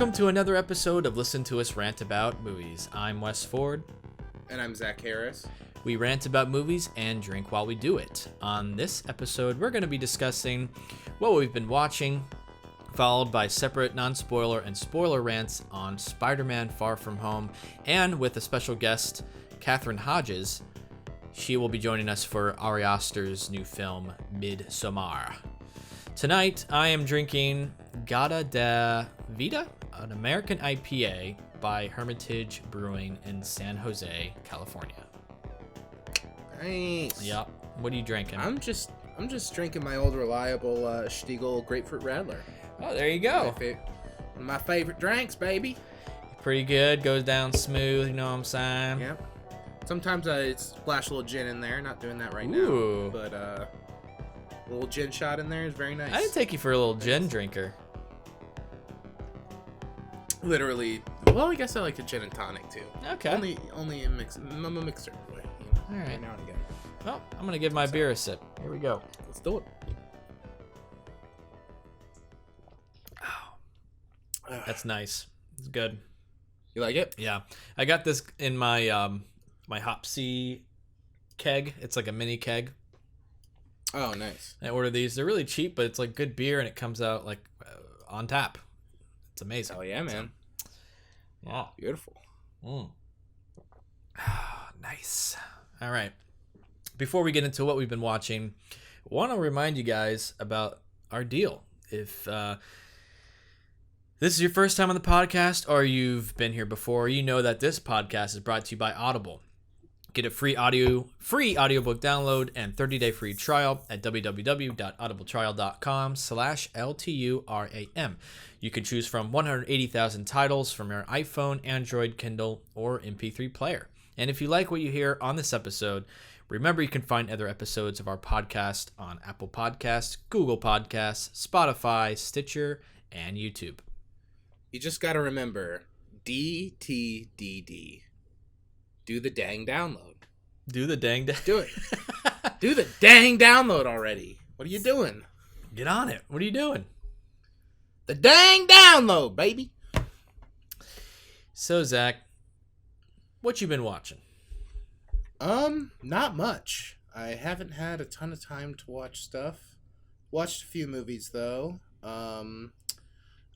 Welcome to another episode of Listen to Us Rant About Movies. I'm Wes Ford. And I'm Zach Harris. We rant about movies and drink while we do it. On this episode, we're going to be discussing what we've been watching, followed by separate non-spoiler and spoiler rants on Spider-Man Far From Home, and with a special guest, Catherine Hodges. She will be joining us for Ari Aster's new film, Midsommar. Tonight, I am drinking Gata da Vida, an American IPA by Hermitage Brewing in San Jose, California. Nice. Yep. What are you drinking? I'm just drinking my old reliable Stiegel Grapefruit Radler. Oh, there you go. One of my favorite drinks, baby. Pretty good. Goes down smooth, you know what I'm saying? Yep. Sometimes I splash a little gin in there. Not doing that right Ooh. now. But a little gin shot in there is very nice. I didn't take you for a little gin drinker. Literally. Well, I guess I like a gin and tonic too. Okay. Only a mix. I'm a mixer boy. All right. Now and again. Well, I'm going to give my beer a sip. Here we go. Let's do it. That's nice. It's good. You like it? Yeah. I got this in my my Hop C keg. It's like a mini keg. Oh, nice. I ordered these. They're really cheap, but it's like good beer, and it comes out like on tap. It's amazing. Oh, yeah, man. Yeah. Beautiful. Nice. All right. Before we get into what we've been watching, I want to remind you guys about our deal. If this is your first time on the podcast or you've been here before, you know that this podcast is brought to you by Audible. Get a free audiobook download and 30-day free trial at www.audibletrial.com/LTURAM. You can choose from 180,000 titles from your iPhone, Android, Kindle, or MP3 player. And if you like what you hear on this episode, remember you can find other episodes of our podcast on Apple Podcasts, Google Podcasts, Spotify, Stitcher, and YouTube. You just got to remember, DTDD. Do the dang download. Do the dang Do it. Do the dang download already. What are you doing? Get on it. What are you doing? The dang download, baby. So, Zach, what you been watching? Not much. I haven't had a ton of time to watch stuff. Watched a few movies, though. I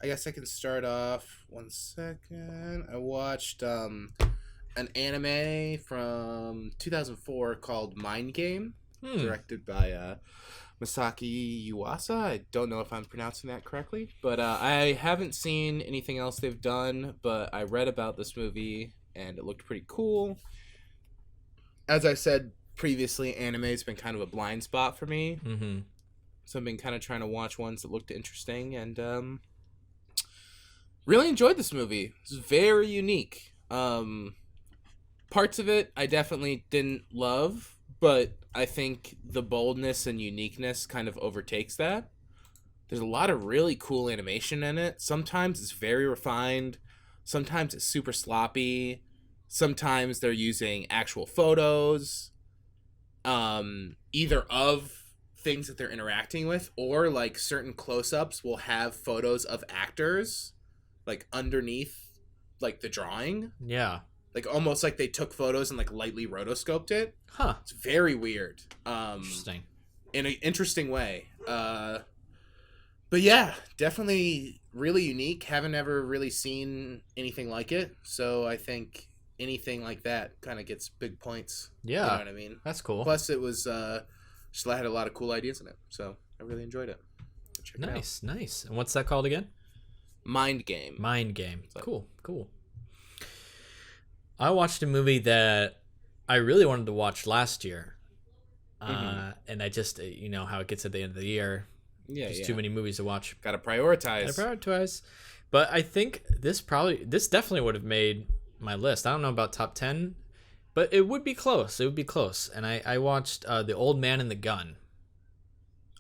guess I can start off. 1 second. I watched, an anime from 2004 called Mind Game, directed by Masaki Yuasa. I don't know if I'm pronouncing that correctly, but I haven't seen anything else they've done, but I read about this movie, and it looked pretty cool. As I said previously, anime's been kind of a blind spot for me, so I've been kind of trying to watch ones that looked interesting, and really enjoyed this movie. It was very unique. Parts of it I definitely didn't love, but I think the boldness and uniqueness kind of overtakes that. There's a lot of really cool animation in it. Sometimes it's very refined. Sometimes it's super sloppy. Sometimes they're using actual photos, either of things that they're interacting with, or like certain close-ups will have photos of actors like underneath like the drawing. Yeah. Like, almost like they took photos and, like, lightly rotoscoped it. Huh. It's very weird. Interesting. In an interesting way. But, yeah, definitely really unique. Haven't ever really seen anything like it. So, I think anything like that kind of gets big points. Yeah. You know what I mean? That's cool. Plus, it was, just had a lot of cool ideas in it. So, I really enjoyed it. Check it out. Nice. And what's that called again? Mind Game. Mind Game. Cool. I watched a movie that I really wanted to watch last year. And I just, you know how it gets at the end of the year. Yeah, There's too many movies to watch. Gotta prioritize. But I think this definitely would have made my list. I don't know about top 10, but it would be close. And I watched The Old Man and the Gun.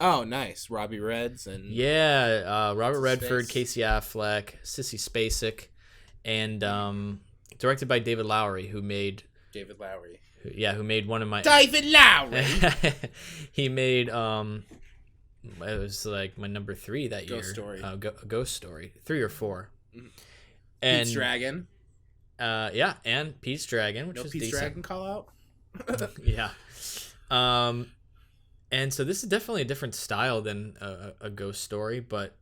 Oh, nice. Robbie Reds and... Yeah, Robert Redford, Space. Casey Affleck, Sissy Spacek, and directed by David Lowery, who made one of my... David Lowery! He made, it was like my number 3 that year. Ghost Story. Ghost Story. 3 or 4. And Pete's Dragon. Yeah, and Pete's Dragon, which No is Pete's decent. Dragon call out. Yeah. And so this is definitely a different style than a ghost story, but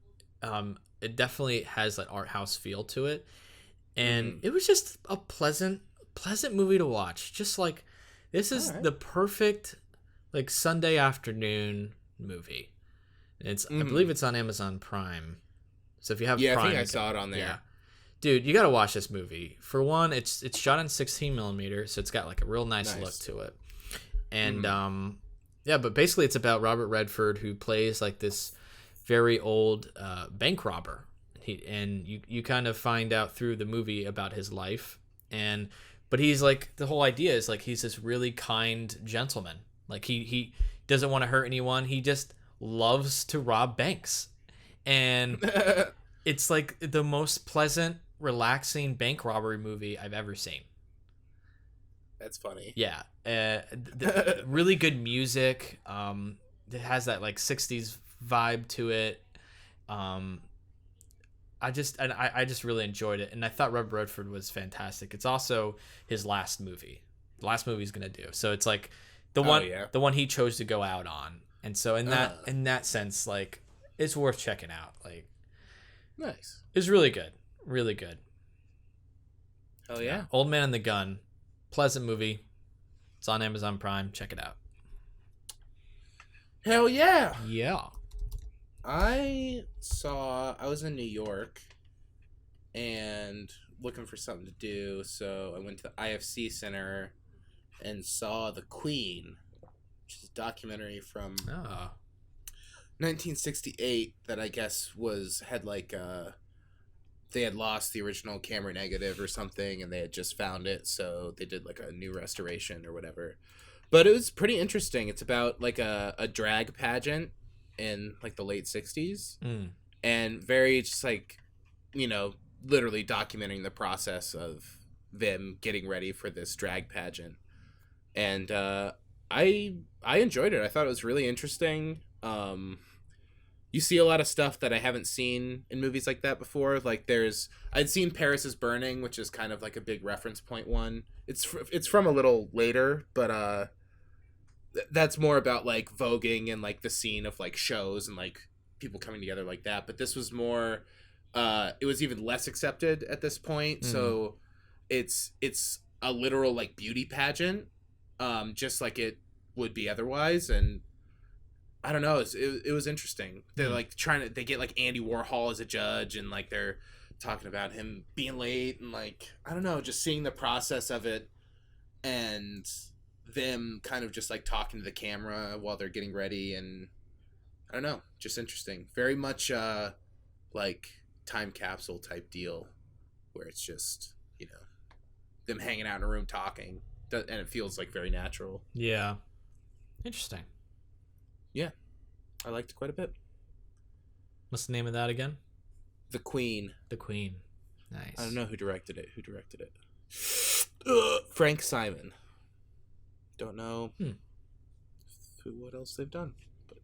it definitely has that art house feel to it. And it was just a pleasant movie to watch. Just like, this is the perfect like Sunday afternoon movie. And it's I believe it's on Amazon Prime. So if you have Prime, I think I saw it on there. Yeah. Dude, you got to watch this movie. For one, it's shot on 16 millimeter, so it's got like a real nice look to it. And yeah, but basically it's about Robert Redford, who plays like this very old bank robber. You kind of find out through the movie about his life. But he's like, the whole idea is like, he's this really kind gentleman. Like he doesn't want to hurt anyone. He just loves to rob banks. And it's like the most pleasant, relaxing bank robbery movie I've ever seen. That's funny. Yeah. Really good music. It has that like 60s vibe to it. I just really enjoyed it, and I thought Robert Redford was fantastic. It's also his last movie. The last movie he's gonna do. So it's like the one he chose to go out on. And so in that sense, like, it's worth checking out. Like, nice. It's really good. Really good. Oh yeah. Old Man and the Gun. Pleasant movie. It's on Amazon Prime. Check it out. Hell yeah. Yeah. I was in New York and looking for something to do, so I went to the IFC Center and saw The Queen, which is a documentary from 1968 that I guess had like they had lost the original camera negative or something, and they had just found it, so they did like a new restoration or whatever. But it was pretty interesting. It's about like a drag pageant in like the late 60s and very just like, you know, literally documenting the process of them getting ready for this drag pageant. And I enjoyed it. I thought it was really interesting. You see a lot of stuff that I haven't seen in movies like that before. Like I'd seen Paris is Burning, which is kind of like a big reference point one. It's from a little later, but that's more about like voguing and like the scene of like shows and like people coming together like that. But this was more, it was even less accepted at this point. So it's a literal like beauty pageant, just like it would be otherwise. And I don't know, it was interesting. They're like they get like Andy Warhol as a judge, and like they're talking about him being late, and like, I don't know, just seeing the process of it and them kind of just like talking to the camera while they're getting ready. And I don't know, just interesting. Very much like time capsule type deal, where it's just, you know, them hanging out in a room talking, and it feels like very natural. Yeah. Interesting. Yeah, I liked it quite a bit. What's the name of that again? The Queen. The Queen. Nice. I don't know who directed it. Frank Simon. Don't know what else they've done. But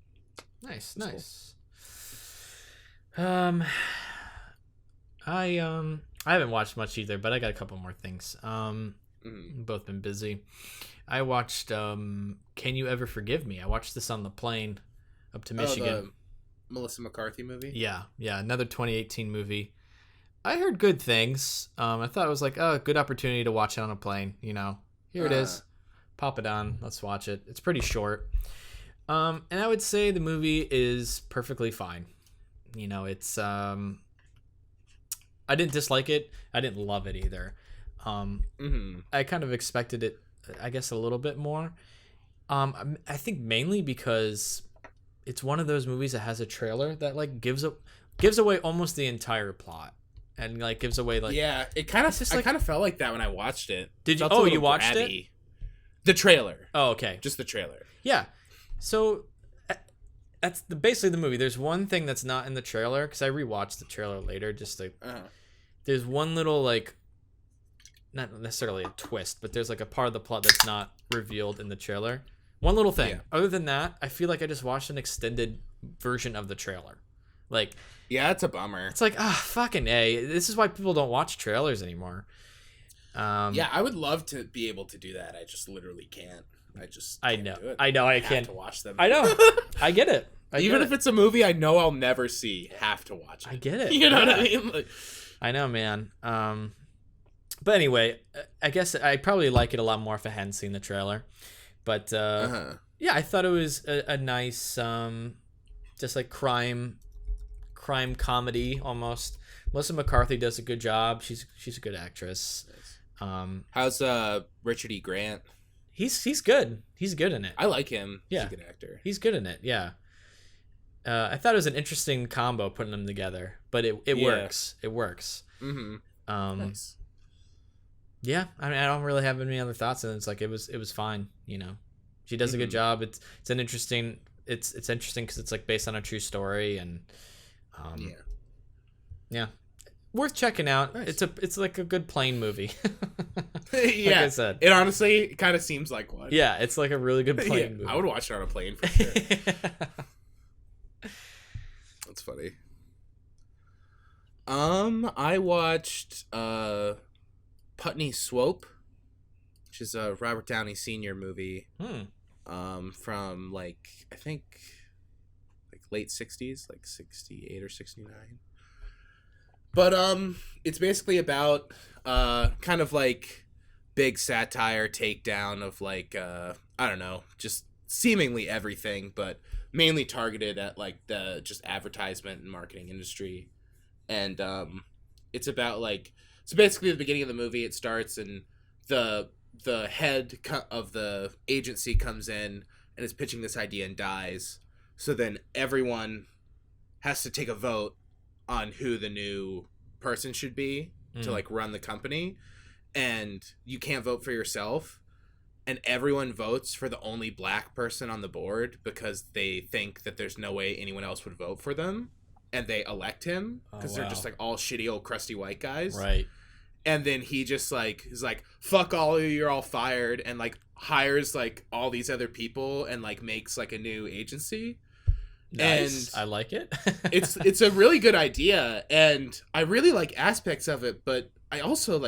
nice. Cool. I haven't watched much either, but I got a couple more things. Both been busy. I watched Can You Ever Forgive Me? I watched this on the plane up to Michigan. The Melissa McCarthy movie? Yeah, another 2018 movie. I heard good things. I thought it was like a good opportunity to watch it on a plane. You know, here it is. Pop it on. Let's watch it. It's pretty short. And I would say the movie is perfectly fine. You know, it's I didn't dislike it. I didn't love it either. I kind of expected it, I guess, a little bit more. I think mainly because it's one of those movies that has a trailer that like gives away almost the entire plot, and like gives away like, yeah, it kind of I kind of felt like that when I watched it. Did you? Oh, you watched it? The trailer. Oh, okay. Just the trailer. Yeah. So that's basically the movie. There's one thing that's not in the trailer, because I rewatched the trailer later. Just like there's one little like, not necessarily a twist, but there's like a part of the plot that's not revealed in the trailer. One little thing. Yeah. Other than that, I feel like I just watched an extended version of the trailer. Like, yeah, it's a bummer. it's like, fucking A. This is why people don't watch trailers anymore. Yeah, I would love to be able to do that. I just literally can't. I Can't know. do it. I know. I have can't to watch them. I know. I get it. Even if it's a movie I know I'll never see, have to watch it. I get it. You know what I mean? Like, I know, man. But anyway, I guess I probably like it a lot more if I hadn't seen the trailer. But yeah, I thought it was a nice, just like crime comedy almost. Melissa McCarthy does a good job. She's a good actress. how's Richard E. Grant? He's good. He's good in it. I like him. Yeah. He's a good actor. He's good in it. Yeah. I thought it was an interesting combo putting them together, but it works. It works. Mm-hmm. Nice. Yeah, I mean, I don't really have any other thoughts, and it's like it was fine. You know, she does a good job. It's an interesting. It's interesting because it's like based on a true story, and yeah, worth checking out. Nice. It's like a good plane movie. Yeah, like I said, it honestly kind of seems like one. yeah, it's like a really good plane movie. I would watch it on a plane for sure. That's funny. I watched Putney Swope, which is a Robert Downey Sr. movie. From I think late 60s, like 68 or 69. But it's basically about kind of like big satire takedown of I don't know, just seemingly everything, but mainly targeted at like the just advertisement and marketing industry. And it's about so basically at the beginning of the movie it starts and the head of the agency comes in and is pitching this idea and dies. So then everyone has to take a vote on who the new person should be to run the company, and you can't vote for yourself, and everyone votes for the only black person on the board because they think that there's no way anyone else would vote for them, and they elect him because they're just all shitty old crusty white guys, right? And then he just is like, fuck all of you, you're all fired, and hires all these other people and makes a new agency. Nice. And I like it. it's a really good idea, and I really like aspects of it, but I also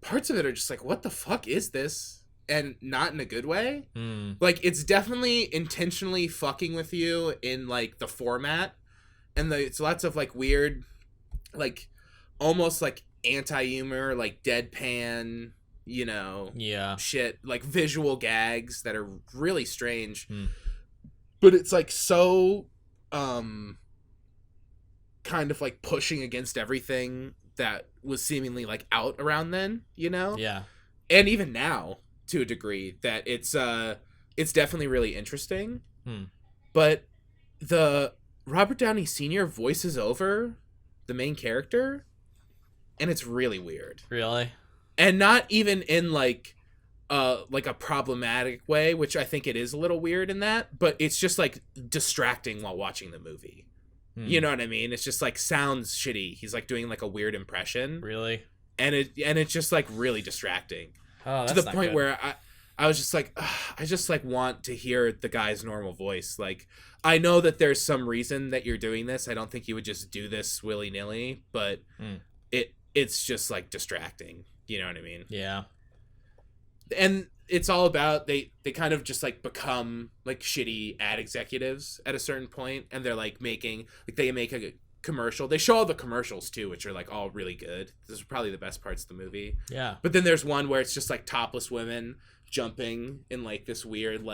parts of it are just what the fuck is this? And not in a good way. It's definitely intentionally fucking with you in the format, and it's lots of weird almost anti-humor, deadpan, shit, visual gags that are really strange. But it's so kind of pushing against everything that was seemingly out around then, Yeah. And even now to a degree that it's definitely really interesting. But the Robert Downey Sr. voices over the main character, and it's really weird. Really? And not even in a problematic way, which I think it is a little weird in that, but it's just distracting while watching the movie. You know what I mean? It's just sounds shitty. He's doing a weird impression. Really? And it's just really distracting. Oh, that's to the not point good. where I was just I just want to hear the guy's normal voice. I know that there's some reason that you're doing this. I don't think you would just do this willy-nilly, but it's just distracting. You know what I mean? Yeah. And it's all about they kind of just become shitty ad executives at a certain point, and they're making they make a commercial. They show all the commercials too, which are all really good. Those are probably the best parts of the movie. Yeah. But then there's one where it's just topless women jumping in this weird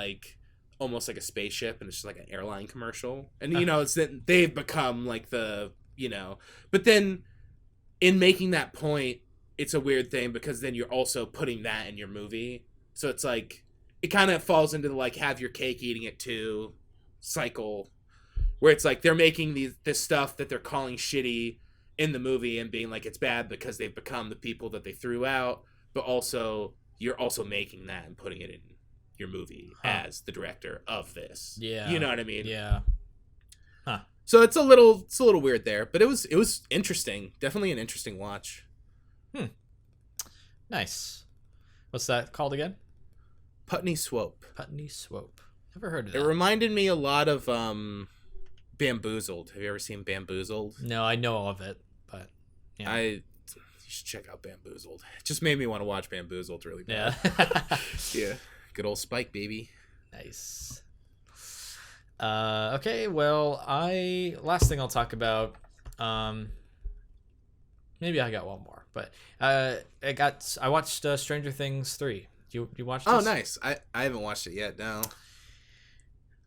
almost a spaceship, and it's just an airline commercial. And it's that they've become the but then in making that point, it's a weird thing because then you're also putting that in your movie. So it's it kind of falls into the have your cake eating it too cycle, where it's they're making this stuff that they're calling shitty in the movie and being it's bad because they've become the people that they threw out, but also you're also making that and putting it in your movie as the director of this. Yeah. You know what I mean? Yeah. Huh. So it's a little weird there, but it was interesting. Definitely an interesting watch. Nice. What's that called again? Putney Swope. Putney Swope. Never heard of that. It reminded me a lot of Bamboozled. Have you ever seen Bamboozled? No, I know of it, but yeah. You should check out Bamboozled. It just made me want to watch Bamboozled really bad. Yeah. Yeah. Good old Spike, baby. Nice. Okay, well, last thing I'll talk about, maybe I got one more, but I watched Stranger Things 3. You watched this? Oh, nice. I haven't watched it yet, no.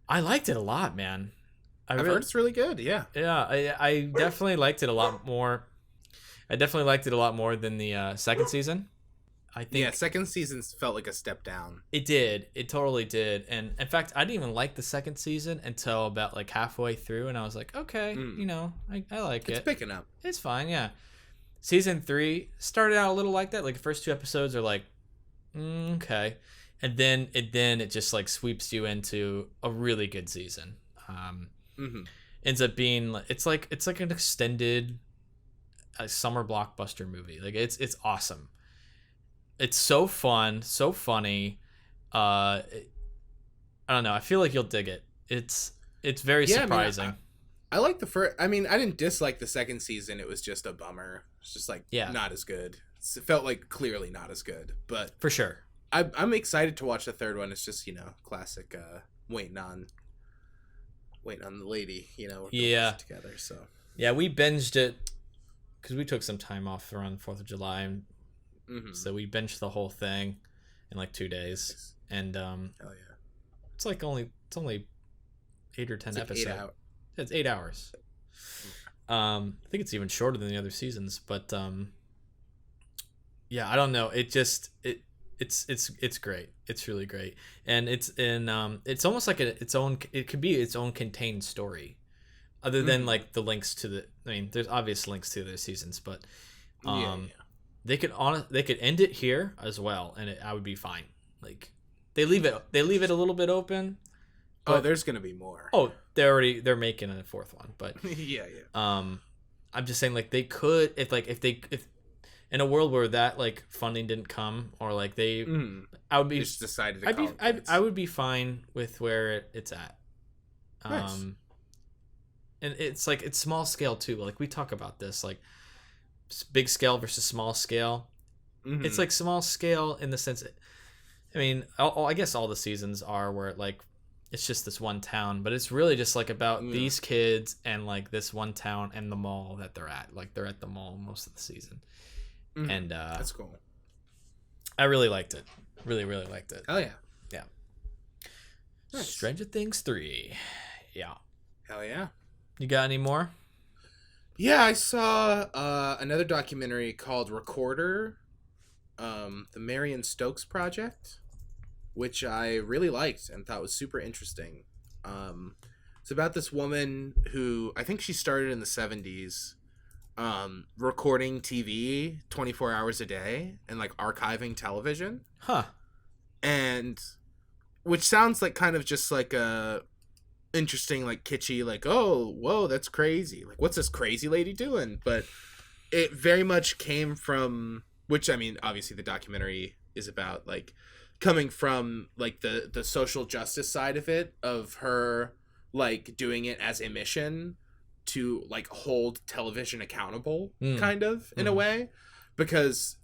I liked it a lot, man. I've heard it's really good, yeah. Yeah, I definitely liked it a lot more. I definitely liked it a lot more than the second season. I think. Yeah, second season felt like a step down. It did. It totally did. And in fact, I didn't even like the second season until about like halfway through, and I was like, okay, I like it. It's picking up. It's fine, yeah. Season 3 started out a little like that. Like the first 2 episodes are like, okay, and then it just like sweeps you into a really good season. Ends up being it's like an extended summer blockbuster movie. Like it's awesome. It's so fun, so funny. I don't know. I feel like you'll dig it. It's very surprising. I like the first. I mean, I didn't dislike the second season. It was just a bummer. It's just like not as good. It felt like clearly not as good. But for sure, I'm excited to watch the third one. It's just classic waiting on the lady. We're together. So yeah, we binged it because we took some time off around the 4th of July, and so we binged the whole thing in like 2 days. And hell yeah, it's only 8 or 10 it's episodes. Like 8 hours. It's 8 hours. I think it's even shorter than the other seasons, but yeah, I don't know. It just it's great. It's really great, and it's almost like it could be its own contained story, other than like the links to the. I mean, there's obvious links to their seasons, but they could end it here as well, and I would be fine. Like they leave it a little bit open. But, there's gonna be more. Oh, they're making a 4th one, but yeah. I'm just saying, like, they could if in a world where that like funding didn't come, or like I would be just decided to I would be fine with where it's at. Nice. And it's like it's small scale too. Like we talk about this, like big scale versus small scale. It's like small scale in the sense. I mean, I guess all the seasons are where like it's just this one town, but it's really just like about these kids and like this one town and the mall that they're at. Like they're at the mall most of the season. And that's cool. I really liked it. Really, really liked it. Hell yeah. Yeah. Nice. Stranger Things 3. Yeah. Hell yeah. You got any more? Yeah, I saw another documentary called Recorder, the Marion Stokes Project, which I really liked and thought was super interesting. It's about this woman who, I think she started in the 70s, recording TV 24 hours a day and like archiving television. Huh. And which sounds like kind of just like a interesting, like kitschy, like, oh, whoa, that's crazy. Like, what's this crazy lady doing? But it very much came from, which, I mean, obviously the documentary is about like coming from like the social justice side of it, of her like doing it as a mission to like hold television accountable kind of in a way, because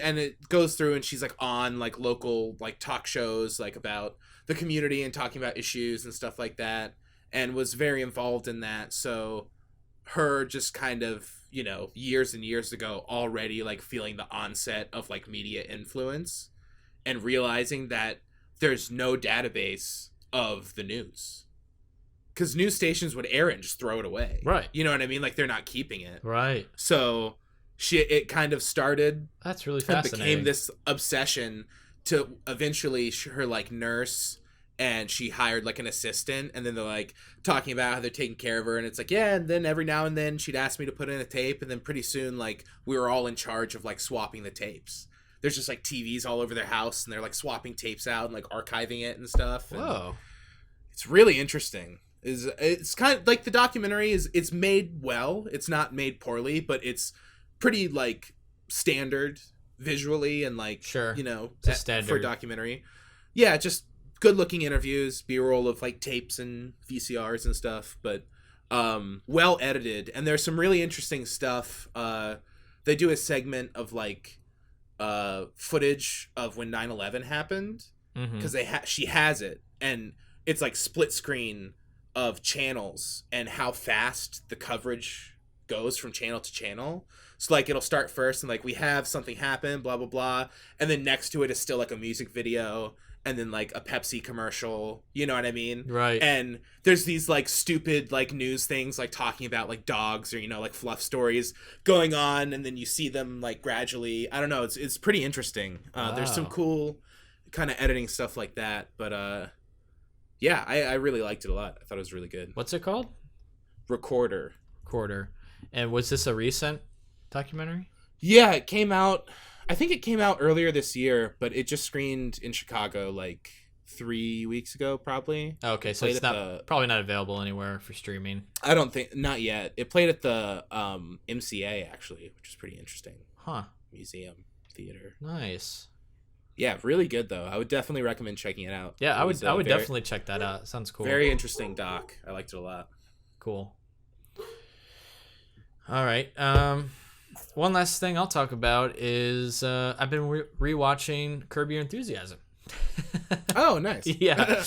and it goes through and she's like on like local like talk shows like about the community and talking about issues and stuff like that, and was very involved in that. So her just kind of, years and years ago already like feeling the onset of like media influence and realizing that there's no database of the news, because news stations would air it and just throw it away. Right. You know what I mean? Like they're not keeping it. Right. So it kind of started. That's really fascinating. And became this obsession to eventually her like nurse, and she hired like an assistant, and then they're like talking about how they're taking care of her, and it's like, yeah, and then every now and then she'd ask me to put in a tape, and then pretty soon like we were all in charge of like swapping the tapes. There's just like TVs all over their house, and they're like swapping tapes out and like archiving it and stuff. Whoa. It's really interesting. It's kind of like the documentary it's made well. It's not made poorly, but it's pretty like standard visually and like, sure, for a documentary. Yeah, just good looking interviews, B-roll of like tapes and VCRs and stuff, but well edited, and there's some really interesting stuff. They do a segment of like footage of when 9/11 happened, because she has it, and it's like split screen of channels and how fast the coverage goes from channel to channel. So like it'll start first and like we have something happen, blah blah blah, and then next to it is still like a music video, and then like a Pepsi commercial, you know what I mean? Right. And there's these like stupid like news things like talking about like dogs or, you know, like fluff stories going on, and then you see them like gradually, I don't know, it's pretty interesting. There's some cool kind of editing stuff like that, but yeah, I really liked it a lot. I thought it was really good. What's it called? Recorder. And was this a recent documentary? Yeah, it came out, I think it came out earlier this year, but it just screened in Chicago like 3 weeks ago, probably. Okay, so it's probably not available anywhere for streaming. I don't think, not yet. It played at the MCA, actually, which is pretty interesting. Huh. Museum Theater. Nice. Yeah, really good though. I would definitely recommend checking it out. Yeah, I would definitely check that out. Sounds cool. Very interesting doc. I liked it a lot. Cool. All right. One last thing I'll talk about is I've been rewatching Curb Your Enthusiasm. Oh, nice. Yeah.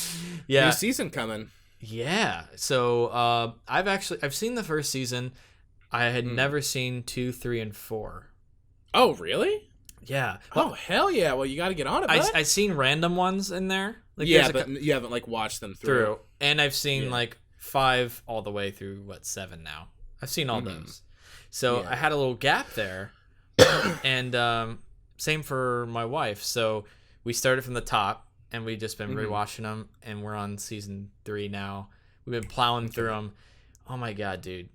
New season coming. Yeah. So I've seen the first season. I had never seen 2, 3, and 4. Oh, really? Yeah. Oh, hell yeah. Well, you got to get on it, bud. I seen random ones in there. Like, yeah, but you haven't like watched them through. And I've seen like 5 all the way through 7 now. I've seen all those. So I had a little gap there. And same for my wife. So we started from the top, and we've just been rewatching them, and we're on season 3 now. We've been plowing through them. Oh my god, dude.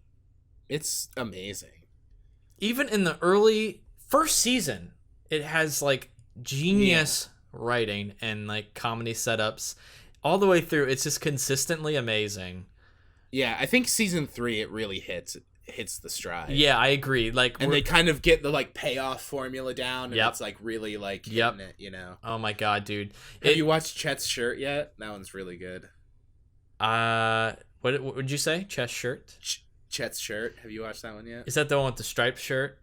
It's amazing. Even in the early first season, it has like genius writing and like comedy setups all the way through. It's just consistently amazing. Yeah, I think season 3 it really hits the stride. Yeah, I agree. Like, and they kind of get the like payoff formula down, and Yep. it's like really like hitting it, you know. Oh my god, dude! Have you watched Chet's Shirt yet? That one's really good. What would you say? Chest shirt? Chet's Shirt. Have you watched that one yet? Is that the one with the striped shirt?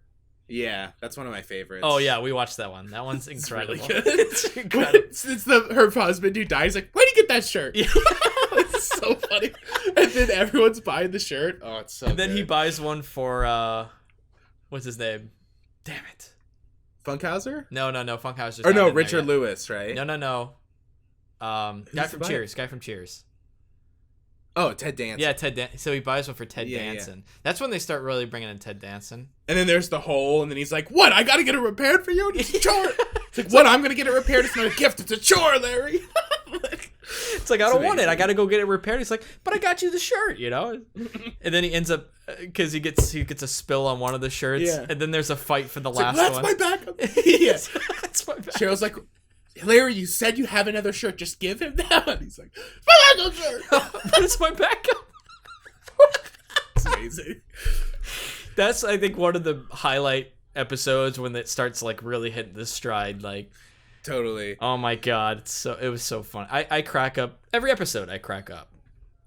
Yeah, that's one of my favorites. Oh yeah, we watched that one. That one's incredible. It's really good. It's incredible. It's her husband who dies. Like, where'd you get that shirt? Yeah. It's so funny. And then everyone's buying the shirt. Oh, it's so. And then good. he buys one for what's his name? Damn it. Funkhauser? No, Funkhauser's. Or no, Richard Lewis, right? No. Guy from Cheers. Oh, Ted Danson. Yeah, Ted Danson. So he buys one for Ted Yeah, Danson. yeah. That's when they start really bringing in Ted Danson. And then there's the hole, and then he's like, "What? I gotta get it repaired for you? It's a chore." It's like, "What? I'm gonna get it repaired? It's not a gift. It's a chore, Larry." It's like, I don't want it. I gotta go get it repaired. He's like, "But I got you the shirt, you know." And then he ends up because he gets a spill on one of the shirts, and then there's a fight for the last like, one. That's my backup. Yeah, that's my backup. Cheryl's like, "Larry, you said you have another shirt. Just give him that." And he's like, "My backup shirt." But it's my backup. It's amazing. That's, I think, one of the highlight episodes when it starts like really hitting the stride. Like, totally. Oh my god, it was so fun. I crack up every episode. I crack up.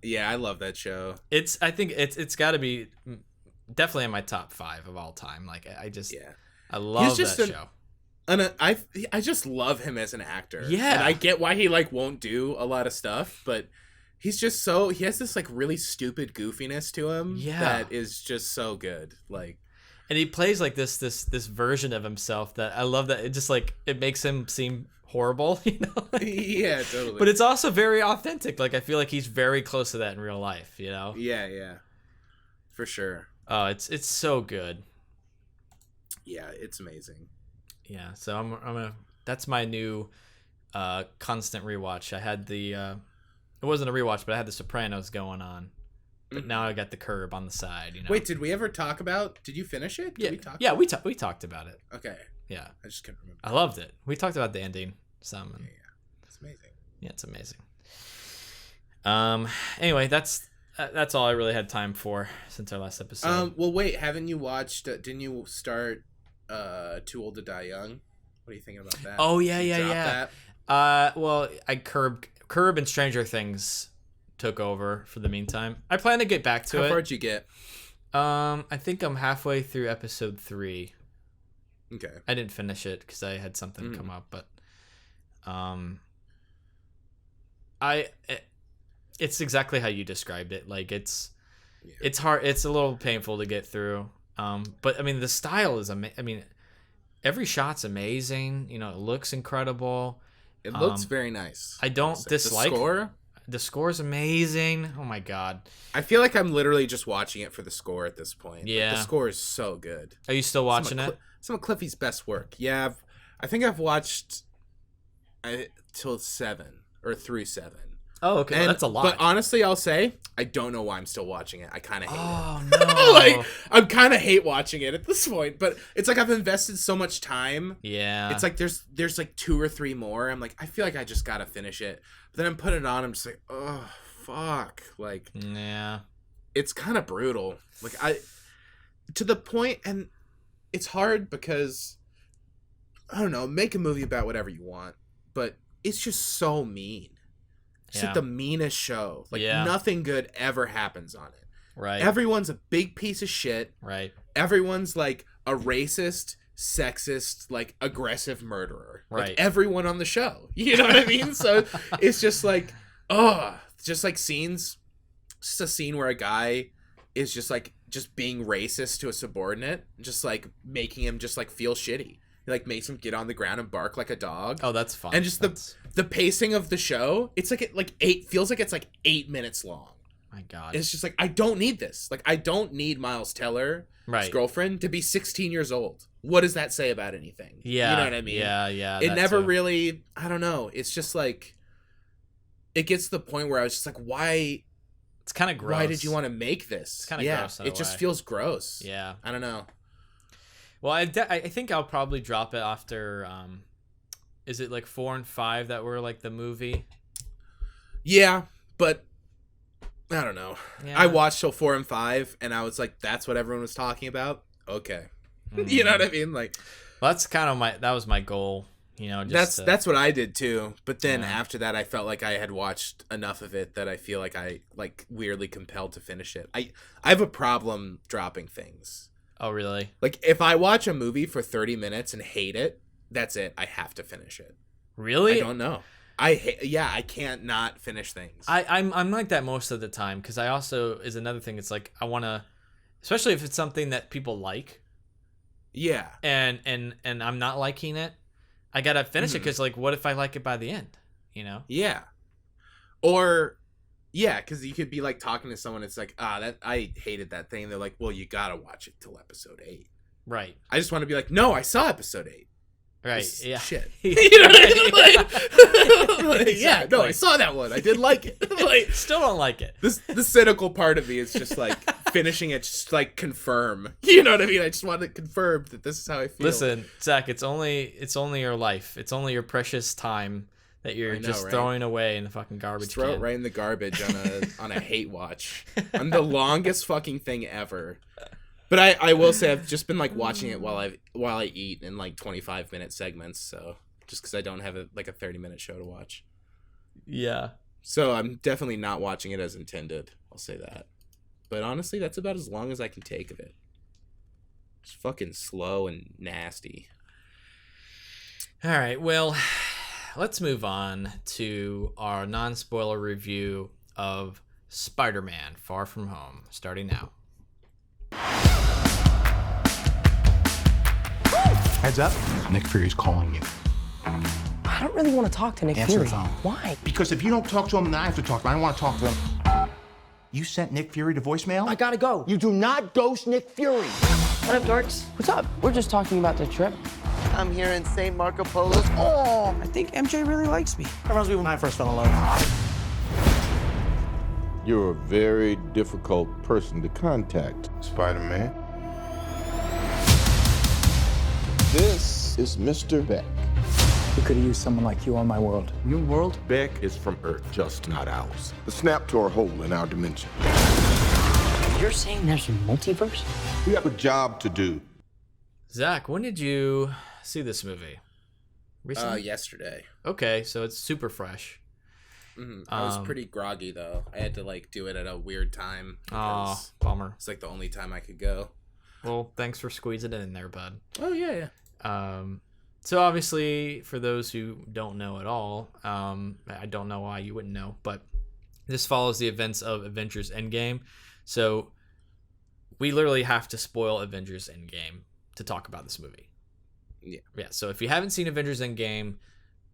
Yeah, I love that show. I think it's got to be definitely in my top 5 of all time. Like, I love that show. And I just love him as an actor. Yeah, and I get why he like won't do a lot of stuff, but he's just he has this like really stupid goofiness to him. Yeah, that is just so good. Like, and he plays like this version of himself that I love. That it just like it makes him seem horrible, you know? Like, yeah, totally. But it's also very authentic. Like, I feel like he's very close to that in real life, you know? Yeah, for sure. Oh, it's so good. Yeah, it's amazing. Yeah, so I'm gonna. That's my new constant rewatch. I had it wasn't a rewatch, but I had The Sopranos going on. But now I got The Curb on the side. You know. Wait, did we ever talk about? Did you finish it? We talked about it. Okay. Yeah. I just couldn't remember. I loved it. We talked about the ending some. And, yeah. It's amazing. Yeah, it's amazing. Anyway, that's all I really had time for since our last episode. Well, wait, haven't you watched? Didn't you start Too Old to Die Young? What are you thinking about that? Oh yeah. Well, I Curb and Stranger Things took over for the meantime. I plan to get back to it. How far did you get? I think I'm halfway through episode 3. Okay. I didn't finish it because I had something come up, but it's exactly how you described it. Like it's hard. It's a little painful to get through. But I mean, the style is I mean, every shot's amazing. You know, it looks incredible. It looks very nice. I don't dislike the score. The score's amazing. Oh my god. I feel like I'm literally just watching it for the score at this point. Yeah. Like, the score is so good. Are you still watching it? Some of Cliffy's best work. Yeah, I think I've watched till 7 or through 7. Oh, okay. That's a lot. But honestly, I'll say I don't know why I'm still watching it. I kind of hate it. Oh no! Like I kind of hate watching it at this point. But it's like I've invested so much time. Yeah. It's like there's like 2 or 3 more. I'm like I feel like I just gotta finish it. But then I'm putting it on. I'm just like oh fuck. Like yeah. It's kind of brutal. Like to the point, and it's hard because I don't know. Make a movie about whatever you want, but it's just so mean. It's like the meanest show. Like nothing good ever happens on it. Right. Everyone's a big piece of shit. Right. Everyone's like a racist, sexist, like aggressive murderer. Right. Like everyone on the show. You know what I mean? So it's just like, just like scenes. Just a scene where a guy is just being racist to a subordinate, just like making him just like feel shitty. He like makes him get on the ground and bark like a dog. Oh, that's fun. And just the pacing of the show, it's like feels like it's like 8 minutes long. My God. It's just like I don't need this. Like I don't need Miles Teller, his girlfriend, to be 16 years old. What does that say about anything? Yeah. You know what I mean? Yeah. It never really. I don't know. It's just like it gets to the point where I was just like, why? It's kind of gross. Why did you want to make this? It's kind of gross. It just feels gross. Yeah. I don't know. Well, I think I'll probably drop it after. Is it like 4 and 5 that were like the movie? Yeah, but I don't know. Yeah. I watched till 4 and 5, and I was like, "That's what everyone was talking about." Okay, you know what I mean? Like, well, that's kind of that was my goal. You know, that's what I did too. But then after that, I felt like I had watched enough of it that I feel like I like weirdly compelled to finish it. I have a problem dropping things. Oh, really? Like, if I watch a movie for 30 minutes and hate it, that's it. I have to finish it. Really? I don't know. I can't not finish things. I'm like that most of the time, because I also is another thing. It's like I want to, especially if it's something that people like. Yeah. And I'm not liking it. I gotta finish it because like, what if I like it by the end? You know? Yeah. Or. Yeah, because you could be like talking to someone. It's like, that I hated that thing. They're like, well, you gotta watch it till episode 8. Right. I just want to be like, no, I saw episode 8. Right. Yeah. Shit. You know what I mean? Like, yeah. No, I saw that one. I did like it. Like, still don't like it. The cynical part of me is just like finishing it, just like confirm. You know what I mean? I just want to confirm that this is how I feel. Listen, Zach, it's only your life. It's only your precious time that you're throwing away in the fucking garbage throw can. It right in the garbage on a hate watch. On the longest fucking thing ever. But I will say I've just been like watching it while I eat in like 25-minute segments. So just because I don't have a 30-minute show to watch. Yeah. So I'm definitely not watching it as intended. I'll say that. But honestly, that's about as long as I can take of it. It's fucking slow and nasty. All right. Well, let's move on to our non-spoiler review of Spider-Man: Far From Home, starting now. Heads up, Nick Fury's calling you. I don't really want to talk to Nick Answer Fury. the phone. Why? Because if you don't talk to him, then I have to talk to him. I don't want to talk to him. You sent Nick Fury to voicemail? I gotta go. You do not ghost Nick Fury. What up, dorks? What's up? We're just talking about the trip. I'm here in St. Marco Polo's. Oh, I think MJ really likes me. That reminds me when I first fell in love. You're a very difficult person to contact, Spider-Man. This is Mr. Beck. We could have used someone like you on my world. Your world? Beck is from Earth, just not ours. The snap to a hole in our dimension. You're saying there's a multiverse? We have a job to do. Zach, when did you see this movie? Recently? Yesterday. Okay, so it's super fresh. I was pretty groggy though. I had to like do it at a weird time. Oh, bummer. It's like the only time I could go. Well, thanks for squeezing it in there, bud. Oh yeah. So obviously, for those who don't know at all, I don't know why you wouldn't know, but this follows the events of Avengers Endgame. So we literally have to spoil Avengers Endgame to talk about this movie. Yeah. So if you haven't seen Avengers Endgame,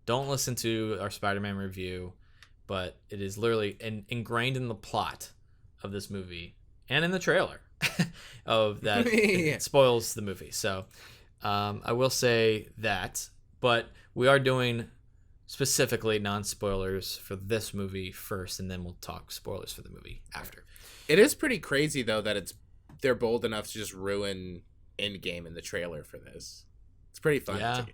don't listen to our Spider-Man review, but it is literally ingrained in the plot of this movie and in the trailer of that. It spoils the movie. So I will say that, but we are doing specifically non-spoilers for this movie first, and then we'll talk spoilers for the movie after. It is pretty crazy though that they're bold enough to just ruin Endgame in the trailer for this. It's pretty funny. Yeah.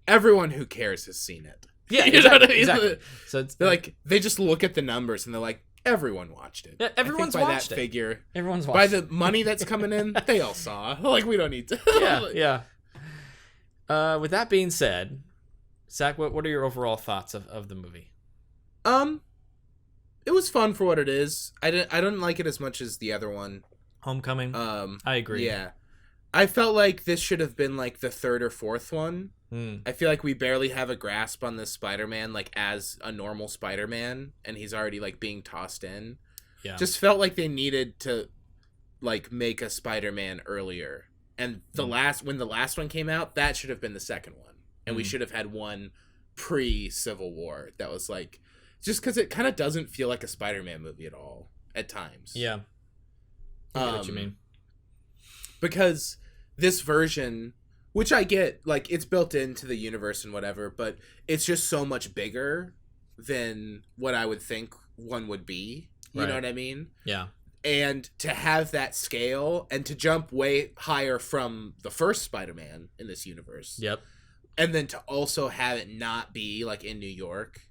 Everyone who cares has seen it. Yeah, you know what I mean? Exactly. So they're like, they just look at the numbers and they're like, everyone watched it. Yeah, everyone's I think by watched that it. Figure, Everyone's watched by it. the money that's coming in, they all saw. Like, we don't need to. Yeah. With that being said, Zach, what are your overall thoughts of the movie? It was fun for what it is. I didn't like it as much as the other one. Homecoming. I agree. Yeah. I felt like this should have been like the third or fourth one. I feel like we barely have a grasp on this Spider-Man like as a normal Spider-Man, and he's already like being tossed in. Yeah. Just felt like they needed to like make a Spider-Man earlier. And when the last one came out, that should have been the second one. And we should have had one pre-Civil War that was like, just because it kind of doesn't feel like a Spider-Man movie at all at times. Yeah. I get what you mean. Because this version, which I get, like, it's built into the universe and whatever, but it's just so much bigger than what I would think one would be. You know what I mean? Yeah. And to have that scale and to jump way higher from the first Spider-Man in this universe. Yep. And then to also have it not be like in New York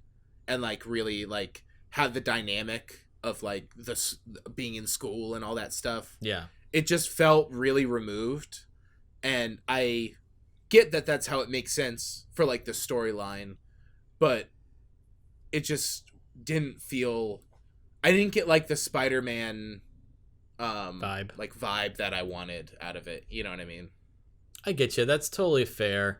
and like really like have the dynamic of like the being in school and all that stuff. Yeah. It just felt really removed. And I get that that's how it makes sense for like the storyline, but it just didn't feel, I didn't get like the Spider-Man vibe that I wanted out of it. You know what I mean? I get you. That's totally fair.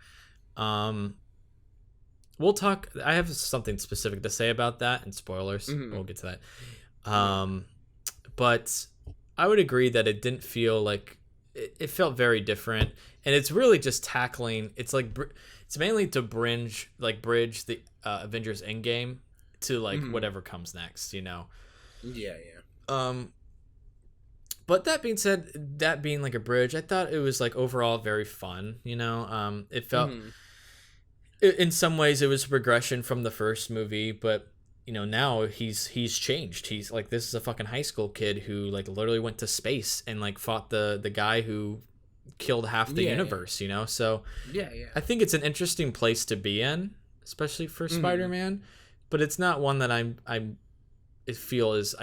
We'll talk. I have something specific to say about that and spoilers. We'll get to that. But I would agree that it didn't feel like it felt very different, and it's really just tackling. It's like it's mainly to bridge the Avengers Endgame to like whatever comes next. You know. Yeah. But that being said, that being like a bridge, I thought it was like overall very fun. You know, it felt. In some ways it was a progression from the first movie, but you know, now he's changed. He's like, this is a fucking high school kid who like literally went to space and like fought the guy who killed half the universe, you know? So I think it's an interesting place to be in, especially for Spider-Man, but it's not one that I feel is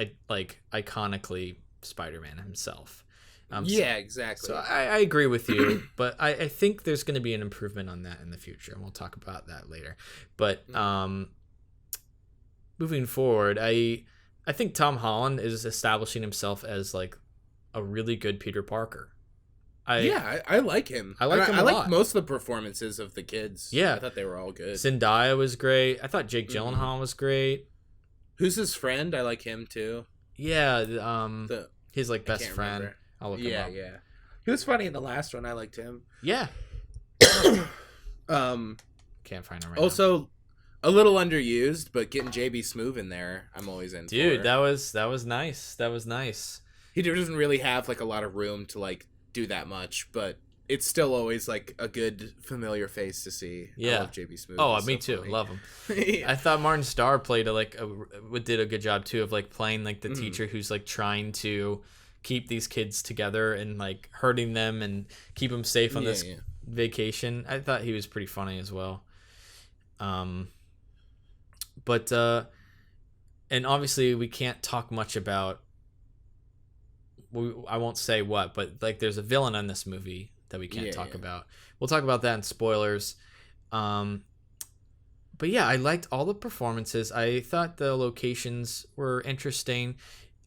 iconically Spider-Man himself. Yeah, exactly. So I agree with you, but I think there's going to be an improvement on that in the future, and we'll talk about that later. But moving forward, I think Tom Holland is establishing himself as like a really good Peter Parker. I like him. I like him a lot. I like most of the performances of the kids. Yeah. I thought they were all good. Zendaya was great. I thought Jake Gyllenhaal was great. Who's his friend? I like him too. Yeah, his like best friend. Remember. I'll look him up. Yeah. He was funny in the last one. I liked him. Yeah. Can't find him right also, a little underused, but getting JB Smoove in there, I'm always in. Dude, for. that was nice. That was nice. He doesn't really have like a lot of room to like do that much, but it's still always like a good familiar face to see. Yeah. I love JB Smoove. Oh, He's me so too. funny. Love him. Yeah. I thought Martin Starr did a good job too of like playing like the teacher who's like trying to keep these kids together and like hurting them and keep them safe on this vacation. I thought he was pretty funny as well. But and obviously we can't talk much about. I won't say what, but like there's a villain in this movie that we can't talk about. We'll talk about that in spoilers. But yeah, I liked all the performances. I thought the locations were interesting.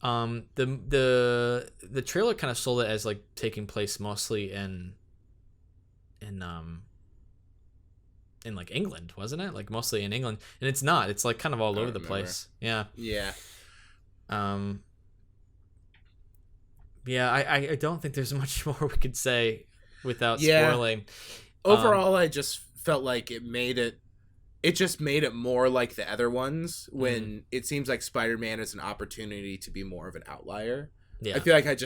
The trailer kind of sold it as like taking place mostly in like England, wasn't it? Like mostly in England, and it's not. It's like kind of all over the place. Yeah. Yeah. Yeah. I don't think there's much more we could say without spoiling. Overall, I just felt like it just made it more like the other ones when it seems like Spider-Man is an opportunity to be more of an outlier. Yeah. I feel like I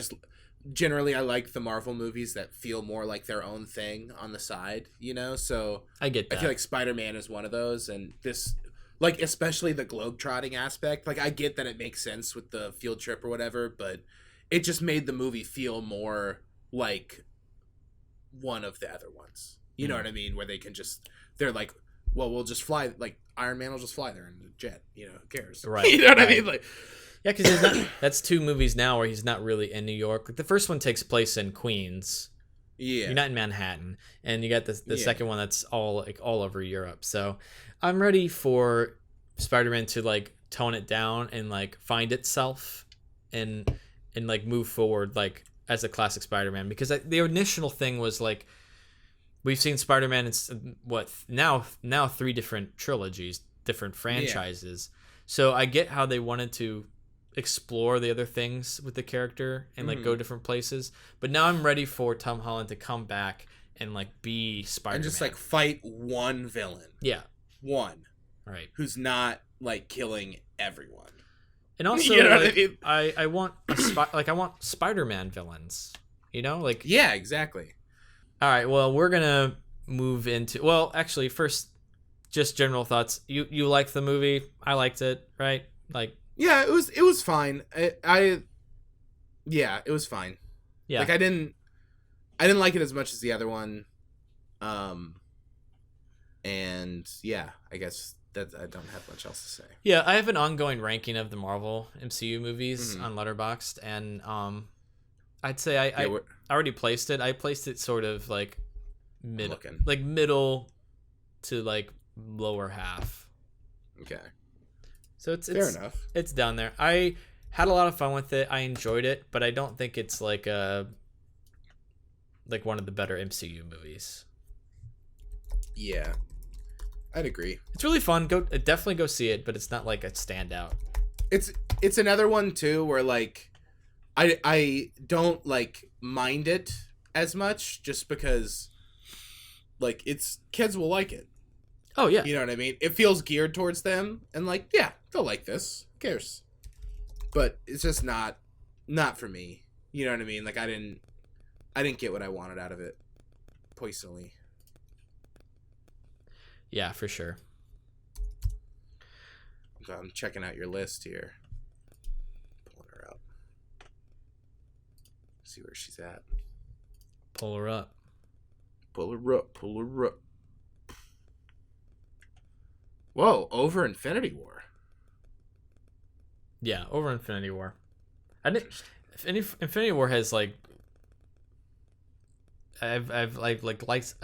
like the Marvel movies that feel more like their own thing on the side, you know? So I get that. I feel like Spider-Man is one of those, and this, like, especially the globetrotting aspect, like, I get that it makes sense with the field trip or whatever, but it just made the movie feel more like one of the other ones. You know what I mean? Where they're like, well, we'll just fly, like, Iron Man will just fly there in a jet, you know, who cares? Right. You know what I mean? Like, yeah, because that's 2 movies now where he's not really in New York. Like the first one takes place in Queens. yeah. You're not in Manhattan, and you got the second one that's all over Europe. So I'm ready for Spider-Man to like tone it down and like find itself and like move forward like as a classic Spider-Man, because the initial thing was like we've seen Spider-Man in what now 3 different trilogies, different franchises. So I get how they wanted to explore the other things with the character and like go different places, but now I'm ready for Tom Holland to come back and like be Spider-Man And just like fight one villain. Yeah. One. Right. Who's not like killing everyone. And also, You know what like, I mean? I want I want Spider-Man villains. You know, like Yeah, exactly. All right. Well, we're gonna move into. Well, actually, first, just general thoughts. You liked the movie? I liked it. Right? Like. Yeah, it was fine. It was fine. Yeah. Like I didn't like it as much as the other one. And yeah, I guess that I don't have much else to say. Yeah, I have an ongoing ranking of the Marvel MCU movies on Letterboxd, and I'd say I already placed it. I placed it sort of like middle to like lower half. Okay. So it's fair enough. It's down there. I had a lot of fun with it. I enjoyed it, but I don't think it's like one of the better MCU movies. Yeah. I'd agree. It's really fun. Definitely go see it, but it's not like a standout. It's another one too where like I don't like mind it as much just because like kids will like it. Oh yeah. You know what I mean? It feels geared towards them and like, yeah, they'll like this. Who cares? But it's just not for me. You know what I mean? Like I didn't get what I wanted out of it personally. Yeah, for sure. So I'm checking out your list here. Pulling her up. See where she's at. Pull her up. Pull her up. Pull her up. Whoa, over Infinity War. Yeah, over Infinity War. Infinity War has like I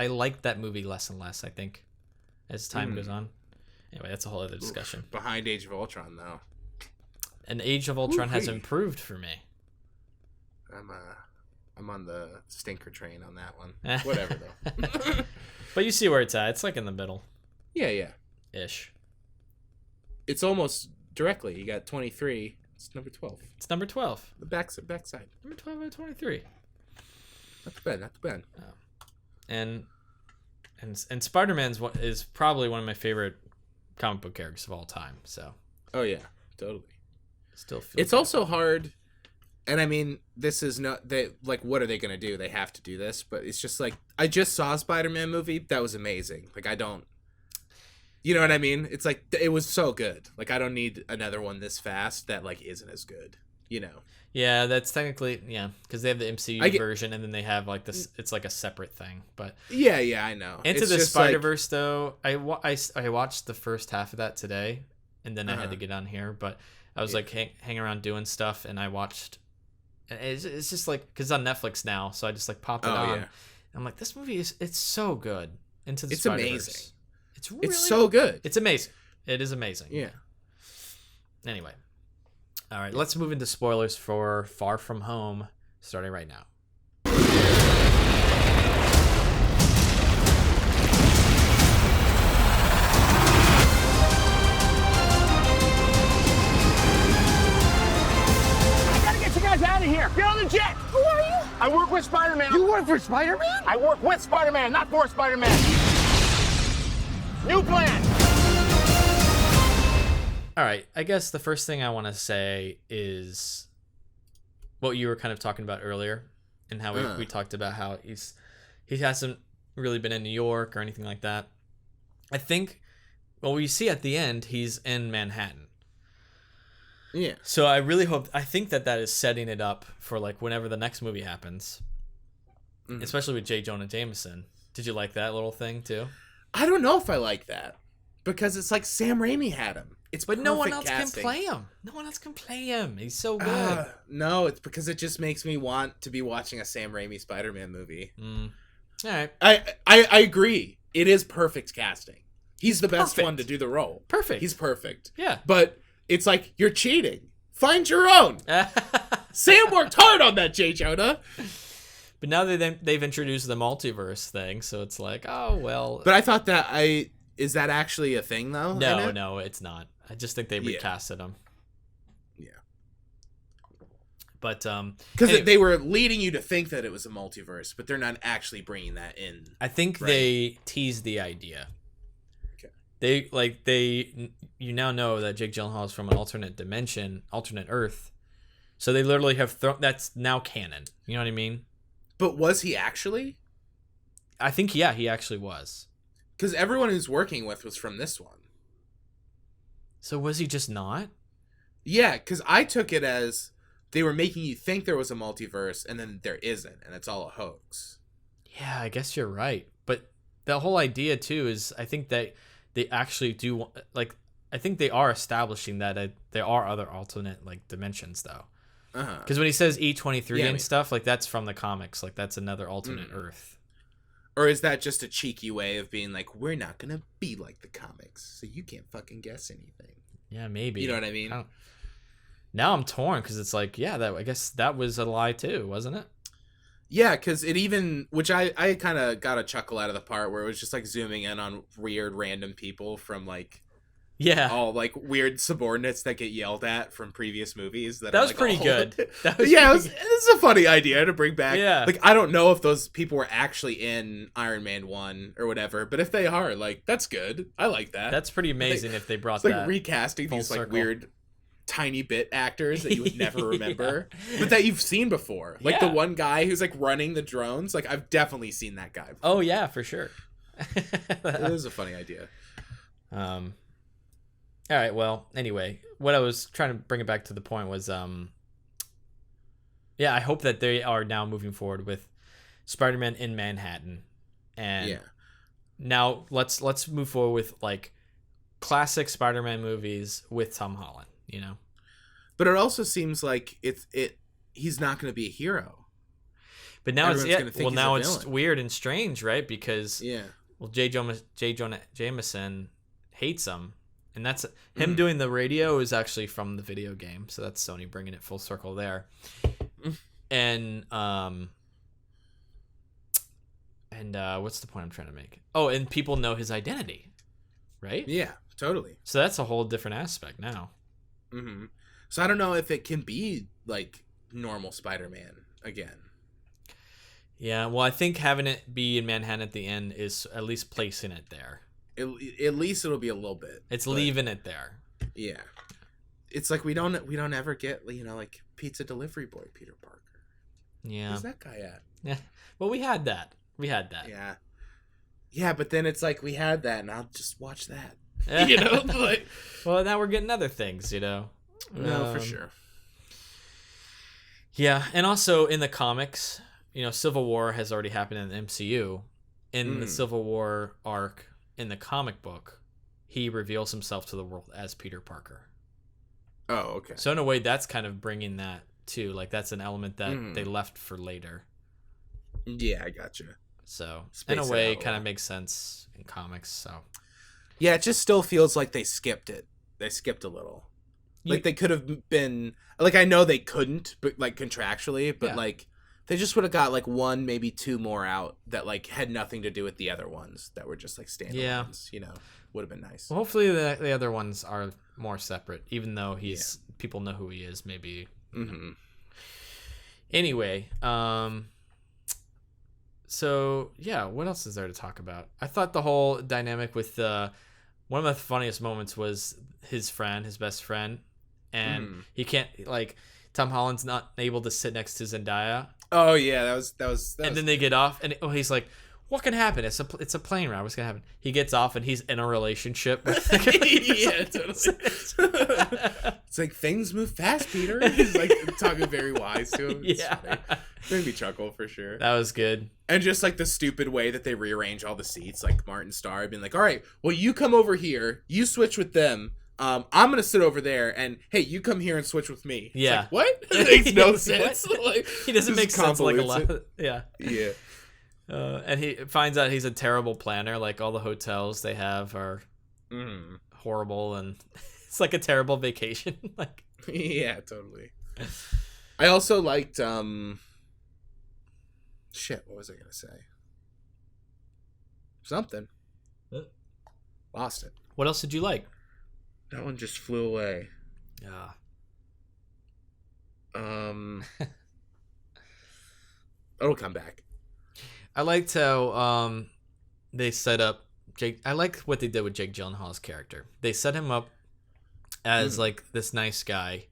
like that movie less and less, I think, as time goes on. Anyway, that's a whole other discussion. Behind Age of Ultron though. And Age of Ultron has improved for me. I'm on the stinker train on that one. Whatever though. But you see where it's at. It's like in the middle. Yeah. Ish. It's almost directly. You got 23. It's number 12. It's number 12. The backside. Number 12 out of 23. Not too bad. And Spider-Man's is probably one of my favorite comic book characters of all time. So. Oh yeah, totally. Still feels. It's also hard, and I mean, this is not they like. What are they gonna do? They have to do this, but it's just like I just saw a Spider-Man movie that was amazing. Like I don't. You know what I mean? It's like it was so good. Like I don't need another one this fast that like isn't as good. You know? Yeah, that's technically because they have the MCU version and then they have like this. It's like a separate thing, but yeah, I know. Into the Spider-Verse though, I watched the first half of that today, and then I had to get on here, but I was like hanging around doing stuff, and I watched. It's just like because it's on Netflix now, so I just like popped it on. Yeah. I'm like, this movie it's so good. Into the It's Spider-Verse. amazing. It's so good. It's amazing. It is amazing. Yeah. Anyway. All right, let's move into spoilers for Far From Home, starting right now. Out of here! Get on the jet! Who are you? I work with Spider-Man. You work for Spider-Man? I work with Spider-Man, not for Spider-Man. New plan. All right, I guess the first thing I want to say is what you were kind of talking about earlier, and how we talked about how he hasn't really been in New York or anything like that. I think, well, we see at the end he's in Manhattan. Yeah. So I think that is setting it up for like whenever the next movie happens, especially with J. Jonah Jameson. Did you like that little thing too? I don't know if I like that because it's like Sam Raimi had him. But no one else can play him. No one else can play him. He's so good. No, it's because it just makes me want to be watching a Sam Raimi Spider-Man movie. All right. I agree. It is perfect casting. He's the best one to do the role. Perfect. He's perfect. Yeah. But it's like, you're cheating. Find your own. Sam worked hard on that, J. Jonah. But now they've introduced the multiverse thing, so it's like, oh, well. But I thought is that actually a thing, though? No, it's not. I just think they recasted him. Yeah. But, because anyway, they were leading you to think that it was a multiverse, but they're not actually bringing that in. I think they teased the idea. You now know that Jake Gyllenhaal is from an alternate dimension, alternate Earth. So they literally have that's now canon. You know what I mean? But was he actually? I think, yeah, he actually was. Because everyone he's working with was from this one. So was he just not? Yeah, because I took it as they were making you think there was a multiverse, and then there isn't, and it's all a hoax. Yeah, I guess you're right. But the whole idea, too, is I think that they actually do, like, I think they are establishing that there are other alternate, like, dimensions, though. Because when he says E23 stuff, like, that's from the comics. Like, that's another alternate Earth. Or is that just a cheeky way of being like, we're not going to be like the comics, so you can't fucking guess anything? Yeah, maybe. You know what I mean? Now I'm torn, because it's like, yeah, I guess that was a lie, too, wasn't it? Yeah, because it even, which I kind of got a chuckle out of the part where it was just like zooming in on weird random people from like, all like weird subordinates that get yelled at from previous movies. That was like, pretty good. That was it's a funny idea to bring back. Yeah. Like, I don't know if those people were actually in Iron Man 1 or whatever, but if they are, like, that's good. I like that. That's pretty amazing if they brought it's like that. recasting these circle. like weird tiny bit actors that you would never remember, but that you've seen before. Like the one guy who's like running the drones. Like, I've definitely seen that guy before. Oh yeah, for sure. It is a funny idea. All right, well, anyway, what I was trying to bring it back to the point was I hope that they are now moving forward with Spider-Man in Manhattan. And now let's move forward with like classic Spider-Man movies with Tom Holland, you know. But it also seems like he's not going to be a hero. But now it's weird and strange, right? Because J. Jonah Jameson hates him, and that's him doing the radio is actually from the video game, so that's Sony bringing it full circle there. And what's the point I'm trying to make? Oh, and people know his identity, right? Yeah, totally. So that's a whole different aspect now. Mm-hmm. So I don't know if it can be like normal Spider-Man again. Yeah, well, I think having it be in Manhattan at the end is at least placing it there. At least it'll be a little bit. It's leaving it there. Yeah, it's like we don't ever get, you know, like pizza delivery boy Peter Parker. Yeah, where's that guy at? Yeah, well, we had that. Yeah, but then it's like we had that, and I'll just watch that. You know, like, well, now we're getting other things, you know. No, for sure. Yeah, and also in the comics, you know, Civil War has already happened in the MCU. In the Civil War arc in the comic book, he reveals himself to the world as Peter Parker. Oh, okay. So in a way, that's kind of bringing that too. Like, that's an element that they left for later. Yeah, I gotcha. So in a way, it kind of makes sense in comics. So Yeah, it just still feels like they skipped it. They skipped a little. Like they could have been like, I know they couldn't, but like contractually, but like they just would have got like one, maybe two more out that like had nothing to do with the other ones that were just like standalones. You know, would have been nice. Well, hopefully the other ones are more separate, even though people know who he is. Maybe. Mm-hmm. Anyway, so yeah, what else is there to talk about? I thought the whole dynamic with one of the funniest moments was his best friend, and he can't, like, Tom Holland's not able to sit next to Zendaya. Oh yeah, that was. And then they get off, and he's like, "What can happen? It's a plane ride. What's gonna happen?" He gets off, and he's in a relationship. Yeah, totally. It's like, things move fast, Peter. He's like talking very wise to him. It's funny. Made me chuckle for sure. That was good. And just like the stupid way that they rearrange all the seats, like Martin Starr being like, "All right, well, you come over here, you switch with them. I'm gonna sit over there, and hey, you come here and switch with me." It's Yeah. like, what? It makes no sense. Like, He doesn't make sense like a lot. Yeah. Yeah. And he finds out he's a terrible planner. Like, all the hotels they have are horrible, and it's like a terrible vacation. Like, yeah, totally. I also liked shit, what was I gonna say? Something. Lost it. what else did you like? That one just flew away. Yeah. It'll come back. I liked how they set up Jake. I like what they did with Jake Gyllenhaal's character. They set him up as like this nice guy,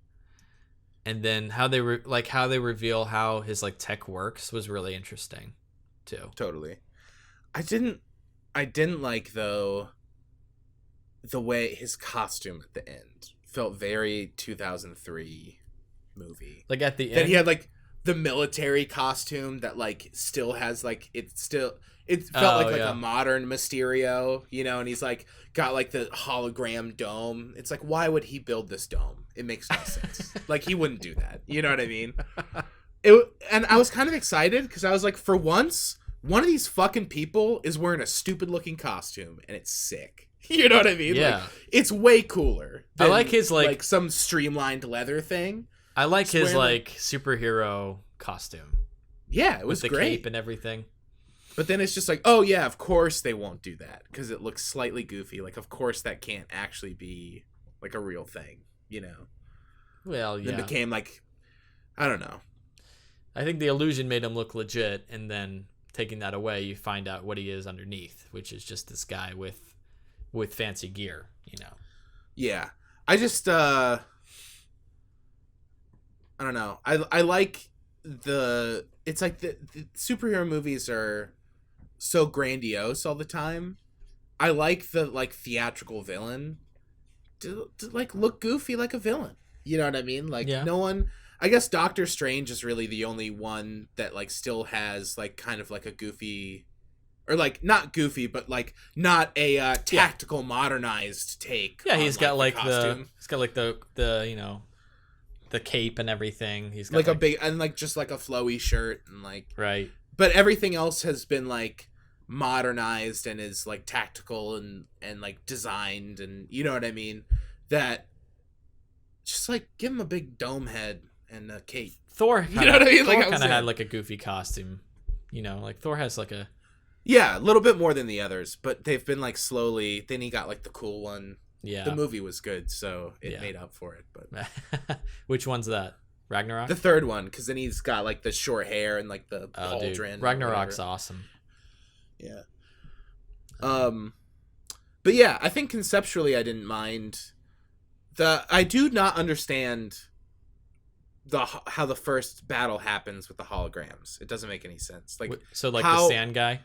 and then how they reveal how his like tech works was really interesting too. Totally. I didn't like, though, the way his costume at the end felt very 2003 movie. Like at the end, That he had like the military costume that like still has like it felt like a modern Mysterio, you know, and he's like got like the hologram dome. It's like, why would he build this dome? It makes no sense. Like, he wouldn't do that. You know what I mean? And I was kind of excited because I was like, for once, one of these fucking people is wearing a stupid looking costume and it's sick. You know what I mean? Yeah. Like, it's way cooler than, I like his like some streamlined leather thing. I like his Swear like superhero costume. Yeah, it was with the great. cape and everything. But then it's just like, oh yeah, of course they won't do that because it looks slightly goofy. Like, of course that can't actually be like a real thing, you know? Well, yeah. Then became like, I don't know. I think the illusion made him look legit, and then taking that away, you find out what he is underneath, which is just this guy with fancy gear, you know? Yeah. I just, I don't know. I like it's like the superhero movies are so grandiose all the time. I like the like theatrical villain to like look goofy like a villain. You know what I mean? Like, no one, I guess Doctor Strange is really the only one that like still has like kind of like a goofy, or like not goofy, but like not a tactical modernized take. Yeah, he's got like costume. he's got like the you know, the cape and everything. He's got like a big, and like just like a flowy shirt and like, right. But everything else has been like modernized and is like tactical and like designed, and you know what I mean? That just like give him a big dome head and a cape. Thor, you know what I mean? Thor Like, kind of had like a goofy costume, you know, like Thor has like a a little bit more than the others, but they've been like slowly. Then he got like the cool one. Yeah, the movie was good, so it made up for it. But which one's that? Ragnarok? The third one, because then he's got like the short hair and like the pauldron. Ragnarok's awesome. Yeah. But yeah, I think conceptually I didn't mind. I do not understand how the first battle happens with the holograms. It doesn't make any sense. Like, so like the sand guy.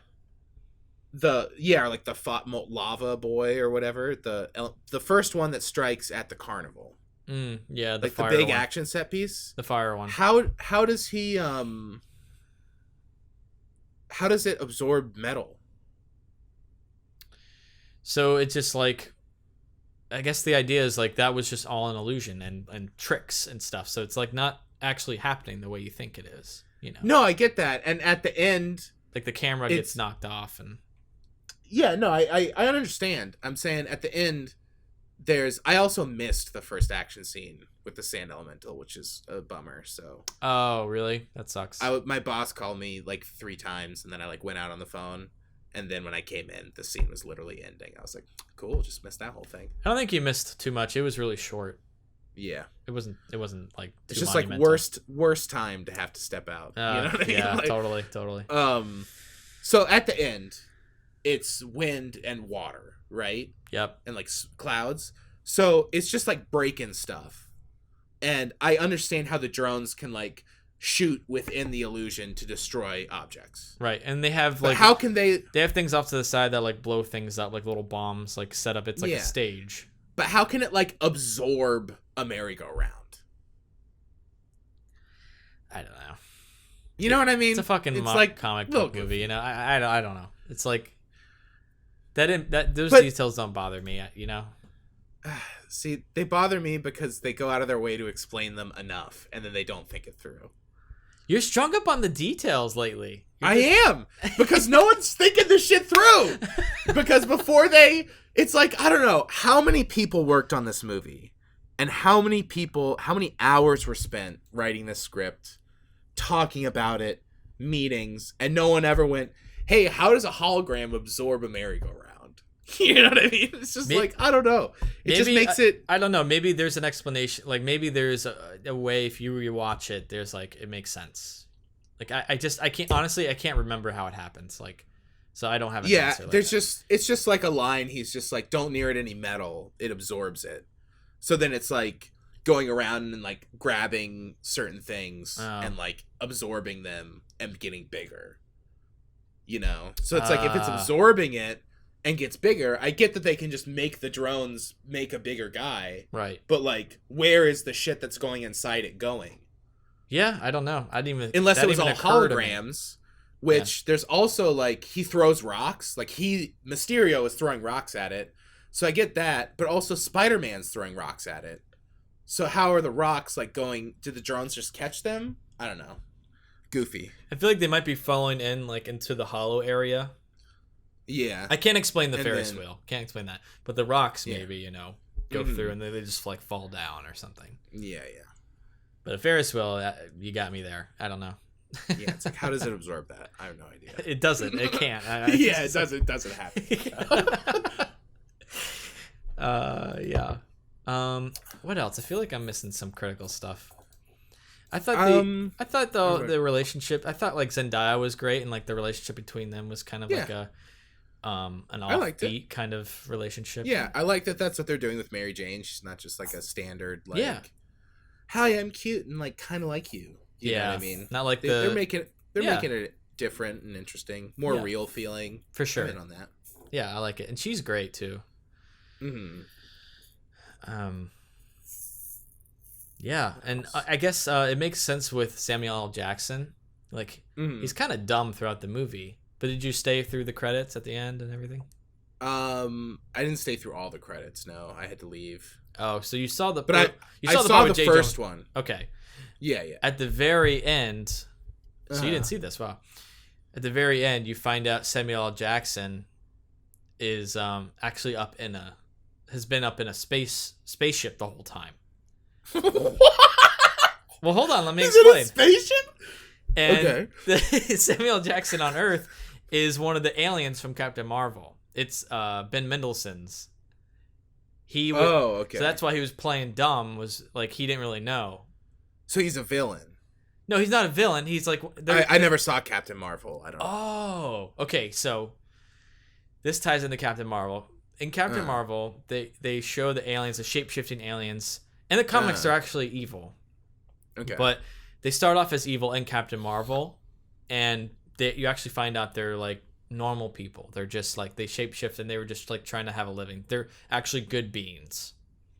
Like the lava boy or whatever. The first one that strikes at the carnival. Yeah, like the big action set piece. The fire one. How does he how does it absorb metal? So it's just like, I guess the idea is like that was just all an illusion and tricks and stuff. So it's like not actually happening the way you think it is, you know? No, I get that. And at the end, like the camera gets knocked off and Yeah, no, I understand. I'm saying at the end, I also missed the first action scene with the sand elemental, which is a bummer. So. Oh, really? That sucks. My boss called me like 3 times, and then I like went out on the phone, and then when I came in, the scene was literally ending. I was like, cool, just missed that whole thing. I don't think you missed too much. It was really short. Yeah. It wasn't like too it's just monumental. like worst time to have to step out. You know what I mean? Yeah, like, totally. So at the end, it's wind and water, right? Yep. And like clouds. So it's just like breaking stuff. And I understand how the drones can like shoot within the illusion to destroy objects. Right. And they have But like how can they have things off to the side that like blow things up, like little bombs like set up. It's like Yeah. a stage. But how can it like absorb a merry-go-round? I don't know. You know what I mean? It's a fucking like comic little book movie, you know. I don't know. It's like those But- details don't bother me, you know. See, they bother me because they go out of their way to explain them enough, and then they don't think it through. You're strung up on the details lately. I am, because no one's thinking this shit through. Because it's like, I don't know, how many people worked on this movie, and how many hours were spent writing this script, talking about it, meetings, and no one ever went, hey, how does a hologram absorb a merry-go-round? You know what I mean? It's just like, I don't know. It just makes it... I don't know. Maybe there's an explanation. Like, maybe there's a way, if you rewatch it, there's like, it makes sense. Like, I can't, honestly, I can't remember how it happens. Like, so I don't have an answer. Like it's just like a line. He's just like, don't near it any metal. It absorbs it. So then it's like going around and like grabbing certain things and like absorbing them and getting bigger. You know? So it's like, if it's absorbing it and gets bigger, I get that they can just make the drones make a bigger guy. Right. But like, where is the shit that's going inside it going? Yeah, I don't know. I didn't even... Unless that it was even all occurred to me. holograms, which there's also like, he throws rocks. Like Mysterio is throwing rocks at it. So I get that, but also Spider-Man's throwing rocks at it. So how are the rocks like going? Did the drones just catch them? I don't know. Goofy. I feel like they might be falling in like into the hollow area. Yeah. I can't explain the And Ferris then- wheel. Can't explain that. But the rocks Yeah. maybe, you know, go Mhm. through and they just like fall down or something. Yeah. But a Ferris wheel, you got me there. I don't know. Yeah. It's like, how does it absorb that? I have no idea. It doesn't. It can't. Yeah, it doesn't happen. Yeah. What else? I feel like I'm missing some critical stuff. I thought the relationship. I thought like Zendaya was great, and like the relationship between them was kind of like a an liked it. offbeat kind of relationship. Yeah, I like that. That's what they're doing with Mary Jane. She's not just like a standard like, Yeah. hi, I'm cute and like kind of like you. You know what I mean? Not like they're making Yeah. making it different and interesting, more Yeah. real feeling. For sure. I'm in on that. Yeah, I like it, and she's great too. Mm-hmm. Yeah, and I guess it makes sense with Samuel L. Jackson. Like he's kind of dumb throughout the movie. But did you stay through the credits at the end and everything? I didn't stay through all the credits. No, I had to leave. Oh, so you saw the But you I saw saw the, the first one. Okay. Yeah. At the very end, so you didn't see this. Wow. At the very end, you find out Samuel L. Jackson is actually has been up in a spaceship the whole time. Well, hold on, let me explain. Is it a spaceship? And Samuel Jackson on Earth is one of the aliens from Captain Marvel. It's Ben Mendelsohn's. So that's why he was playing dumb. Was like he didn't really know. So he's a villain. No, he's not a villain. He's like I never saw Captain Marvel. I don't know. Oh, okay. So this ties into Captain Marvel. In Captain Marvel, they show the aliens, the shape-shifting aliens. In the comics, they're actually evil. Okay. But they start off as evil in Captain Marvel, and you actually find out they're like normal people. They're just like they shapeshift, and they were just like trying to have a living. They're actually good beings.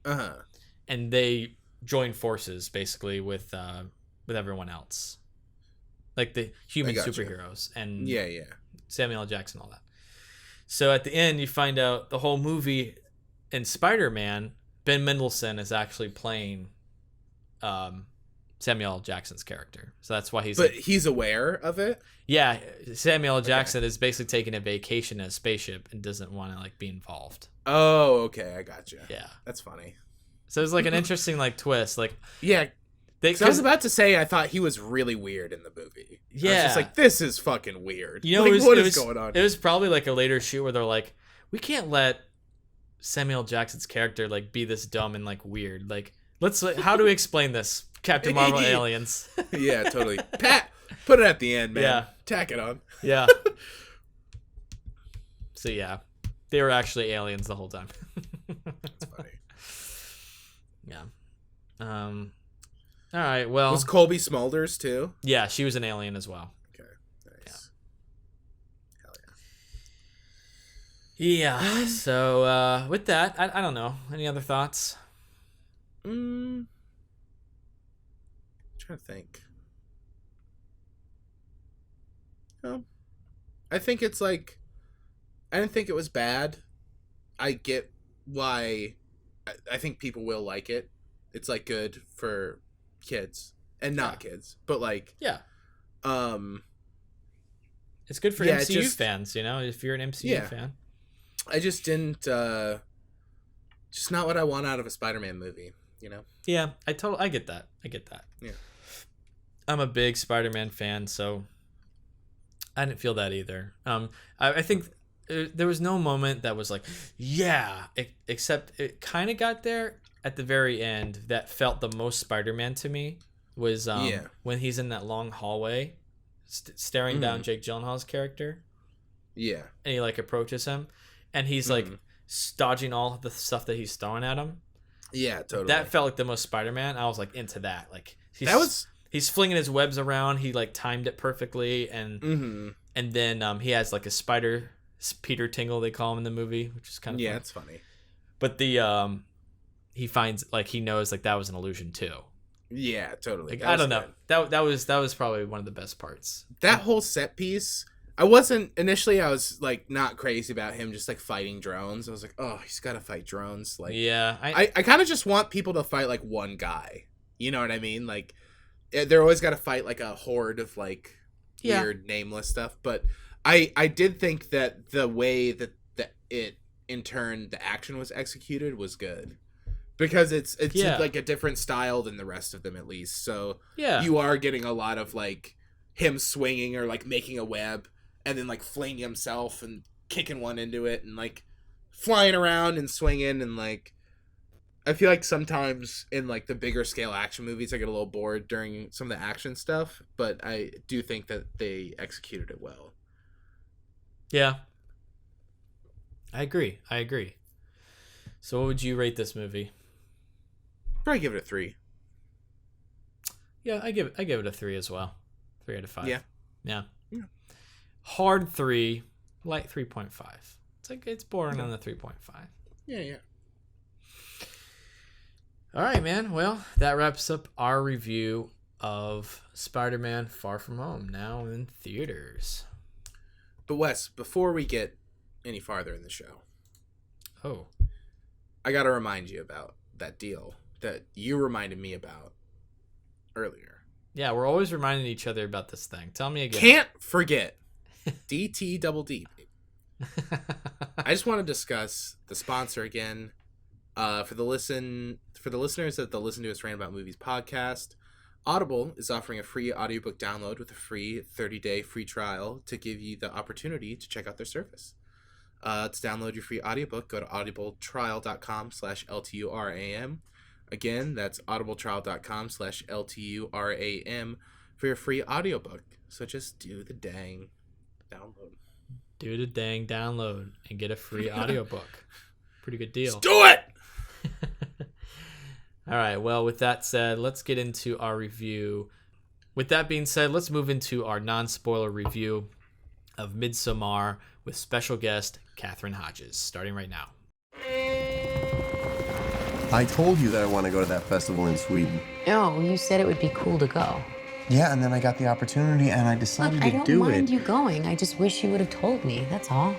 And they join forces basically with everyone else, like the human superheroes and Samuel L. Jackson, all that. So at the end, you find out the whole movie in Spider-Man, Ben Mendelsohn is actually playing Samuel L. Jackson's character. So that's why he's But he's aware of it? yeah, Samuel L. Jackson is basically taking a vacation in a spaceship and doesn't want to like be involved. Oh, okay, I gotcha. Yeah. That's funny. So it's like an interesting like twist. Like Yeah, they, 'cause I was about to say I thought he was really weird in the movie. I was Yeah. just like, this is fucking weird. you know, like, it was, what it is was- going on? It was probably like a later shoot where they're like, we can't let Samuel L. Jackson's character like be this dumb and like weird. Like, how do we explain this? Captain Marvel aliens. Yeah, totally. Pat, put it at the end, man. Yeah. Tack it on. Yeah. So yeah, they were actually aliens the whole time. That's funny. Yeah. All right. Well. Was Colby Smulders too? Yeah, she was an alien as well. Okay, nice. Hell Yeah. So with that, I don't know. Any other thoughts? yeah. I'm trying to think. No. I think it's like, I didn't think it was bad. I get why. I think people will like it. It's like good for kids and not kids, but like Yeah. um It's good for Yeah, MCU just- fans, you know, if you're an MCU Yeah. fan. I just didn't just not what I want out of a Spider-Man movie, you know. Yeah, I get that. Yeah. I'm a big Spider-Man fan, so I didn't feel that either. I think there was no moment that was like, yeah, except it kind of got there at the very end. That felt the most Spider-Man to me was when he's in that long hallway, staring down Jake Gyllenhaal's character. Yeah. And he like approaches him, and he's like dodging all the stuff that he's throwing at him. Yeah, totally. That felt like the most Spider-Man. I was like into that. Like he's flinging his webs around. He like timed it perfectly, and and then he has like a spider Peter Tingle, they call him in the movie, which is kind of yeah, fun. it's funny. But the he finds like he knows like that was an illusion too. Yeah, totally. Like, I don't know. That was probably one of the best parts. That whole set piece. I wasn't initially. I was like not crazy about him just like fighting drones. I was like, oh, he's got to fight drones. Like, yeah, I kind of just want people to fight like one guy. You know what I mean? Like, they're always got to fight like a horde of like weird nameless stuff. But I did think that the way that it in turn the action was executed was good. Because it's like a different style than the rest of them, at least. So you are getting a lot of like him swinging or like making a web and then like flinging himself and kicking one into it and like flying around and swinging, and like I feel like sometimes in like the bigger scale action movies I get a little bored during some of the action stuff, but I do think that they executed it well. Yeah. I agree. So what would you rate this movie? Probably give it a 3. Yeah, I give it a 3 as well. 3 out of 5. Yeah. Hard 3, light 3.5. It's like it's boring on the 3.5. Yeah. All right, man. Well, that wraps up our review of Spider-Man: Far From Home, now in theaters. But Wes, before we get any farther in the show, I gotta remind you about that deal that you reminded me about earlier. Yeah, we're always reminding each other about this thing. Tell me again. Can't forget DT Double D. I just want to discuss the sponsor again. For the listeners that listen to us Rant About Movies podcast, Audible is offering a free audiobook download with a free 30-day free trial to give you the opportunity to check out their service. To download your free audiobook, go to audibletrial.com/LTURAM. Again, that's audibletrial.com/LTURAM for your free audiobook. So just do the dang download. Do the dang download and get a free audiobook. Pretty good deal. Let's do it! All right, well, with that said, let's get into our review. With that being said, let's move into our non-spoiler review of Midsommar with special guest Catherine Hodges, starting right now. I told you that I want to go to that festival in Sweden. No, you said it would be cool to go. Yeah, and then I got the opportunity and I decided Look, to do it. I don't mind you going. I just wish you would have told me. That's all.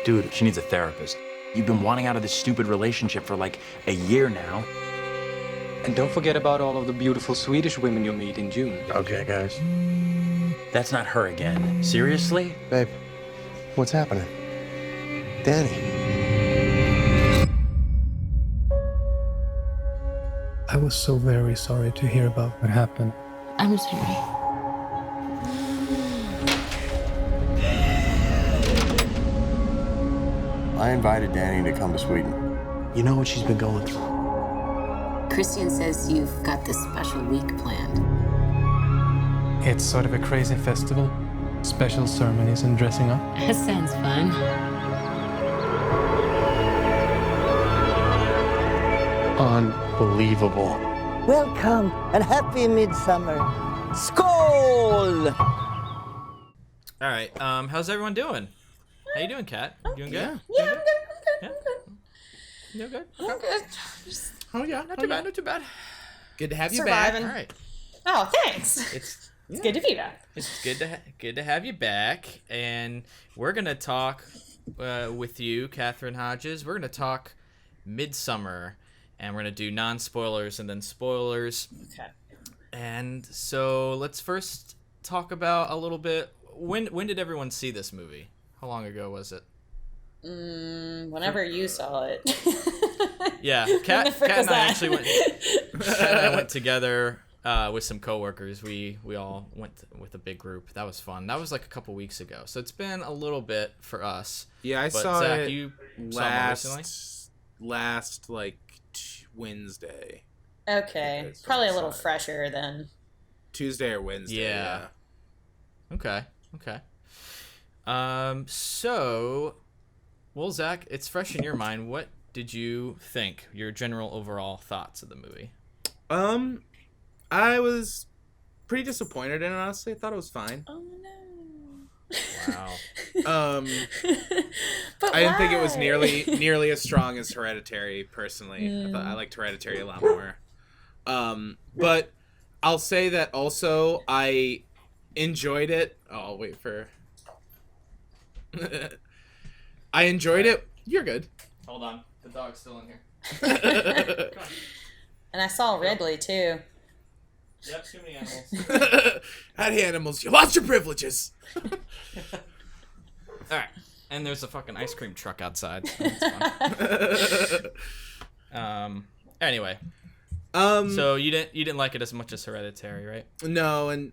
Dude, she needs a therapist. You've been wanting out of this stupid relationship for like a year now. And don't forget about all of the beautiful Swedish women you'll meet in June. Okay, guys. That's not her again. Seriously? Babe, what's happening? Danny. I was so very sorry to hear about what happened. I'm sorry. I invited Danny to come to Sweden. You know what she's been going through. Christian says you've got this special week planned. It's sort of a crazy festival. Special ceremonies and dressing up. That sounds fun. Unbelievable. Welcome and happy Midsommar. Skål! All right. How's everyone doing? How you doing, Kat? Doing good? Yeah, I'm good. Yeah. You good? I'm good. Oh yeah, Not too bad. Not too bad. Good to have you Surviving. back. All right. Oh, thanks. It's It's good to be back. It's good to have you back, and we're gonna talk with you, Catherine Hodges. We're gonna talk Midsommar, and we're gonna do non-spoilers and then spoilers. Okay. And so let's first talk about a little bit. When did everyone see this movie? How long ago was it? Whenever you saw it. Yeah, When Kat the frick and was I that? actually went. Kat and I went together with some coworkers. We all went with a big group. That was fun. That was like a couple weeks ago. So it's been a little bit for us. Yeah, I But saw Zach, it you saw it more recently? last like Wednesday, Okay. Probably a little fresher than. Tuesday or Wednesday. Yeah. Okay. So, well, Zach, it's fresh in your mind. What did you think? Your general overall thoughts of the movie? I was pretty disappointed in it, honestly. I thought it was fine. Oh no. Wow. But I didn't think it was why? nearly as strong as Hereditary, personally. I thought I liked Hereditary a lot more. But I'll say that also I enjoyed it. Oh, I'll wait for. I enjoyed it. You're good. Hold on. The dog's still in here. And I saw Ridley too. Yep, too many animals. Howdy, animals. You lost your privileges. All right. And there's a fucking ice cream truck outside. So that's fun. Anyway. So you didn't like it as much as Hereditary, right? No, and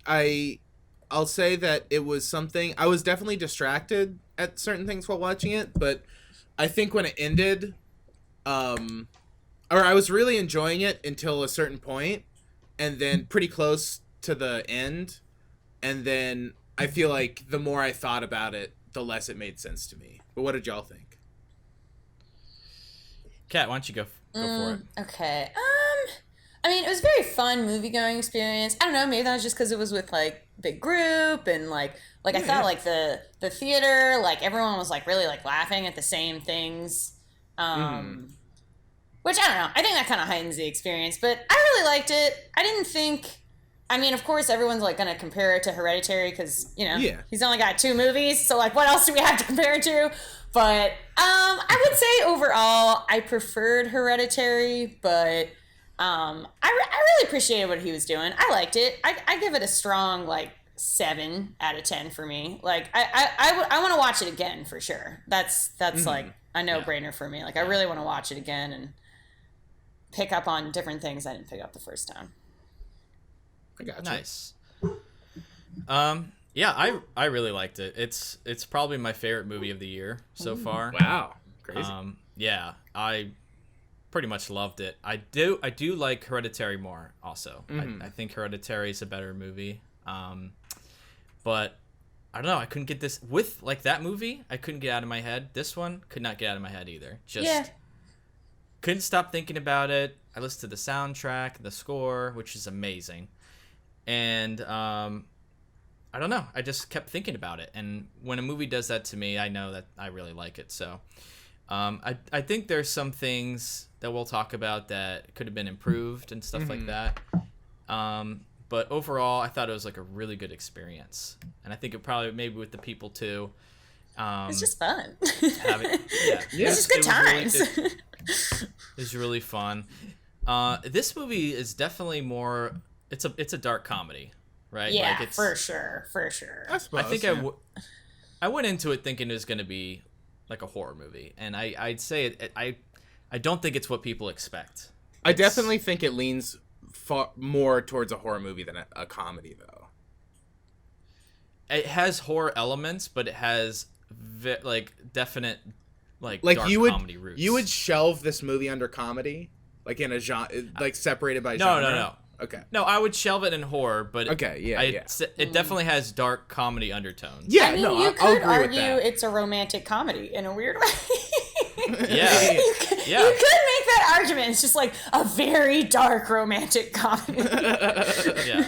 I'll say that it was something I was definitely distracted at certain things while watching it, but I think when it ended, or I was really enjoying it until a certain point, and then pretty close to the end, and then I feel like the more I thought about it, the less it made sense to me. But what did y'all think? Kat, why don't you go for it? Okay. I mean, it was a very fun movie-going experience. I don't know, maybe that was just because it was with, like, big group, and, like I thought, like, the theater, like, everyone was, like, really, like, laughing at the same things. Which, I don't know, I think that kind of heightens the experience, but I really liked it. I didn't think, I mean, of course, everyone's, like, going to compare it to Hereditary, because, you know, he's only got 2 movies, so, like, what else do we have to compare it to? But, I would say, overall, I preferred Hereditary, but... I really appreciated what he was doing. I liked it. I give it a strong, like, 7 out of 10 for me. Like, I want to watch it again for sure. That's like a no-brainer for me. Like, I really want to watch it again and pick up on different things I didn't pick up the first time. I got you. Nice. Yeah, I really liked it. It's probably my favorite movie of the year so far. Wow, crazy. Yeah, I pretty much loved it. I do like Hereditary more also. I think Hereditary is a better movie. But I don't know, I couldn't get this with like that movie. I couldn't get out of my head. This one could not get out of my head either. Just couldn't stop thinking about it. I listened to the soundtrack, the score, which is amazing. And I don't know, I just kept thinking about it. And when a movie does that to me, I know that I really like it. So I think there's some things that we'll talk about that could have been improved and stuff like that. But overall, I thought it was like a really good experience, and I think it probably maybe with the people too. It's just fun. It's just good times. It was really fun. This movie is definitely more. It's a dark comedy, right? Yeah, like it's, for sure. I suppose, I think I went into it thinking it was going to be like a horror movie, and I'd say I don't think it's what people expect. I definitely think it leans far more towards a horror movie than a comedy, though. It has horror elements, but it has definite dark comedy roots. You would shelve this movie under comedy, like in a genre, like separated by no, genre. No. Okay. No, I would shelve it in horror, but okay, yeah. It definitely has dark comedy undertones. Yeah, I mean, no, you I'll could agree argue with that. it's a romantic comedy in a weird way. Yeah. You could make that argument. It's just like a very dark romantic comedy. Yeah.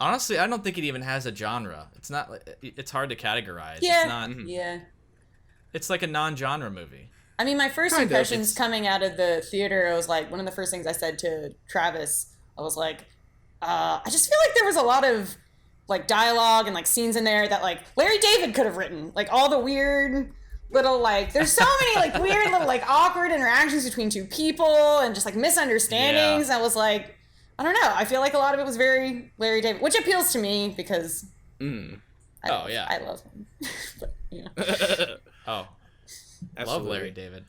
Honestly, I don't think it even has a genre. It's not. It's hard to categorize. Yeah. It's not. Yeah. It's like a non-genre movie. I mean, my first impressions coming out of the theater, I was like, one of the first things I said to Travis, I was like, I just feel like there was a lot of like dialogue and like scenes in there that like Larry David could have written. Like all the weird little like, there's so many like weird little like awkward interactions between two people and just like misunderstandings. Yeah. I was like, I don't know. I feel like a lot of it was very Larry David, which appeals to me because I love him. But, you know. Oh, I love Larry David.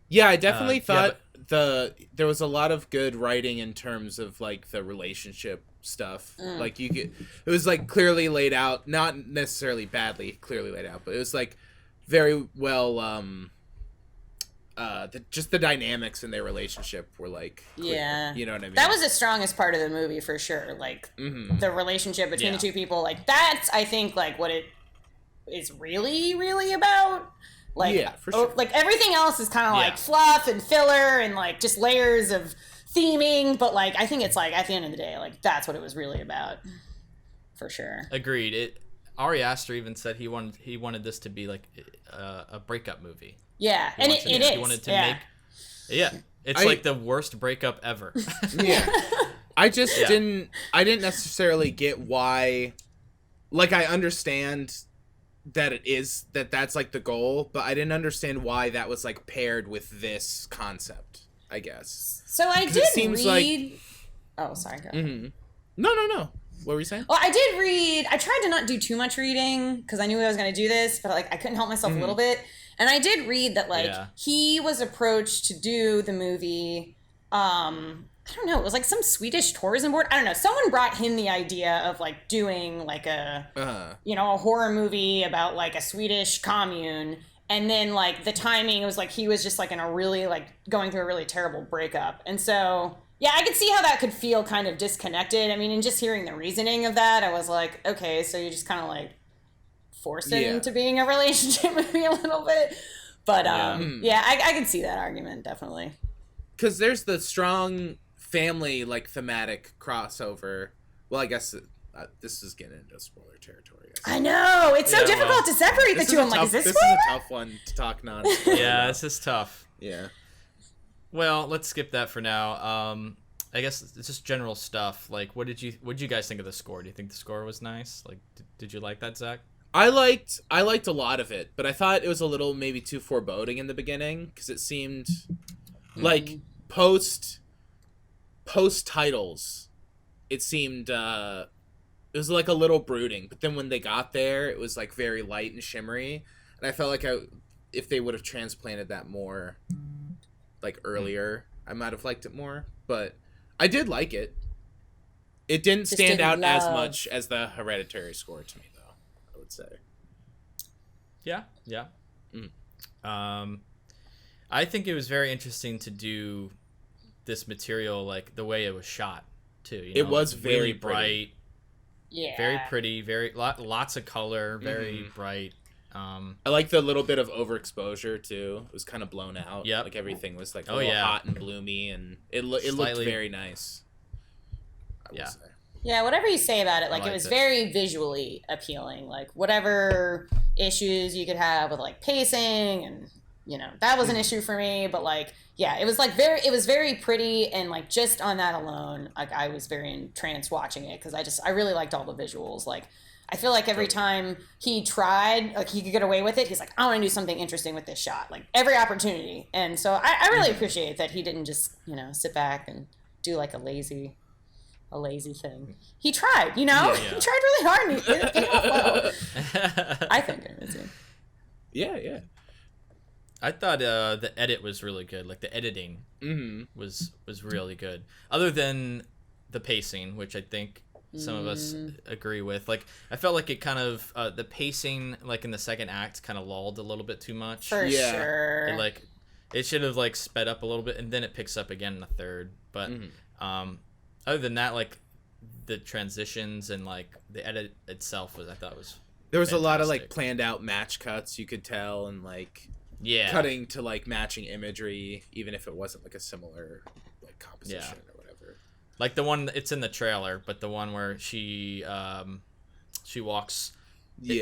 Yeah, I definitely thought there was a lot of good writing in terms of like the relationship stuff. Like it was like clearly laid out, not necessarily badly clearly laid out, but it was like very well. Just the dynamics in their relationship were like clear, yeah, you know what I mean. That was the strongest part of the movie for sure. Like the relationship between the two people. Like that's I think like what it is really really about. Like, yeah, for sure. Like everything else is kind of like fluff and filler and like just layers of theming, but like I think it's like at the end of the day, like that's what it was really about, for sure. Agreed. Ari Aster even said he wanted this to be like a breakup movie. Yeah, and it is. He wanted to make. Yeah, it's like the worst breakup ever. Yeah, I just didn't necessarily get why. Like I understand that that's like the goal, but I didn't understand why that was like paired with this concept, I guess. So I did read like... Oh, sorry. Go. Mm-hmm. No. What were you saying? Well, I did read. I tried to not do too much reading because I knew I was going to do this, but like I couldn't help myself a little bit. And I did read that like he was approached to do the movie. I don't know. It was like some Swedish tourism board. I don't know. Someone brought him the idea of like doing like a a horror movie about like a Swedish commune. And then like the timing, it was like he was just like in a really like going through a really terrible breakup. And so yeah, I could see how that could feel kind of disconnected. I mean, and just hearing the reasoning of that, I was like, okay, so you just kind of like force it into being a relationship movie a little bit. But I could see that argument definitely. Because there's the strong family like thematic crossover. Well, I guess this is getting into spoiler territory. I know it's so difficult to separate the two. I'm like, is this is a tough one to talk non-spoiler. Yeah, this is tough. Yeah. Well, let's skip that for now. I guess it's just general stuff. Like, what did you guys think of the score? Do you think the score was nice? Like, did you like that, Zach? I liked a lot of it, but I thought it was a little maybe too foreboding in the beginning because it seemed like post titles, it seemed it was like a little brooding. But then when they got there, it was like very light and shimmery, and I felt like if they would have transplanted that more like earlier, I might have liked it more. But I did like it. It didn't stand out as much as the Hereditary score to me, though, I would say. Yeah. I think it was very interesting to do this material, like the way it was shot too. You know? It was like, very really bright, yeah, very pretty, lots of color, very bright. I like the little bit of overexposure too. It was kind of blown out. Yeah, like everything was like a little hot and bloomy, and it looked very nice. I would say. Yeah, whatever you say about it, like it was very visually appealing. Like whatever issues you could have with like pacing and that was an issue for me, but like yeah, it was very pretty, and like just on that alone, like I was very entranced watching it because I really liked all the visuals. Like I feel like every time he tried, like, he could get away with it, he's like, I want to do something interesting with this shot. Like, every opportunity. And so I really appreciate that he didn't just, you know, sit back and do, like, a lazy thing. He tried, you know? He tried really hard, and it came off well. I think it was. Yeah. I thought the edit was really good. Like, the editing was really good. Other than the pacing, which I think some of us agree with. Like, I felt like it kind of the pacing, like in the second act, kind of lulled a little bit too much. For sure. It should have like sped up a little bit, and then it picks up again in the third. But other than that, like the transitions and like the edit itself I thought was there was fantastic. A lot of like planned out match cuts, you could tell, and like cutting to like matching imagery, even if it wasn't like a similar like composition or whatever. Like the one, it's in the trailer, but the one where she walks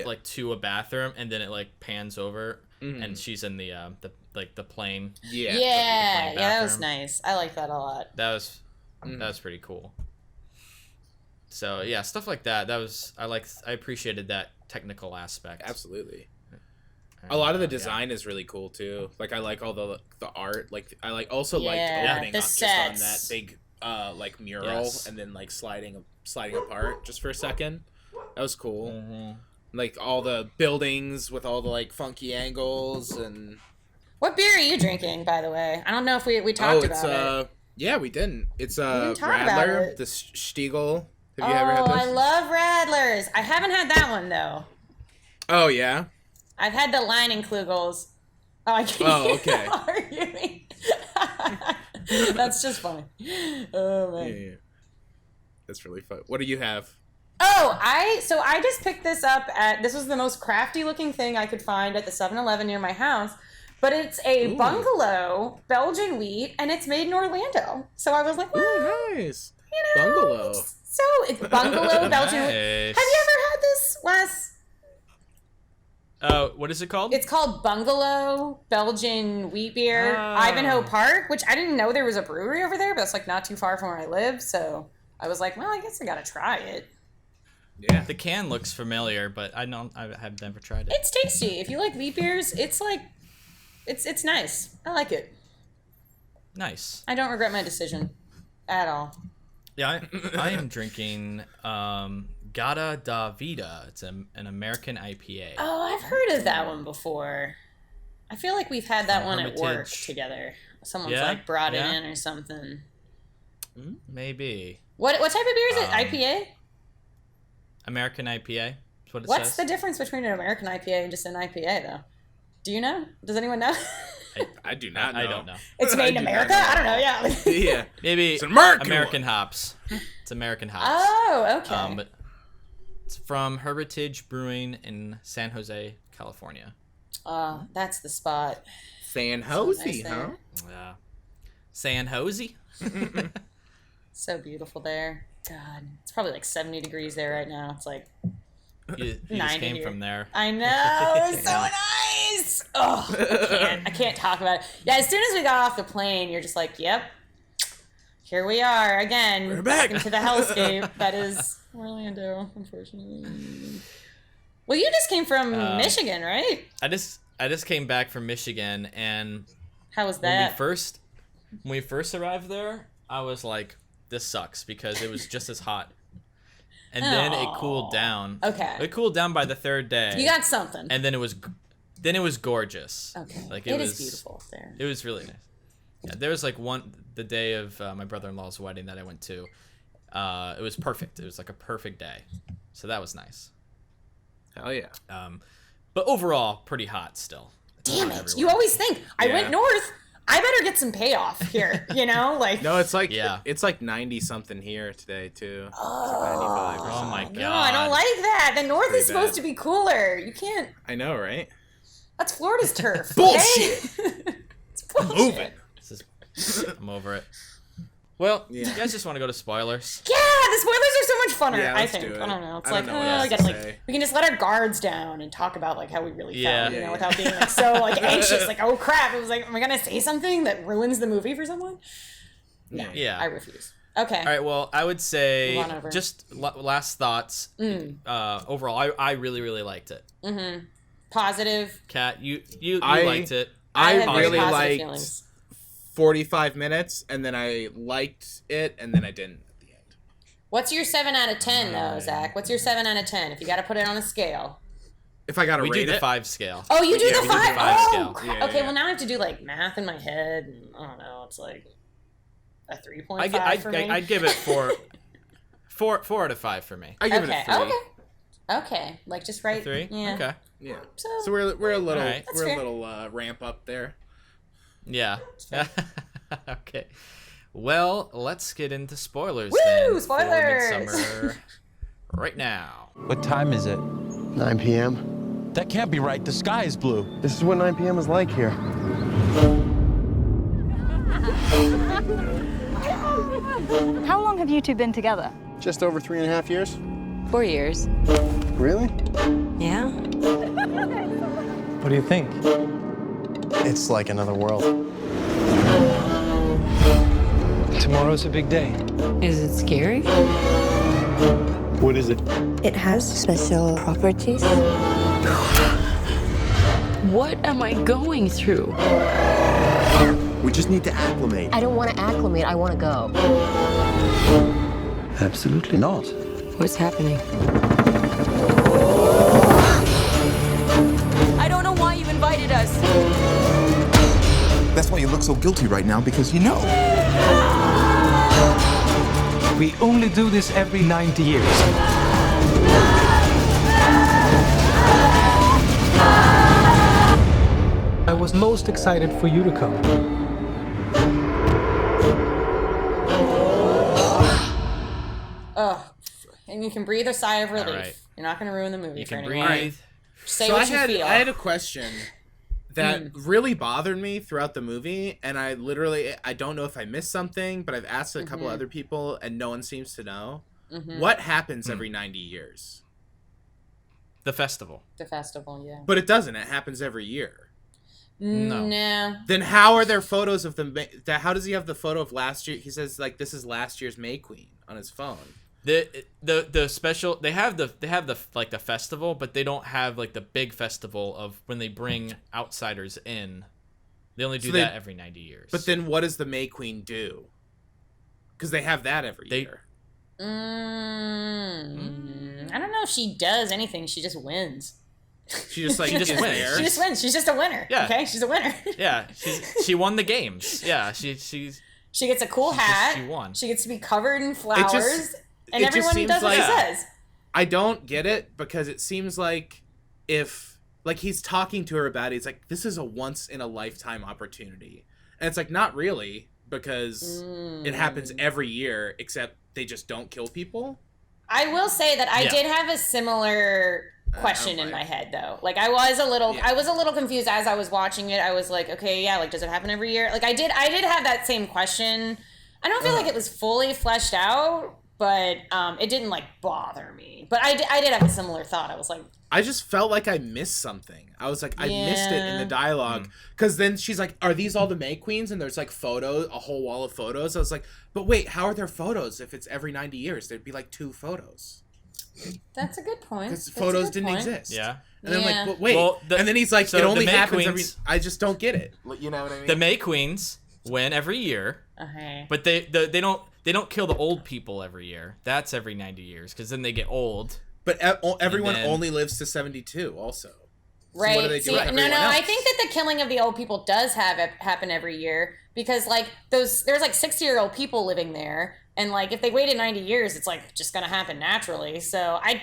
like to a bathroom, and then it like pans over, and she's in the plane. Yeah, that was nice. I like that a lot. That was pretty cool. So yeah, stuff like that. I appreciated that technical aspect. Absolutely. A lot of the design is really cool too. Like, I like all the art. Like, I liked opening up just on that big like mural, and then like sliding apart just for a second. That was cool. Like all the buildings with all the like funky angles. And what beer are you drinking, by the way? I don't know if we talked about it. Yeah, we didn't. It's talk about Radler, it. the Stiegel. Have you ever had this? I love Radlers. I haven't had that one though. Oh yeah. I've had the Leinenklugels. Oh, I can't. Oh, okay. Arguing. That's just funny. Oh man. Yeah. That's really fun. What do you have? Oh, I just picked this up this was the most crafty looking thing I could find at the 7-Eleven near my house. But it's a bungalow, Belgian wheat, and it's made in Orlando. So I was like, well, nice. You know, Bungalow. It's bungalow, Belgian wheat. Have you ever had this, Wes? What is it called? It's called Bungalow Belgian Wheat Beer, Ivanhoe Park, which I didn't know there was a brewery over there, but it's like not too far from where I live. So I was like, well, I guess I gotta try it. Yeah. The can looks familiar, but I have never tried it. It's tasty. If you like wheat beers, it's like, it's nice. I like it. Nice. I don't regret my decision at all. Yeah, I am drinking Gata da Vida. It's an American IPA. Oh, I've heard of that one before. I feel like we've had that one Hermitage. at work together. Someone's like brought it in or something. Maybe. What type of beer is it? IPA? American IPA. That's what it What's says. the difference between an American IPA and just an IPA, though? Do you know? Does anyone know? I do not know. I don't know. It's made in America? I don't know, yeah. Yeah. Maybe it's American hops. It's American hops. Oh, okay. But it's from Hermitage Brewing in San Jose, California. That's the spot. San Jose, nice huh? Yeah. San Jose? So beautiful there. God, it's probably like 70 degrees there right now. It's like you 90 just came here. from there. I know. It's so nice. Oh, I can't talk about it. Yeah, as soon as we got off the plane, you're just like, yep, here we are again. We're back into the hellscape that is Orlando, unfortunately. Well, you just came from Michigan, right? I just came back from Michigan, and how was that? When we first arrived there, I was like, this sucks, because it was just as hot. And then it cooled down. Okay. It cooled down by the third day. You got something. And then it was gorgeous. Okay. Like it is beautiful there. It was really nice. Yeah, there was like the day of my brother-in-law's wedding that I went to. It was perfect. It was like a perfect day. So that was nice. Hell yeah. But overall, pretty hot still. Damn it. You always think, I went north, I better get some payoff here, you know? Like, no, it's like it's like 90 something here today too. Oh, it's like 95 or oh my god. No, I don't like that. The north is supposed to be cooler. You can't. I know, right? That's Florida's turf. Bullshit. It's bullshit. Moving. I'm over it. Well, you guys just want to go to spoilers? Yeah, the spoilers are so much funner. Yeah, I let's think. do it. I don't know. It's I like, don't know what else we to gotta like, say. we can just let our guards down and talk about like how we really felt, you know, Yeah. without being like so like anxious. Like, oh crap! It was like, am I gonna say something that ruins the movie for someone? No, Yeah. I refuse. Okay. All right. Well, I would say Move on over. just last thoughts. Overall, I really, really liked it. Mm-hmm. Positive. Kat, you liked it. I have very really positive liked feelings. 45 minutes, and then I liked it, and then I didn't at the end. What's your 7 out of 10 though, Zach? What's your 7 out of 10? If you got to put it on a scale. If I got to We rate do the it, 5 scale. Oh, you do Yeah, the we 5? do the 5 Oh, scale. crap. Yeah, okay. yeah. Well, now I have to do like math in my head. And, I don't know. It's like a 3.5 for me. I'd give it 4 out of 5 for me. I give it a 3. Okay. Like just right. 3. Yeah. Okay. Yeah. So we're a little Alright. That's we're fair. a little ramp up there. Yeah. Okay. Well, let's get into spoilers Woo! then. for Spoilers! Midsommar right now. What time is it? 9 p.m. That can't be right. The sky is blue. This is what 9 p.m. is like here. How long have you two been together? Just over 3.5 years. 4 years. Really? Yeah. What do you think? It's like another world. Tomorrow's a big day. Is it scary? What is it? It has special properties. What am I going through? We just need to acclimate. I don't want to acclimate. I want to go. Absolutely not. What's happening? I don't know why you invited us. That's why you look so guilty right now, because you know. We only do this every 90 years. I was most excited for you to come. Oh, and you can breathe a sigh of relief. right. You're not going to ruin the movie You for can anyone. breathe. Say So what you I feel. had a question that really bothered me throughout the movie, and I don't know if I missed something, but I've asked a couple other people, and no one seems to know. What happens every 90 years? The festival. The festival, yeah. But it doesn't. It happens every year. No. No. Then how are there photos of how does he have the photo of last year? He says like this is last year's May Queen on his phone. The special they have the like the festival, but they don't have like the big festival of when they bring outsiders in. They only do that every 90 years. But then what does the May Queen do? Because they have that every year. I don't know if she does anything. She just wins. She just like She just is wins. there. She just wins. She's just a winner. Yeah. Okay, she's a winner. Yeah, she won the games. Yeah, she's She gets a cool hat. she won. She gets to be covered in flowers, and it just everyone seems does what like- she says. I don't get it because it seems like if like he's talking to her about it, it's like this is a once in a lifetime opportunity, and it's like not really because it happens every year except they just don't kill people. I will say that I Yeah. did have a similar question in my head though. Like I was a little confused as I was watching it. I was like, okay, yeah, like does it happen every year? Like I did have that same question. I don't feel like it was fully fleshed out, but it didn't like bother me. But I did have a similar thought. I was like, I just felt like I missed something. I was like, I missed it in the dialogue. Because then she's like, are these all the May Queens? And there's like a whole wall of photos. I was like, but wait, how are there photos if it's every 90 years? There'd be like 2 photos. that's a good point. Because That's a photos good didn't point. exist. Yeah. And then I'm Yeah. like, but wait. Well, and then he's like, so it the only May happens Queens- I just don't get it. You know what I mean? the May Queens win every year, Okay. but they don't kill the old people every year. That's every 90 years because then they get old. But everyone And then- only lives to 72 also. Right. So what do they do See, with no, everyone I else? think that the killing of the old people does happen every year because like there's like 60-year-old people living there, and like if they waited 90 years, it's like just gonna happen naturally. So I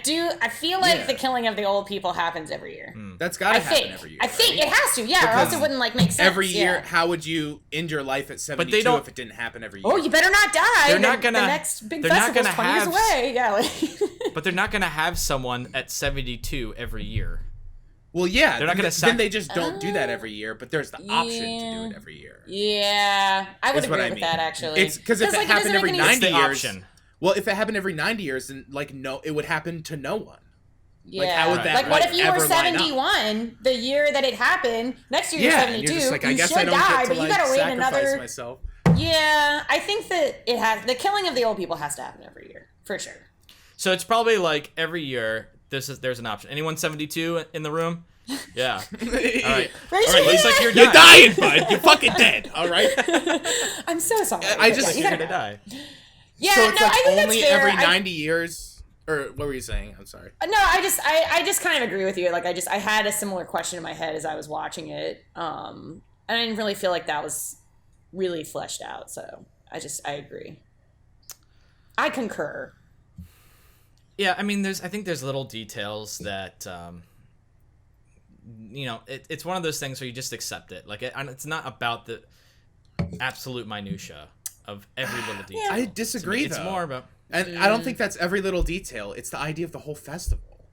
feel like the killing of the old people happens every year. That's gotta happen every year. I think right? it has to, yeah, or else it wouldn't like make sense. Every year, yeah. how would you end your life at 72 don't- if it didn't happen every year? Oh, you better not die. They're not gonna- The next big they're not festival's gonna 20 years have- away. Yeah. Like, But they're not gonna have someone at 72 every year. Well, yeah. They're not gonna then they just don't do that every year, but there's the option to do it every year. yeah, I would Is what agree I with mean. that actually. It's because if it like, happened doesn't every make any 90 It's the years, option. well, if it happened every 90 years, then like no, it would happen to no one. Yeah. Like, how would that, like, what like, if you were ever line up? 71 the year that it happened? Next year you're Yeah, 72. and you're just like, I you guess should I don't die, get to but you like gotta wait sacrifice another. myself. Yeah, I think that the killing of the old people has to happen every year, for sure. So it's probably like every year there's an option. Anyone 72 in the room? Yeah. All right. Looks like you're dying, bud. You're fucking dead. All right. I'm so sorry. You're gonna die. Yeah, so it's no, like I think only that's fair. every 90 years. Or what were you saying? I'm sorry. No, I just kind of agree with you. Like I had a similar question in my head as I was watching it. And I didn't really feel like that was really fleshed out. So I agree. I concur. Yeah, I mean, I think there's little details that, it's one of those things where you just accept it. Like, it's not about the absolute minutia of every little detail. I disagree, though. It's more about... And I don't think that's every little detail. It's the idea of the whole festival.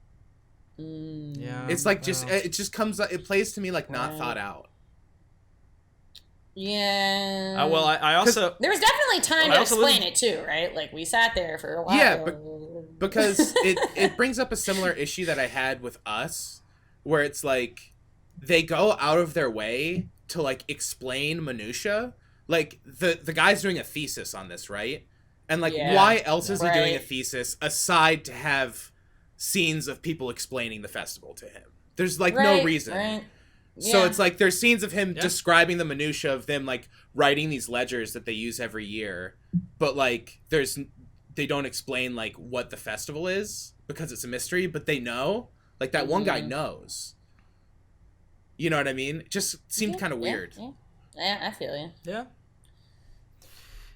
Yeah. It's like it just comes... It plays to me like not thought out. Yeah. Well, I also... There was definitely time to explain it, too, right? Like, we sat there for a while. Yeah, because it brings up a similar issue that I had with Us, where it's like, they go out of their way to, like, explain minutia. Like, the guy's doing a thesis on this, right? And, like, why else is he doing a thesis aside to have scenes of people explaining the festival to him? There's, like, no reason. Right. So it's like there's scenes of him describing the minutia of them like writing these ledgers that they use every year, but like they don't explain like what the festival is because it's a mystery, but they know. Like that one guy knows. You know what I mean? It just seemed kind of weird. Yeah, I feel you. Yeah.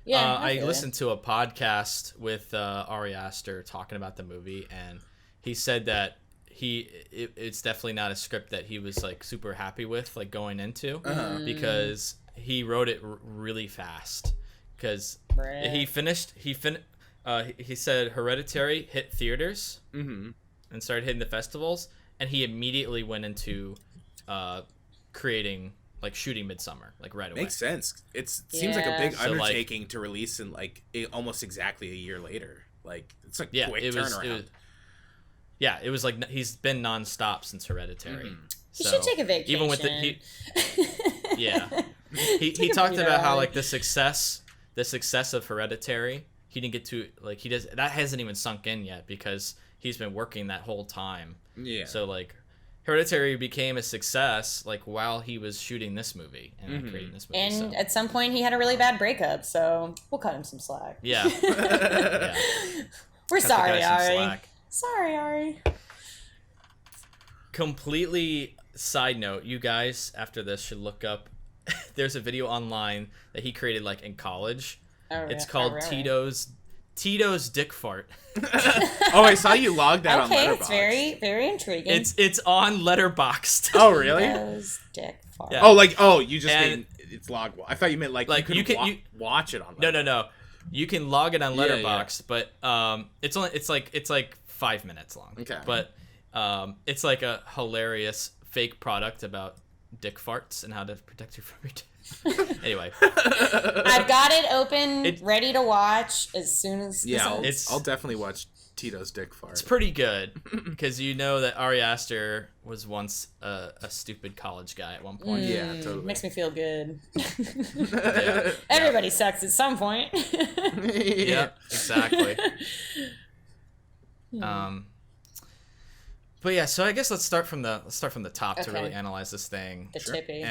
Yeah, I listened to a podcast with Ari Aster talking about the movie, and he said that it's definitely not a script that he was like super happy with like going into because he wrote it really fast because he said Hereditary hit theaters and started hitting the festivals, and he immediately went into shooting Midsommar like right away. Makes sense. It seems like a big undertaking to release in like almost exactly a year later. Like it's a quick turnaround. It was like he's been nonstop since Hereditary. He should take a vacation. Even with he talked about how like the success of Hereditary, he didn't get to like that hasn't even sunk in yet because he's been working that whole time. Yeah. So like Hereditary became a success like while he was shooting this movie and creating this movie. And at some point he had a really bad breakup, so we'll cut him some slack. Yeah. We're sorry, Ari. Sorry, Ari. Completely side note, you guys after this should look up there's a video online that he created like in college. It's called Tito's Dick Fart. Oh, I saw you log that on Letterboxd. It's very, very intriguing. It's on Letterboxd. Oh, really? Tito's Dick Fart. Yeah. You just mean it's log. I thought you meant like you can watch it on Letterboxd. No. You can log it on Letterboxd, but it's like 5 minutes long. Okay. But it's like a hilarious fake product about dick farts and how to protect you from your dick. Anyway. I've got it open, ready to watch as soon as I'll definitely watch Tito's Dick Fart. It's pretty good because you know that Ari Aster was once a stupid college guy at one point. Yeah, totally. Makes me feel good. Everybody sucks at some point. Yeah, exactly. But yeah, so I guess let's start from the top to really analyze this thing. The tippy.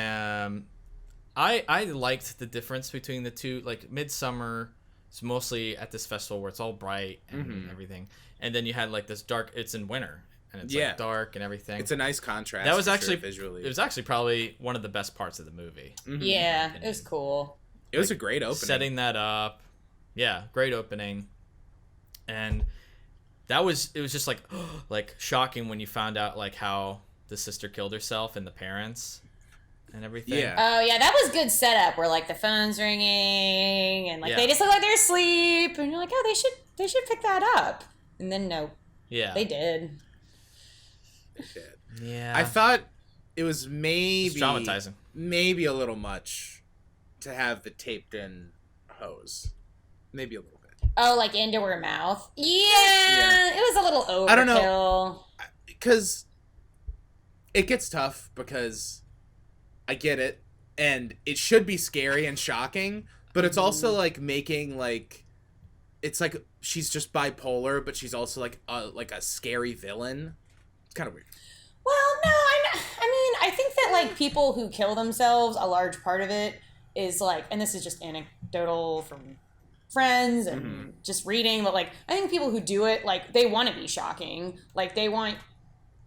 I liked the difference between the two. Like Midsommar is mostly at this festival where it's all bright and everything, and then you had like this dark. It's in winter and it's like dark and everything. It's a nice contrast. That was actually visually. It was actually probably one of the best parts of the movie. Yeah, it was cool. It was a great opening. Setting that up, yeah, great opening, and it was just like like shocking when you found out like how the sister killed herself and the parents and everything. Yeah. Oh yeah, that was good setup where like the phone's ringing and like they just look like they're asleep and you're like, oh, they should pick that up. And then no. Yeah. They did. Yeah. I thought it was maybe traumatizing. Maybe a little much to have the taped in hose. Maybe a little bit. Oh, like into her mouth? Yeah. It was a little overkill. I don't know. Because it gets tough because I get it, and it should be scary and shocking, But it's also like making like, it's like she's just bipolar, but she's also like a scary villain. It's kind of weird. Well, no, I think that like people who kill themselves, a large part of it is like, and this is just anecdotal from friends and just reading, but like I think people who do it, like they want to be shocking, like they want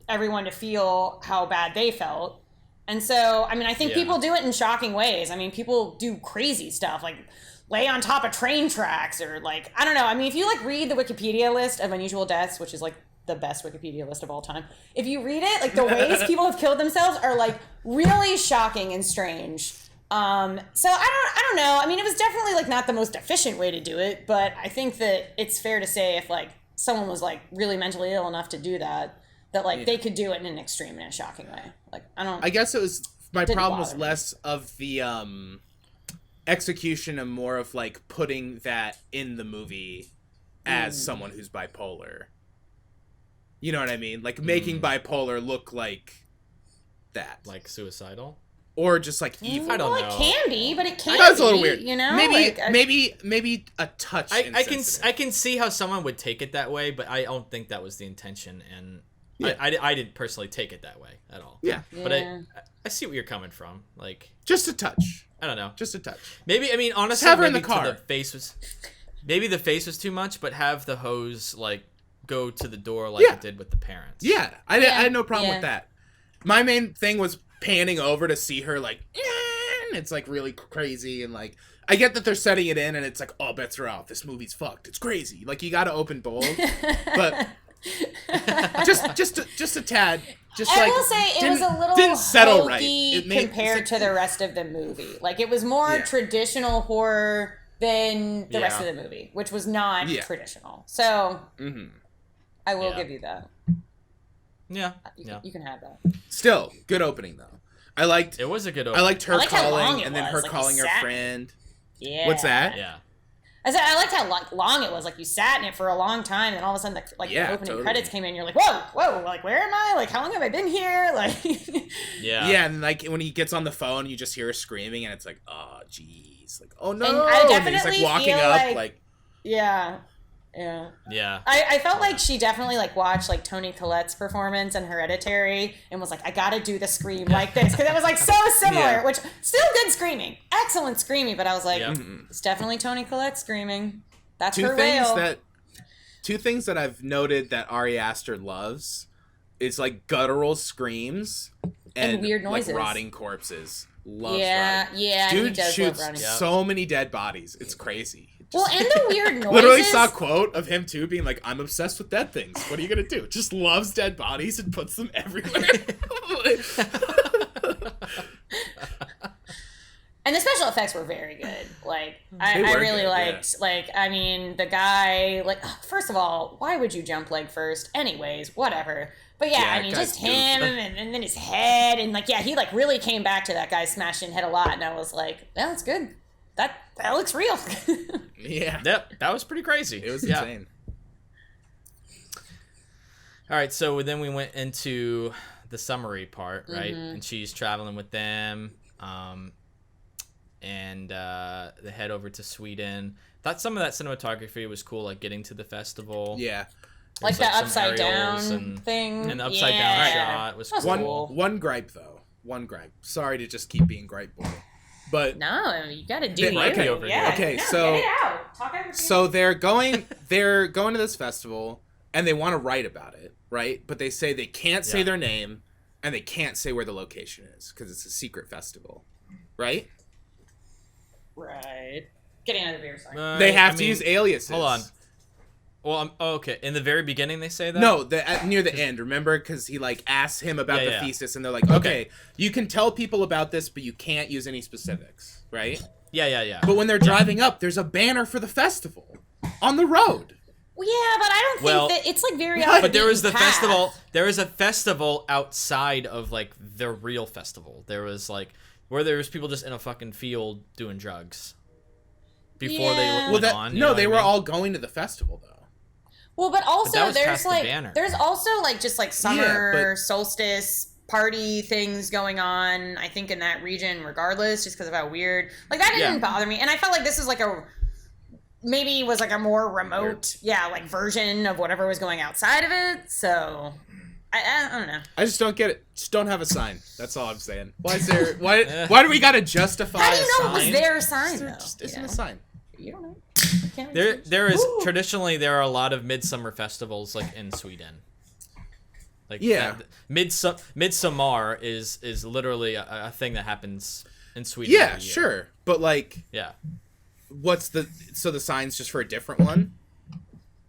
everyone to feel how bad they felt. And so, I mean, I think people do it in shocking ways. I mean, people do crazy stuff like lay on top of train tracks or like, I don't know. I mean, if you like read the Wikipedia list of unusual deaths, which is like the best Wikipedia list of all time, if you read it, like the ways people have killed themselves are like really shocking and strange. So I don't know. I mean, it was definitely like not the most efficient way to do it, but I think that it's fair to say if like someone was like really mentally ill enough to do that like they could do it in an extreme and a shocking way. Like I guess it was, my problem was less of the execution and more of like putting that in the movie as someone who's bipolar. You know what I mean? Like making bipolar look like that. Like suicidal? Or just like evil. I don't know. It can be, but it can't That's be, a little weird. You know? Maybe a touch. I can see how someone would take it that way, but I don't think that was the intention, and I didn't personally take it that way at all. Yeah. But I see where you're coming from. Like just a touch. I don't know. Just a touch. Maybe, I mean, honestly, have her in the car. Maybe the face was too much, but have the hose like go to the door like it did with the parents. Yeah, I had no problem with that. My main thing was panning over to see her like, and it's like really crazy, and like I get that they're setting it in, and it's like, oh, bets are out. This movie's fucked. It's crazy. Like you got to open bold, but just a tad. Just I like, will say it was a little didn't settle hokey right. compared to the rest of the movie. Like it was more traditional horror than the rest of the movie, which was not traditional. So I will give you that. Yeah. You can have that. Still, good opening though. It was a good opening. I liked her calling and then her like calling her friend. Yeah. What's that? Yeah. I liked how long it was. Like you sat in it for a long time, and all of a sudden, the opening credits came in. You're like, whoa! Like, where am I? Like, how long have I been here? Like, yeah. And like when he gets on the phone, you just hear her screaming, and it's like, oh, jeez, like, oh no! And I definitely and he's like walking feel up, like, yeah. I felt like she definitely like watched like Toni Collette's performance in Hereditary and was like, I gotta do the scream like this because it was like so similar. Which still good screaming, excellent screaming, but I was like, it's definitely Toni Collette screaming. That's her wail. Two things that I've noted that Ari Aster loves is like guttural screams and weird noises, like rotting corpses. Loves rotting. Dude he does shoots love so many dead bodies. It's crazy. Well, and the weird noises. Literally saw a quote of him too being like, I'm obsessed with dead things. What are you gonna do? Just loves dead bodies and puts them everywhere. And the special effects were very good. Like I really liked like, I mean, the guy, like, first of all, why would you jump leg first? Anyways, whatever. But I mean, just him and then his head and like, he like really came back to that guy smashing head a lot, and I was like, that's good. That looks real. Yep, that was pretty crazy. It was insane. All right, so then we went into the summary part, right? And she's traveling with them, and they head over to Sweden. Thought some of that cinematography was cool, like getting to the festival. Yeah. Like that upside down thing. And the upside down shot was cool. One gripe, though. Sorry to just keep being gripe boy. But no, you gotta do it. Okay, so they're going to this festival and they want to write about it, right? But they say they can't say their name and they can't say where the location is because it's a secret festival, right? Right. Getting out of the beer, sorry. They have to use aliases. Hold on. Well, okay. In the very beginning, they say that? No, near the end. Remember, because he like asks him about the thesis, and they're like, "Okay, you can tell people about this, but you can't use any specifics, right?" Yeah. But when they're driving up, there's a banner for the festival on the road. Well, yeah, but I don't think that it's like very. But there was the festival. There was a festival outside of like the real festival. There was like where there was people just in a fucking field doing drugs before they went on. No, they were all going to the festival though. Well, but also there's like there's also like just like summer solstice party things going on, I think, in that region regardless, just because of how weird. Like, that didn't bother me. And I felt like this was like maybe was like a more remote, like version of whatever was going outside of it. So I don't know. I just don't get it. Just don't have a sign. That's all I'm saying. Why is there? Why do we gotta justify? How do you know a sign? it was their sign though? Just isn't a sign. You don't know. There is traditionally there are a lot of midsummer festivals like in Sweden. Like Midsommar is literally a thing that happens in Sweden. Yeah, sure, but like, what's the sign's just for a different one?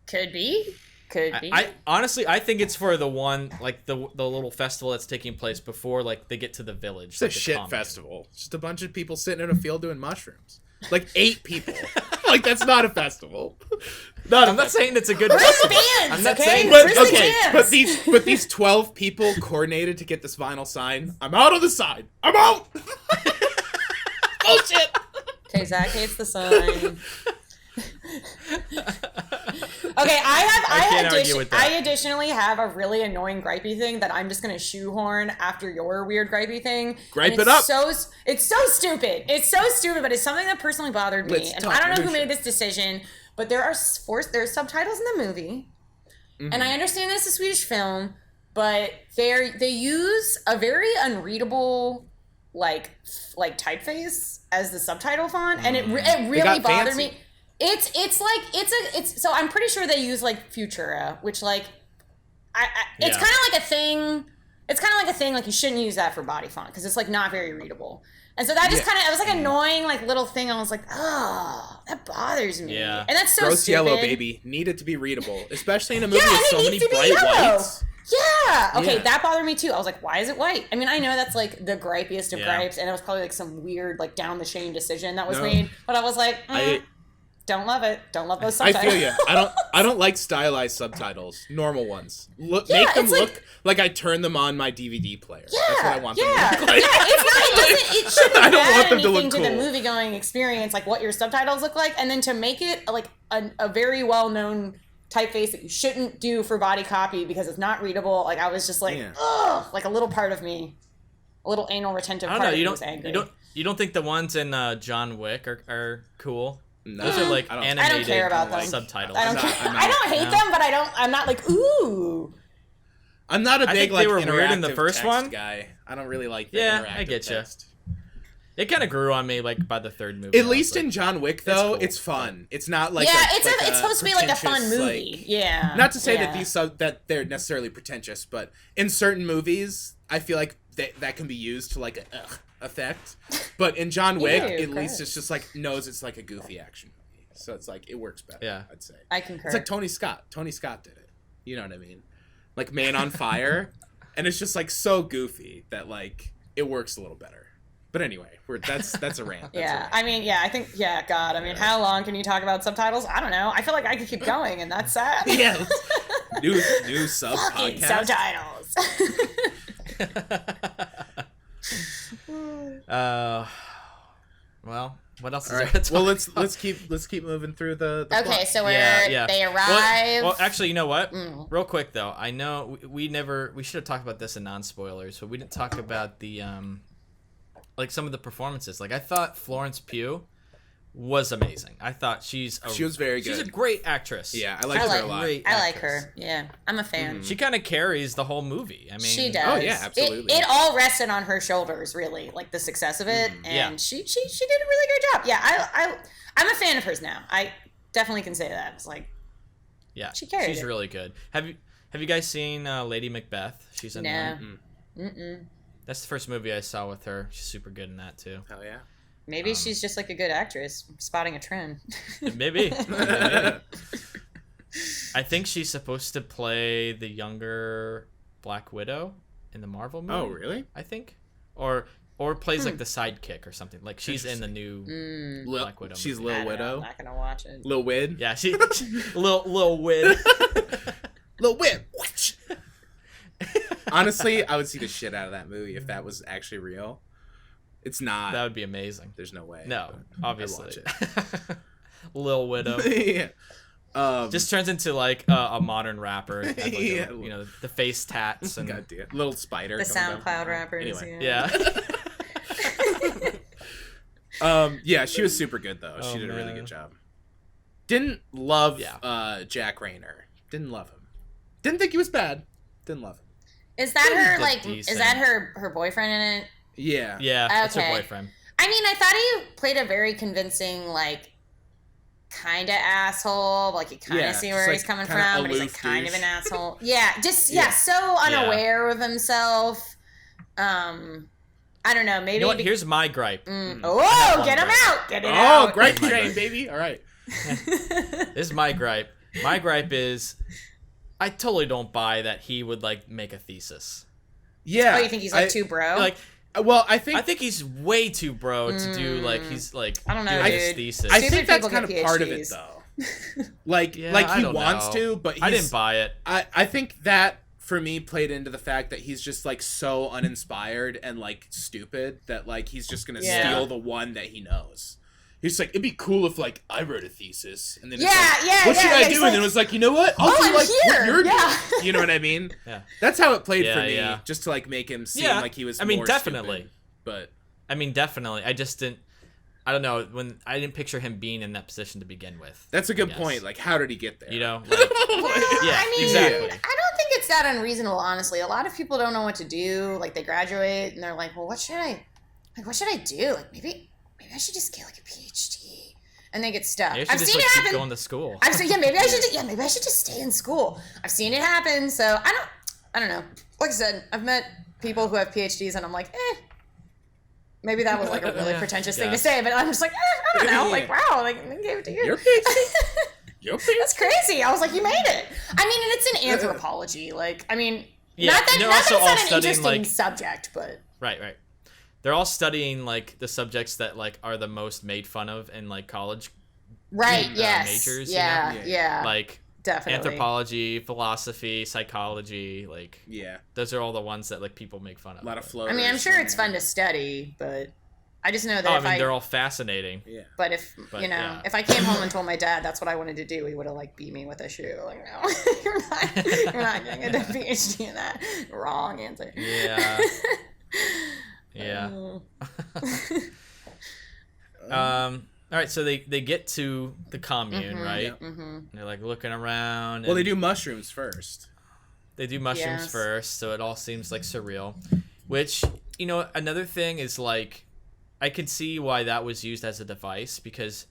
Could be. I honestly I think it's for the one like the little festival that's taking place before like they get to the village. It's a shit festival. It's just a bunch of people sitting in a field doing mushrooms. Like 8 people. Like that's not a festival. I'm not saying it's a good festival. I'm not saying but these 12 people coordinated to get this vinyl sign. I'm out on the sign. I'm out. Bullshit. Okay, Zach hates the sign. Okay, I additionally have a really annoying gripey thing that I'm just gonna shoehorn after your weird gripey thing. Gripe it up. It's so stupid. It's so stupid, but it's something that personally bothered me. And I don't know who made this decision, but there's subtitles in the movie, and I understand this is a Swedish film, but they use a very unreadable like typeface as the subtitle font, and it really bothered me. It's so I'm pretty sure they use like Futura, which like it's kind of like a thing. It's kind of like a thing like you shouldn't use that for body font because it's like not very readable. And so that just kind of it was like annoying like little thing. I was like, oh, that bothers me. Yeah, and that's so gross stupid. Yellow, baby, needed to be readable, especially in a movie with so many bright whites. Yeah. Okay, that bothered me too. I was like, why is it white? I mean, I know that's like the gripiest of gripes, and it was probably like some weird like down the chain decision that was made. But I was like, don't love it. Don't love those subtitles. I feel you. I don't like stylized subtitles. Normal ones. Make them look like I turn them on my DVD player. Yeah, that's what I want them to look like. Yeah, it shouldn't I don't want them to look anything to the movie-going experience, like what your subtitles look like, and then to make it like a very well-known typeface that you shouldn't do for body copy because it's not readable. Like I was just like, ugh, like a little part of me, a little anal retentive part of me was angry. You don't think the ones in John Wick are cool? No. Those are like animated I don't care about them. subtitles. I don't hate them, but I'm not like, ooh. I'm not a big like they were weird in the first text one guy. I don't really like the interactive I get text. It kind of grew on me like by the third movie. At least in John Wick though, it's fun. It's not like it's supposed to be like a fun movie. Like, not to say that that they're necessarily pretentious, but in certain movies, I feel like that can be used to like a effect. But in John Wick, at least it's just like knows it's like a goofy action movie, so it's like it works better. Yeah, I'd say. I concur. It's like Tony Scott. Tony Scott did it. You know what I mean? Like Man on Fire, and it's just like so goofy that like it works a little better. But anyway, that's a rant. I mean, I think, God, I mean, how long can you talk about subtitles? I don't know. I feel like I could keep going, and that's sad. Yeah. New sub podcast. Subtitles. Well, what else is there to talk Well, let's keep moving through the okay, plot. so they arrive. Well, actually, you know what? Real quick though, I know we should have talked about this in non-spoilers, but we didn't talk about the like some of the performances. Like I thought Florence Pugh was amazing. I thought she was very good. She's a great actress. Yeah, I liked her a lot. I like her. Yeah, I'm a fan. Mm-hmm. She kind of carries the whole movie. I mean, she does. Oh yeah, absolutely. It all rested on her shoulders, really, like the success of it, and she did a really great job. Yeah, I'm a fan of hers now. I definitely can say that. It's like, she carried it. She's really good. Have you guys seen Lady Macbeth? She's in there. That's the first movie I saw with her. She's super good in that too. Hell yeah. Maybe she's just like a good actress, spotting a trend. Maybe. I think she's supposed to play the younger Black Widow in the Marvel movie. Oh, really? I think, or plays like the sidekick or something. Like she's in the new Black Widow. She's movie. Lil Widow. I'm not gonna watch it. Lil Wid. Yeah, she Lil Wid. Lil Wid. Honestly, I would see the shit out of that movie if that was actually real. It's not. That would be amazing. There's no way. No, obviously. I'd watch it. Lil Widow. Yeah. Just turns into like a modern rapper. Like the face tats and goddamn little spider. The SoundCloud rappers. Anyway. Yeah. Yeah, she was super good though. She did a really good job. Didn't love Jack Rayner. Didn't love him. Didn't think he was bad. Didn't love him. Is that her is that her boyfriend in it? Yeah. Yeah, that's her boyfriend. I mean, I thought he played a very convincing, like, kind of asshole. Like, you kind of see where he's coming from, but he's like kind of an asshole. Yeah, just so unaware of himself. I don't know. Maybe. You know what? Here's my gripe. Oh, get him out! Get it out! Oh, gripe train, baby! All right. This is my gripe. My gripe is, I totally don't buy that he would like make a thesis. Yeah. Oh, you think he's like too bro? Like, well, I think he's way too bro to do like he's like I don't know, doing dude. his thesis. I think that's kind of part of it though. like he wants know. to, but I didn't buy it. I think that for me played into the fact that he's just like so uninspired and like stupid that like he's just gonna steal the one that he knows. He's like, it'd be cool if like I wrote a thesis, and then it's like, what should I do? And then it was like, you know what? I'll do like what you're doing. You know what I mean? Yeah. That's how it played for me, just to like make him seem like he was. I mean, more definitely. stupid. But I mean, definitely. I just didn't. I don't know. When I didn't picture him being in that position to begin with. That's a good point. Like, how did he get there? You know. Like, I mean, exactly. I don't think it's that unreasonable. Honestly, a lot of people don't know what to do. Like, they graduate and they're like, well, what should I do? Like, maybe I should just get like a PhD. And they get stuck. I've seen it happen. Keep going to school. I've seen, maybe I should just stay in school. I've seen it happen. So I don't know. Like I said, I've met people who have PhDs, and I'm like, maybe that was like a really pretentious thing to say, but I'm just like, I don't know. Like, wow, like they gave it to you. Your PhD. That's crazy. I was like, you made it. I mean, and it's in anthropology. Like, I mean, not that also it's not an studying, interesting like, subject, but right. They're all studying like the subjects that like are the most made fun of in like college. Majors. Yeah. You know? Yeah. Like definitely anthropology, philosophy, psychology. Like those are all the ones that like people make fun of. A lot of floaters. I mean, I'm sure it's fun to study, but I just know that they're all fascinating. Yeah. But if if I came home and told my dad that's what I wanted to do, he would have like beat me with a shoe. Like, no, you're not gonna get a PhD in that. Wrong answer. Yeah. Yeah. All right, so they get to the commune, right? Yeah. And they're like looking around. Well, they do mushrooms first. They do mushrooms first, so it all seems like surreal. Which, you know, another thing is like, I could see why that was used as a device, because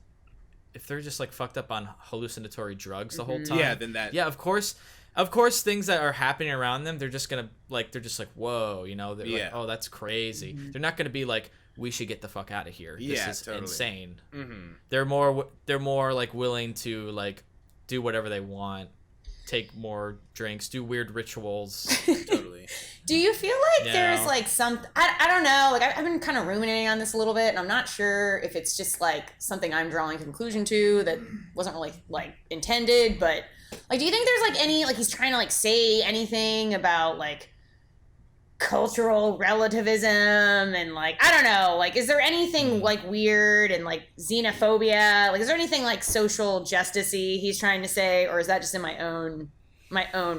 if they're just like fucked up on hallucinatory drugs the whole time, then that. Yeah, of course, things that are happening around them, they're just like, whoa, you know, they're like, oh, that's crazy. They're not gonna be like, we should get the fuck out of here. This is insane. They're more like willing to like do whatever they want, take more drinks, do weird rituals. Totally. Do you feel like there's like some, I don't know, like I've been kind of ruminating on this a little bit, and I'm not sure if it's just like something I'm drawing a conclusion to that wasn't really like intended, but like, do you think there's like any, like he's trying to like say anything about like cultural relativism and like, I don't know, like is there anything like weird and like xenophobia, like is there anything like social justice-y he's trying to say, or is that just in my own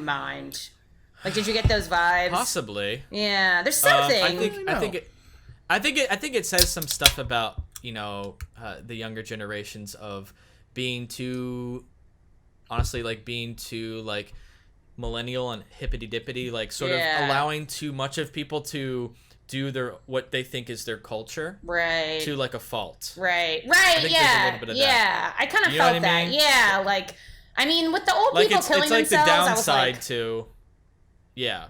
mind? Like, did you get those vibes? Possibly. Yeah, there's something. I think it says some stuff about, you know, the younger generations of being too millennial and hippity dippity, like sort of allowing too much of people to do what they think is their culture, right, to like a fault, right. I kind of felt that. Mean? Yeah, like I mean, with the old like people killing like themselves, the downside I was like, to, yeah.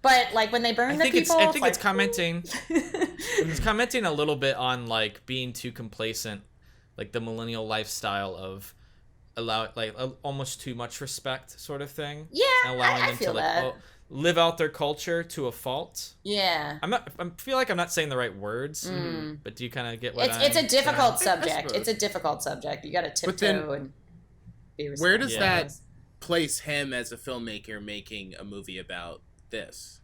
But like when they burn the people, I think it's commenting. It's commenting a little bit on like being too complacent, like the millennial lifestyle of almost too much respect sort of thing. Yeah, and allowing I them feel to like live out their culture to a fault. Yeah. I feel like I'm not saying the right words, but do you kind of get what it's a difficult subject. It's a difficult subject. You got to tiptoe and be respectful. Where does that place him as a filmmaker making a movie about this?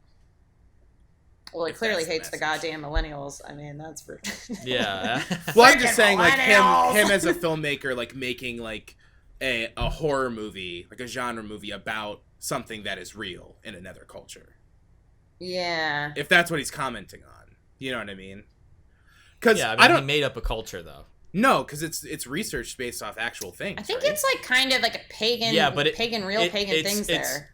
Well, he clearly hates the goddamn millennials. I mean, that's for yeah. Well, I'm just saying, like him as a filmmaker, like making like a horror movie, like a genre movie about something that is real in another culture. Yeah. If that's what he's commenting on. You know what I mean? Cuz yeah, I mean, he made up a culture though. No, cuz it's research based off actual things. I think right? it's like kind of like a pagan pagan things there.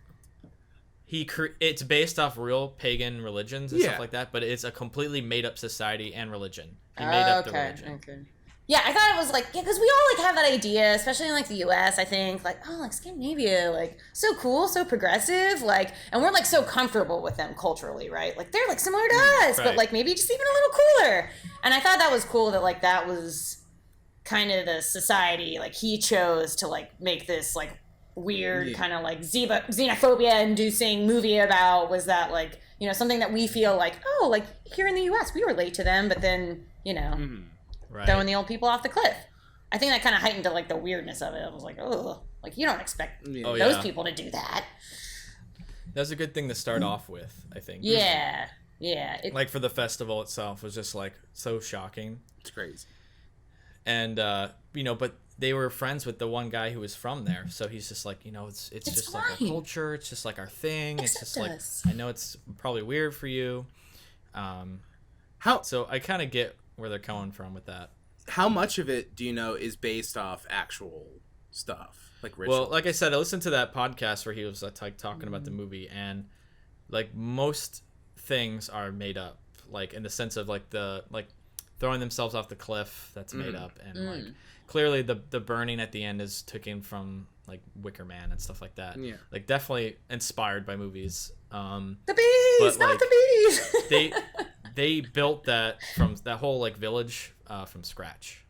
It's based off real pagan religions and stuff like that, but it's a completely made up society and religion. He made up the religion. Okay. Yeah, I thought it was like, because we all like have that idea, especially in like the US, I think, like, oh, like Scandinavia, like so cool, so progressive, like, and we're like so comfortable with them culturally, right? Like they're like similar to us, but like maybe just even a little cooler. And I thought that was cool that like that was kind of the society, like he chose to like make this like weird kind of like xenophobia inducing movie about, was that like, you know, something that we feel like, oh, like here in the US we relate to them, but then, you know, throwing the old people off the cliff. I think that kind of heightened to like the weirdness of it. I was like, oh, like you don't expect those people to do that. That's a good thing to start off with, I think. Yeah. Like for the festival itself was just like so shocking. It's crazy. And you know, but they were friends with the one guy who was from there, so he's just like, you know, it's just fine. like a culture, it's just like our thing. It's just like, I know it's probably weird for you. So I kind of get where they're coming from with that. How much of it do you know is based off actual stuff, like rituals? Well, like I said, I listened to that podcast where he was like talking about the movie, and like most things are made up, like in the sense of like the throwing themselves off the cliff, that's made up, and like clearly the burning at the end is taken from like Wicker Man and stuff like that. Yeah, like definitely inspired by movies. The bees, not the bees. They built that from that whole like village from scratch.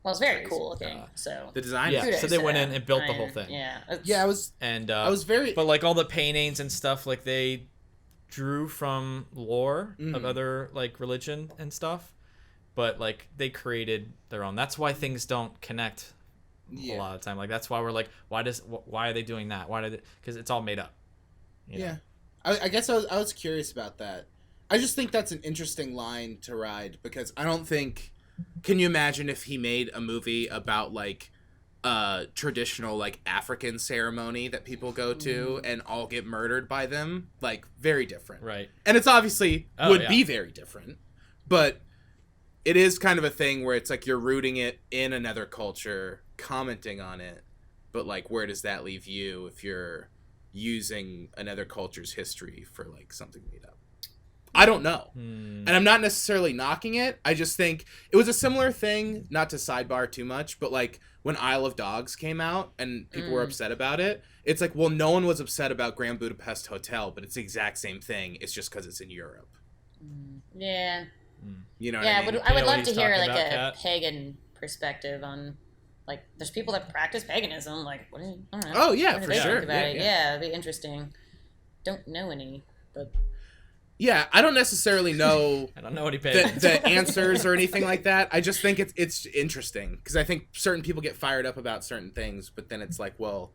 Well, it's very cool looking. So the design, so they went in and built the whole thing. Yeah, I was very, but like all the paintings and stuff, like they drew from lore of other like religion and stuff, but like they created their own. That's why things don't connect a lot of the time. Like that's why we're like, why are they doing that? Why did it? Because it's all made up. You know? I guess I was curious about that. I just think that's an interesting line to ride, because I don't think. Can you imagine if he made a movie about like a traditional like African ceremony that people go to and all get murdered by them? Like very different, right? And it's obviously would be very different, but it is kind of a thing where it's like you're rooting it in another culture, commenting on it, but like where does that leave you if you're using another culture's history for like something made up? I don't know. And I'm not necessarily knocking it. I just think it was a similar thing, not to sidebar too much, but like when Isle of Dogs came out and people were upset about it, it's like, well, no one was upset about Grand Budapest Hotel, but it's the exact same thing. It's just because it's in Europe. Yeah. You know what I mean? I would love to hear like a pagan perspective on, like, there's people that practice paganism. Like, what do you, I don't know. Oh, yeah, what do for they sure. think about it? Yeah, it'd be interesting. Don't know any, but... Yeah, I don't necessarily know. I don't know any pagans. the answers or anything like that. I just think it's interesting because I think certain people get fired up about certain things, but then it's like, well,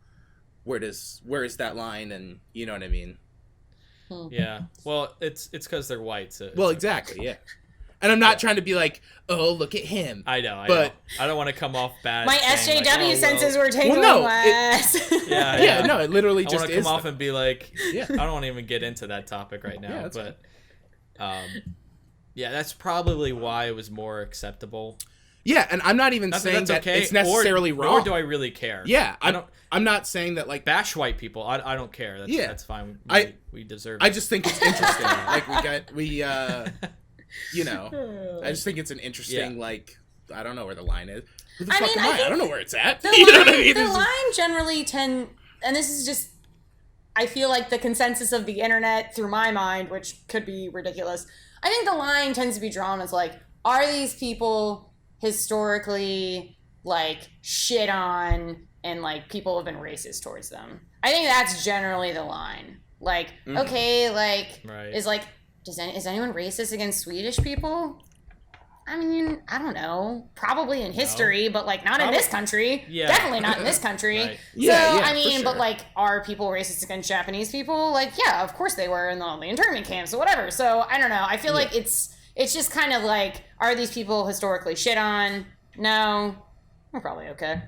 where is that line? And you know what I mean? Yeah. Well, it's because they're white. So well, exactly. Yeah. And I'm not trying to be like, oh, look at him. I know. But I don't want to come off bad. My SJW senses were tingling. Yeah. No, it literally just is. I want to come off and be like, I don't want to even get into that topic right now. But, that's probably why it was more acceptable. Yeah, and I'm not even saying that it's necessarily wrong. Nor do I really care. Yeah, I'm not saying that like bash white people. I don't care. That's fine. We deserve it. I just think it's interesting. You know, I just think it's an interesting, like, I don't know where the line is. Who the fuck am I? I don't know where it's at. The line generally and this is just, I feel like the consensus of the internet through my mind, which could be ridiculous. I think the line tends to be drawn as like, are these people historically like shit on and like people have been racist towards them? I think that's generally the line. Like, okay, like, is like, is anyone racist against Swedish people? I mean, I don't know. Probably in history, but like not in this country. Yeah. Definitely not in this country. Right. I mean, but like, are people racist against Japanese people? Like, yeah, of course they were in the internment camps or whatever. So I don't know. I feel like it's just kind of like, are these people historically shit on? No, we're probably okay.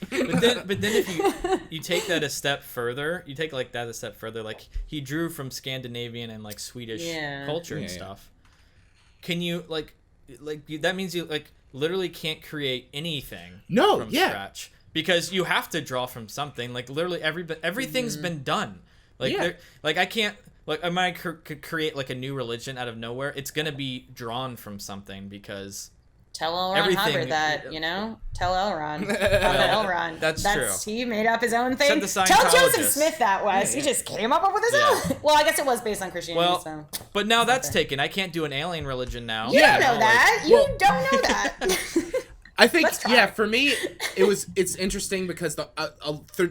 But then if you take that a step further, like he drew from Scandinavian and like Swedish culture and stuff. Can you that means you like literally can't create anything from scratch because you have to draw from something. Like literally everything's been done. Like I can't. Like, I might could create, like, a new religion out of nowhere. It's going to be drawn from something because... Tell Elron Hubbard that, you know? Tell Elron. Elron. That's true. He made up his own thing. Tell Joseph Smith that, Wes. He just came up with his own. Well, I guess it was based on Christianity, so... But now that's taken. I can't do an alien religion now. You don't know that. You don't know that. I think, for me, it's interesting because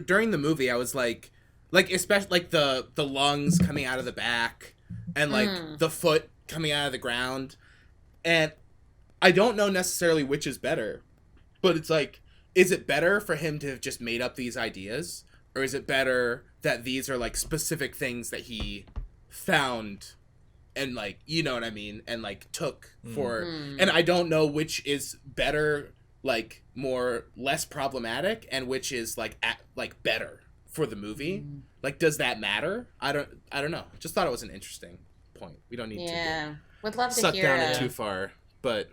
during the movie, I was like, especially like the lungs coming out of the back and like the foot coming out of the ground, and I don't know necessarily which is better, but it's like, is it better for him to have just made up these ideas, or is it better that these are like specific things that he found and like, you know what I mean, and like took for, and I don't know which is better, like less problematic, and which is like better for the movie. Like, does that matter? I don't know. Just thought it was an interesting point. We don't need to would love to suck hear down it too far, but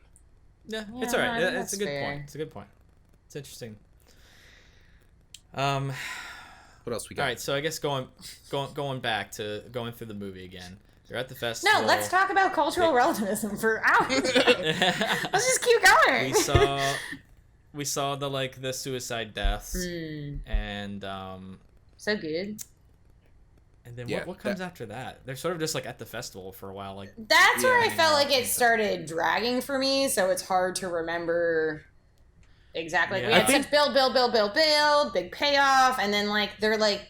it's all right. It's a good point. It's a good point. It's interesting. What else we got? All right, so I guess going back to going through the movie again. You're at the festival. No, let's talk about cultural relativism for hours. Let's just keep going. We saw the suicide deaths and so good. And then what comes after that? They're sort of just like at the festival for a while. Like that's where I felt like it started dragging for me, so it's hard to remember exactly. We had such build, big payoff, and then like they're like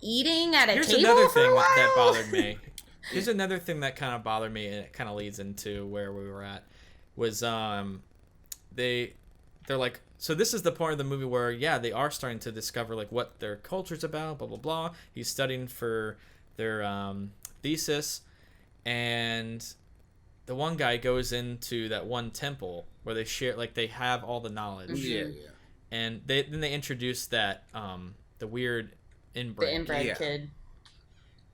eating at a table another for thing a while. that bothered me. Here's another thing that kind of bothered me, and it kind of leads into where we were at. Was they're like, so this is the point of the movie where they are starting to discover like what their culture's about, blah blah blah. He's studying for their thesis, and the one guy goes into that one temple where they share, like they have all the knowledge. And they introduce that the weird inbred. The inbred kid.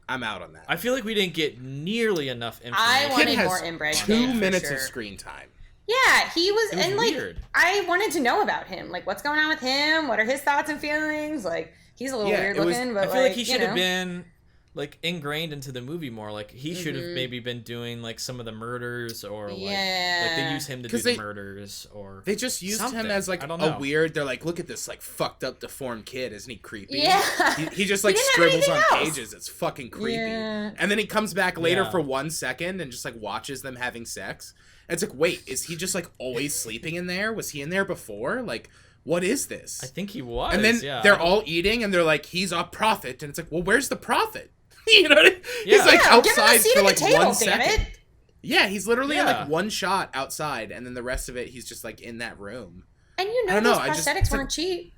I'm out on that. I feel like we didn't get nearly enough information. I wanted more inbred kid. 2 minutes of screen time. Yeah, he was, and like, weird. I wanted to know about him. Like, what's going on with him? What are his thoughts and feelings? Like, he's a little weird looking, but I feel like he should have been like ingrained into the movie more. Like he should have maybe been doing like some of the murders, or like they use him to do the murders, or they just used him as like a weird. They're like, look at this like fucked up deformed kid, isn't he creepy? Yeah, he just like scribbles on pages. It's fucking creepy. And then he comes back later for 1 second and just like watches them having sex. And it's like, wait, is he just like always sleeping in there? Was he in there before? Like, what is this? I think he was. And then they're all eating, and they're like, he's a prophet, and it's like, well, where's the prophet? You know what I mean? He's like outside for like 1 second. Yeah, he's literally in like one shot outside, and then the rest of it, he's just like in that room. And you know those prosthetics weren't cheap.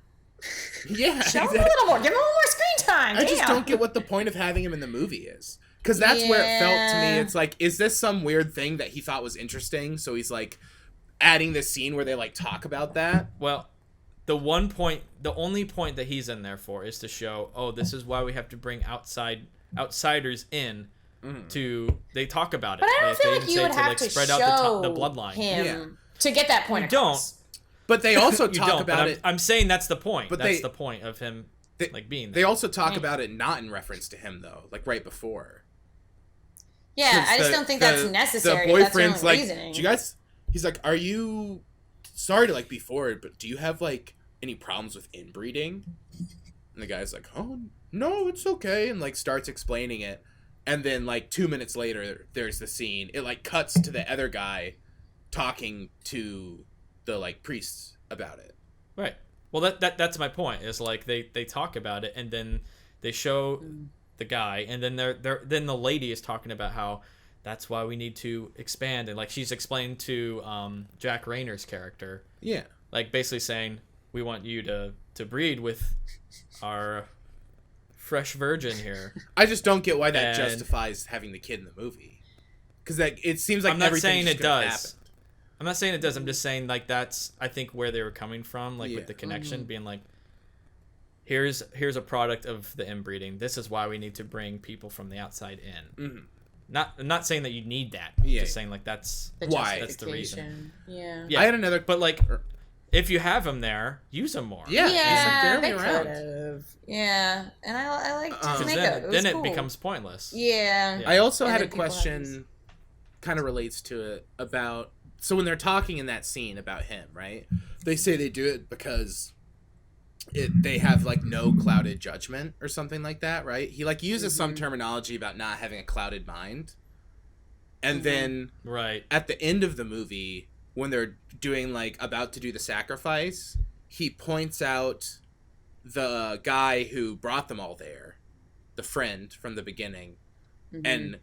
Yeah, show him a little more. Give him a little more screen time. I just don't get what the point of having him in the movie is. Because that's where it felt to me. It's like, is this some weird thing that he thought was interesting? So he's like adding this scene where they like talk about that. Well, the only point that he's in there for is to show, this is why we have to bring outsiders in to. They talk about it. But I don't feel like you would have to spread show out the bloodline him to get that point. Don't. But they also talk about it. I'm saying that's the point. But that's the point of him being there. They also talk about it not in reference to him though, like right before. Yeah, I just don't think that's necessary. The boyfriend's that's like, reasoning. do you guys? He's like, are you? Sorry to like be forward, but do you have like any problems with inbreeding? And the guy's like, oh no, it's okay, and like starts explaining it, and then like 2 minutes later, there's the scene. It like cuts to the other guy talking to the like priests about it. Right. Well, that's my point. Is like they talk about it, and then they show the guy, and then then the lady is talking about how that's why we need to expand, and like she's explained to Jack Rayner's character, like basically saying we want you to breed with our fresh virgin here. I just don't get why that justifies having the kid in the movie, because it seems like I'm not saying it does. Happened. I'm not saying it does. I'm just saying like that's I think where they were coming from, like with the connection being like, here's a product of the inbreeding. This is why we need to bring people from the outside in. Mm-hmm. I'm not saying that you need that. Yeah. Just saying like that's why. That's the reason. Yeah. I had another, but like, if you have them there, use them more. Yeah, they could have. Yeah, and I like to make it. Then cool. it becomes pointless. Yeah. I also had a question, kind of relates to it, about, so when they're talking in that scene about him, right? They say they do it because they have like no clouded judgment or something like that, right? He like uses some terminology about not having a clouded mind. And then at the end of the movie, when they're doing like about to do the sacrifice, he points out the guy who brought them all there, the friend from the beginning, and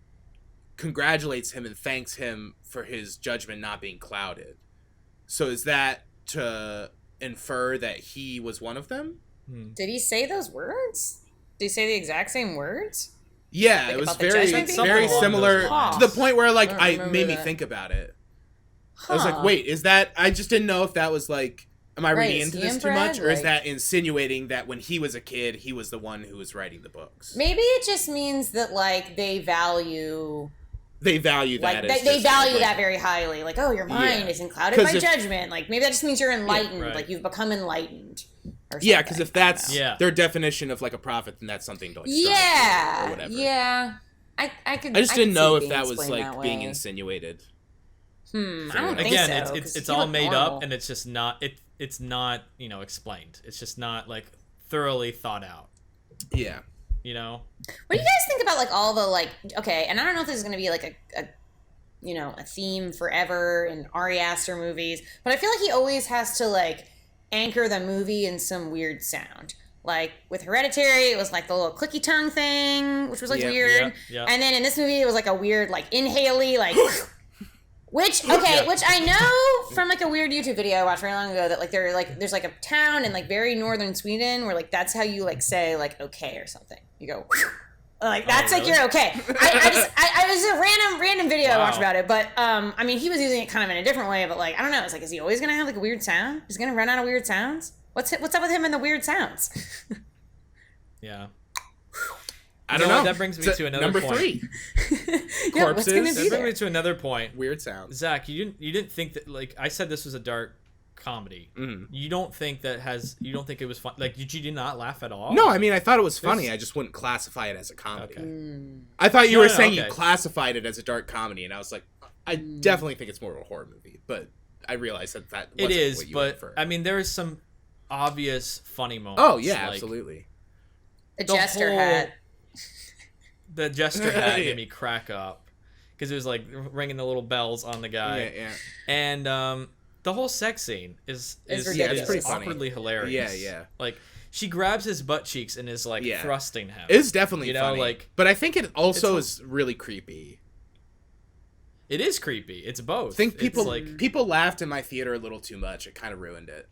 congratulates him and thanks him for his judgment not being clouded. So is that to infer that he was one of them? Did he say those words? Did he say the exact same words? Yeah, like it was very similar to the point where like I made me that. think about it. I was like, wait, is that, I just didn't know if that was like, am I reading into this too much, or is that insinuating that when he was a kid, he was the one who was writing the books? Maybe it just means that like they value that. Like they value that very highly. Like, oh, your mind isn't clouded by judgment. Like maybe that just means you're enlightened. Like you've become enlightened. Yeah, because if that's their definition of like a prophet, then that's something to like yeah, or whatever. Yeah. I just didn't know if that was like being insinuated. I don't think so. It's all made up, and it's just not it's not explained. It's just not like thoroughly thought out. Yeah. What do you guys think about like all the like, okay, and I don't know if this is going to be like a theme forever in Ari Aster movies, but I feel like he always has to like anchor the movie in some weird sound. Like with Hereditary, it was like the little clicky tongue thing, which was like weird. Yeah. And then in this movie, it was like a weird like inhaley like which I know from like a weird YouTube video I watched very long ago that like there's like a town in like very northern Sweden where like that's how you like say like okay or something. You go like that's like you're okay. I was a random video I watched about it, but I mean he was using it kind of in a different way, but like I don't know, it's like is he always gonna have like a weird sound? He's gonna run out of weird sounds? What's up with him and the weird sounds? Yeah. I don't know. That brings me to another number point. 3. Yeah, what's gonna be that brings there? me to another point. Weird sounds. Zach, you didn't think that like I said this was a dark comedy. You don't think it was fun? Like did you not laugh at all? No, I mean I thought it was funny. I just wouldn't classify it as a comedy. Okay. I thought you were saying you classified it as a dark comedy, and I was like, I definitely think it's more of a horror movie, but I realized that wasn't it is. What you but prefer. I mean, there is some obvious funny moments. Oh yeah, like, absolutely. The jester hat. The jester hat made me crack up because it was like ringing the little bells on the guy. Yeah. And the whole sex scene is ridiculous. awkwardly hilarious. Yeah. Like she grabs his butt cheeks and is like thrusting him. It's definitely funny. Like, but I think it also is really creepy. It is creepy. It's both. I think people laughed in my theater a little too much. It kind of ruined it.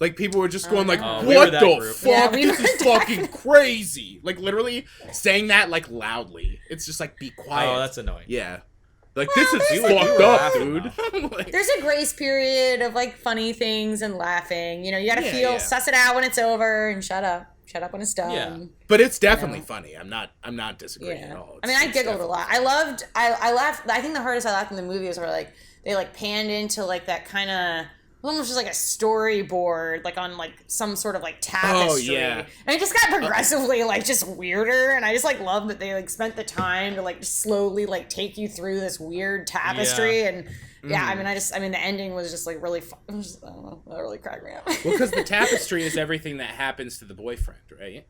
Like people were just going like, "What the fuck? This is fucking crazy!" Like literally saying that like loudly. It's just like be quiet. Oh, that's annoying. Yeah. Like this is fucked up, dude. Like, there's a grace period of like funny things and laughing. You gotta suss it out when it's over and shut up when it's done. Yeah. But it's definitely funny. I'm not disagreeing at all. I mean, I giggled a lot. I laughed. I think the hardest I laughed in the movie was where like they like panned into like that kind of almost just like a storyboard, like on like some sort of like tapestry. Oh, yeah. And it just got progressively like just weirder. And I just like love that they like spent the time to like just slowly like take you through this weird tapestry. Yeah. And I mean, the ending was just like really fun. I don't know, that really cracked me up. Well, because the tapestry is everything that happens to the boyfriend, right?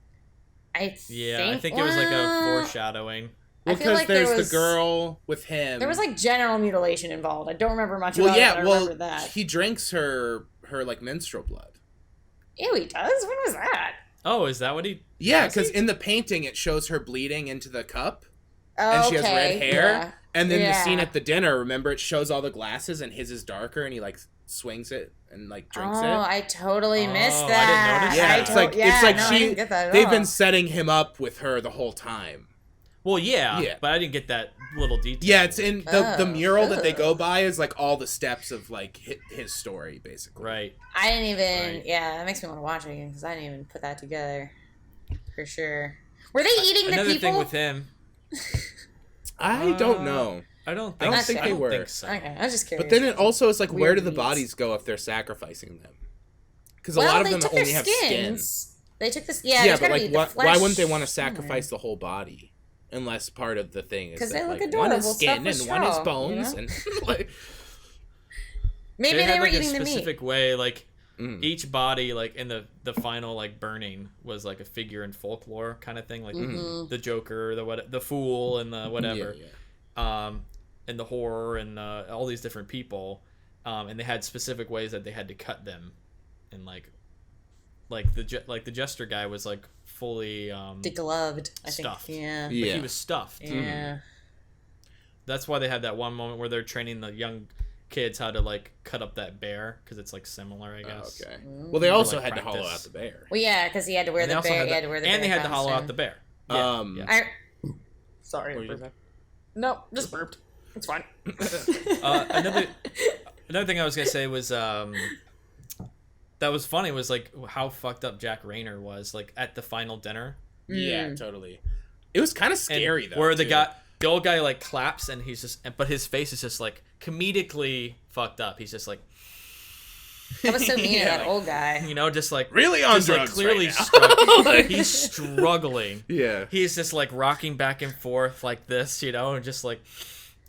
I think it was like a foreshadowing. Well, because there's the girl with him. There was like genital mutilation involved. I don't remember much about it, but I remember that. He drinks her like menstrual blood. Ew, he does? When was that? Oh, is that what he... Yeah, because in the painting it shows her bleeding into the cup. Oh, and she has red hair. Yeah. And then the scene at the dinner, remember, it shows all the glasses and his is darker and he like swings it and like drinks it. Oh, I totally missed that. I didn't notice that. Yeah, it's like they've been setting him up with her the whole time. Well, yeah, but I didn't get that little detail. Yeah, it's in the mural that they go by is like all the steps of like his story, basically. Right. I didn't even. Right. Yeah, that makes me want to watch it again because I didn't even put that together. For sure. Were they eating the people? Another thing with him. I don't know. I don't think they were. Think so. Okay, I was just curious. But then it also is like, Weird where do the meats. bodies go if they're sacrificing them? Because a lot of them only have skins. They took this. Yeah, but like, why wouldn't they want to sacrifice the whole body? Unless part of the thing is that like, one is skin and one is bones, and like maybe they were eating the meat. A specific way, like each body, like in the final like burning, was like a figure in folklore kind of thing, like the Joker, the Fool, and the whatever, and the horror, and all these different people, and they had specific ways that they had to cut them, and like the jester guy was like fully degloved, I think. Stuffed. Yeah. But he was stuffed. Yeah. That's why they had that one moment where they're training the young kids how to like cut up that bear, because it's like similar, I guess. Okay. Well, they also had to hollow out the bear. Well, yeah, because he had to wear the bear. And they had to hollow out the bear. Sorry. No, just burped. It's fine. Another thing I was gonna say was that was funny was like how fucked up Jack Rayner was like at the final dinner. Yeah, totally. It was kind of scary though. Where the old guy like claps and he's just, but his face is just like comedically fucked up. He's just like. That was so mean at that old guy. You know, just like really on just, drugs. Like, clearly, right he's struggling. Yeah, he's just like rocking back and forth like this, you know, and just like.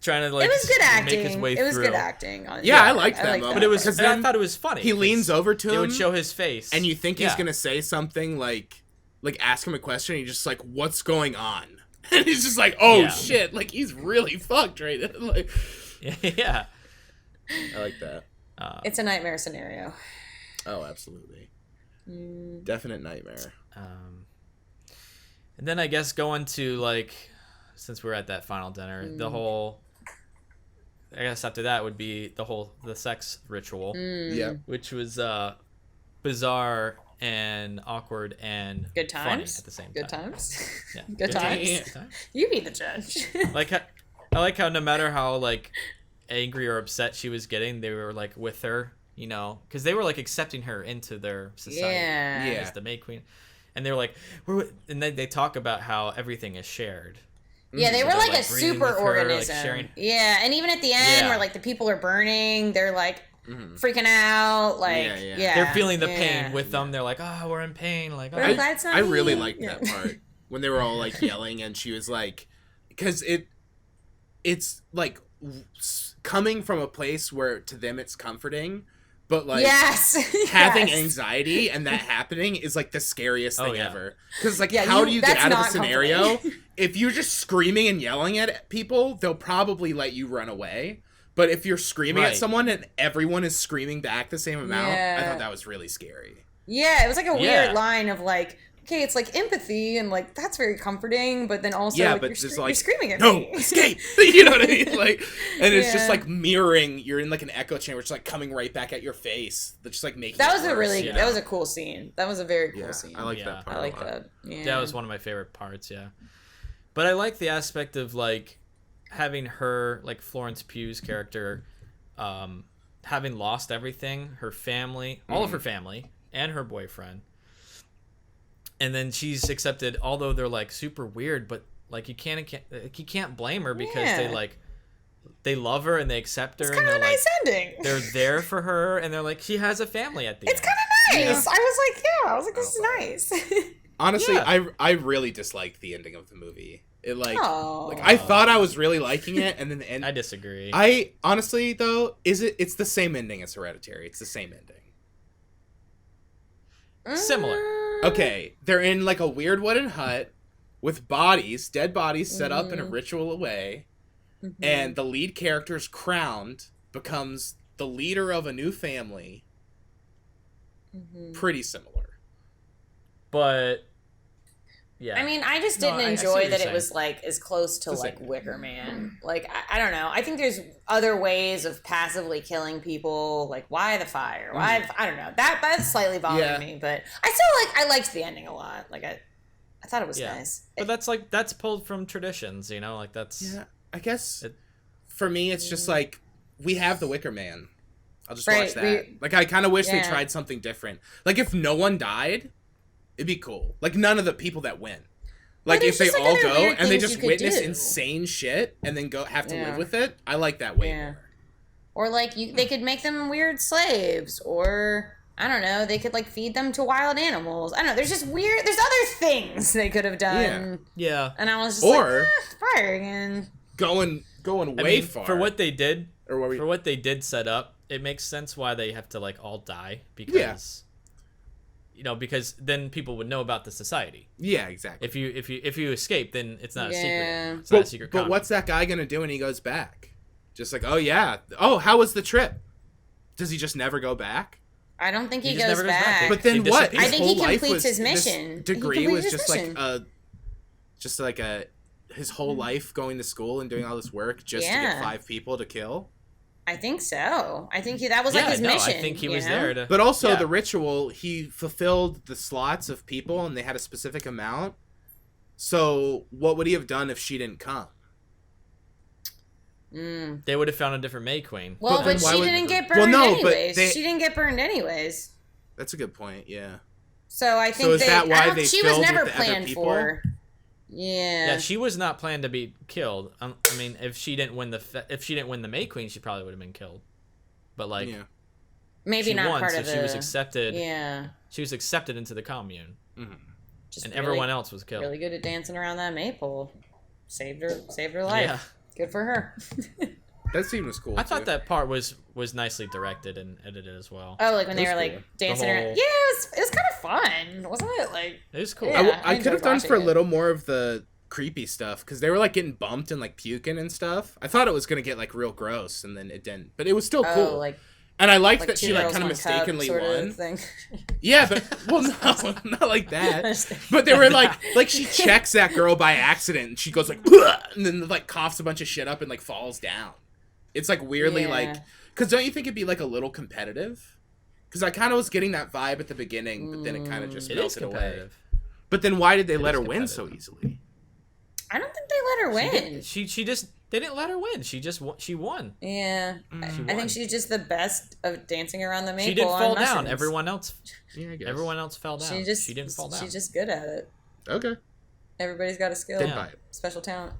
Trying to like it was good acting. Make his way it was through. good acting. Yeah, I liked that moment. But it was. I thought it was funny. He leans over to him. It would show his face, and you think he's gonna say something like ask him a question. And he's just like, "What's going on?" And he's just like, "Oh shit!" Like he's really fucked right now. Like, yeah. I like that. It's a nightmare scenario. Oh, absolutely. Definite nightmare. And then I guess going to like, since we're at that final dinner, the whole. I guess after that would be the sex ritual, which was bizarre and awkward and good times funny at the same time. Good times, yeah, good times. You be the judge. I like how no matter how like angry or upset she was getting, they were like with her, you know, because they were like accepting her into their society as the May Queen, and they're like, and then they talk about how everyking is shared. Yeah, they were like a super organism. Like yeah, and even at the end where like the people are burning, they're like freaking out. Like, they're feeling the pain with them. They're like, oh, we're in pain. Like, oh. I really liked that part when they were all like yelling, and she was like, because it's like coming from a place where to them it's comforting. But like having anxiety and that happening is like the scariest thing ever. Because like how do you get out of a scenario? If you're just screaming and yelling at people, they'll probably let you run away. But if you're screaming at someone and everyone is screaming back the same amount, I thought that was really scary. Yeah, it was like a weird line of like, okay, it's like empathy and like that's very comforting, but then also like, but you're screaming at me. No, escape. You know what I mean? Like, and it's just like mirroring. You're in like an echo chamber, just like coming right back at your face. That's just like making. That was that was a cool scene. That was a very cool scene. I like that part. I like that. Yeah, that was one of my favorite parts. Yeah, but I like the aspect of like having her, like Florence Pugh's character, having lost everything, her family, all of her family, and her boyfriend. And then she's accepted, although they're like super weird, but like you can't blame her because they love her and they accept her. It's kind of a nice ending. They're there for her and they're like, she has a family at the end. It's kind of nice. Yeah. I was like, this is nice. Honestly, I really disliked the ending of the movie. It like I thought I was really liking it, and then the end. I disagree. I honestly though, it's the same ending as Hereditary. It's the same ending. Similar. Okay, they're in like a weird wooden hut with dead bodies set up in a ritual way, and the lead character's crowned, becomes the leader of a new family. Pretty similar. But yeah. I mean, I just didn't enjoy that it was like as close to like Wicker Man. Like I don't know. I think there's other ways of passively killing people. Like why the fire? Why I don't know. That slightly bothered me, but I liked the ending a lot. Like I I thought it was nice. But that's pulled from traditions, you know, like that's. Yeah, I guess for me, it's just like we have The Wicker Man. I'll just watch that. Like I kind of wish they tried something different. Like if no one died, it'd be cool. Like none of the people that win. Like if they all go and they just witness insane shit and then have to live with it, I like that way more. Or like they could make them weird slaves, or I don't know, they could like feed them to wild animals. I don't know. There's just there's other things they could have done. Yeah. And I was just fire again. Going way far for what they did, for what they did set up. It makes sense why they have to like all die because. You know, because then people would know about the society. Yeah, exactly. If you escape, then it's not a secret. It's not a secret. But what's that guy gonna do when he goes back? Just like, oh yeah, how was the trip? Does he just never go back? I don't think he goes back. But then what? I think he completes his mission. This degree was just like his whole life going to school and doing all this work just to get 5 people to kill. I think so. I think that was like his mission. I think he was there to. But also the ritual, he fulfilled the slots of people, and they had a specific amount. So what would he have done if she didn't come? They would have found a different May Queen. Well, but she didn't get burned anyways. She didn't get burned anyways. That's a good point. Yeah. So I think she was never planned for. Yeah, she was not planned to be killed. I mean, if she didn't win the May Queen, she probably would have been killed. But like, maybe not won, part so of she was accepted. Yeah, she was accepted into the commune, and everyone else was killed. Really good at dancing around that maypole. Saved her life. Yeah, good for her. That scene was cool. I thought that part was nicely directed and edited as well. Oh, like when they were like dancing around. Yeah, it was kind of fun, wasn't it? Like it was cool. Yeah, I could have done for a little more of the creepy stuff because they were like getting bumped and like puking and stuff. I thought it was gonna get like real gross, and then it didn't. But it was still cool. And I liked that she like kind of mistakenly won. Yeah, but no, not like that. But they were like she checks that girl by accident, and she goes like, and then like coughs a bunch of shit up and like falls down. It's like weirdly like, because don't you think it'd be like a little competitive? Because I kind of was getting that vibe at the beginning, but then it kind of just melted away. But then why did they let her win so easily? I don't think they let her win. They didn't let her win. She won. Yeah, I think she's just the best of dancing around the maypole. She didn't fall down. Mushrooms. Everyone else fell down. She didn't fall down. She's just good at it. Okay. Everybody's got a skill. Didn't buy it. Special talent.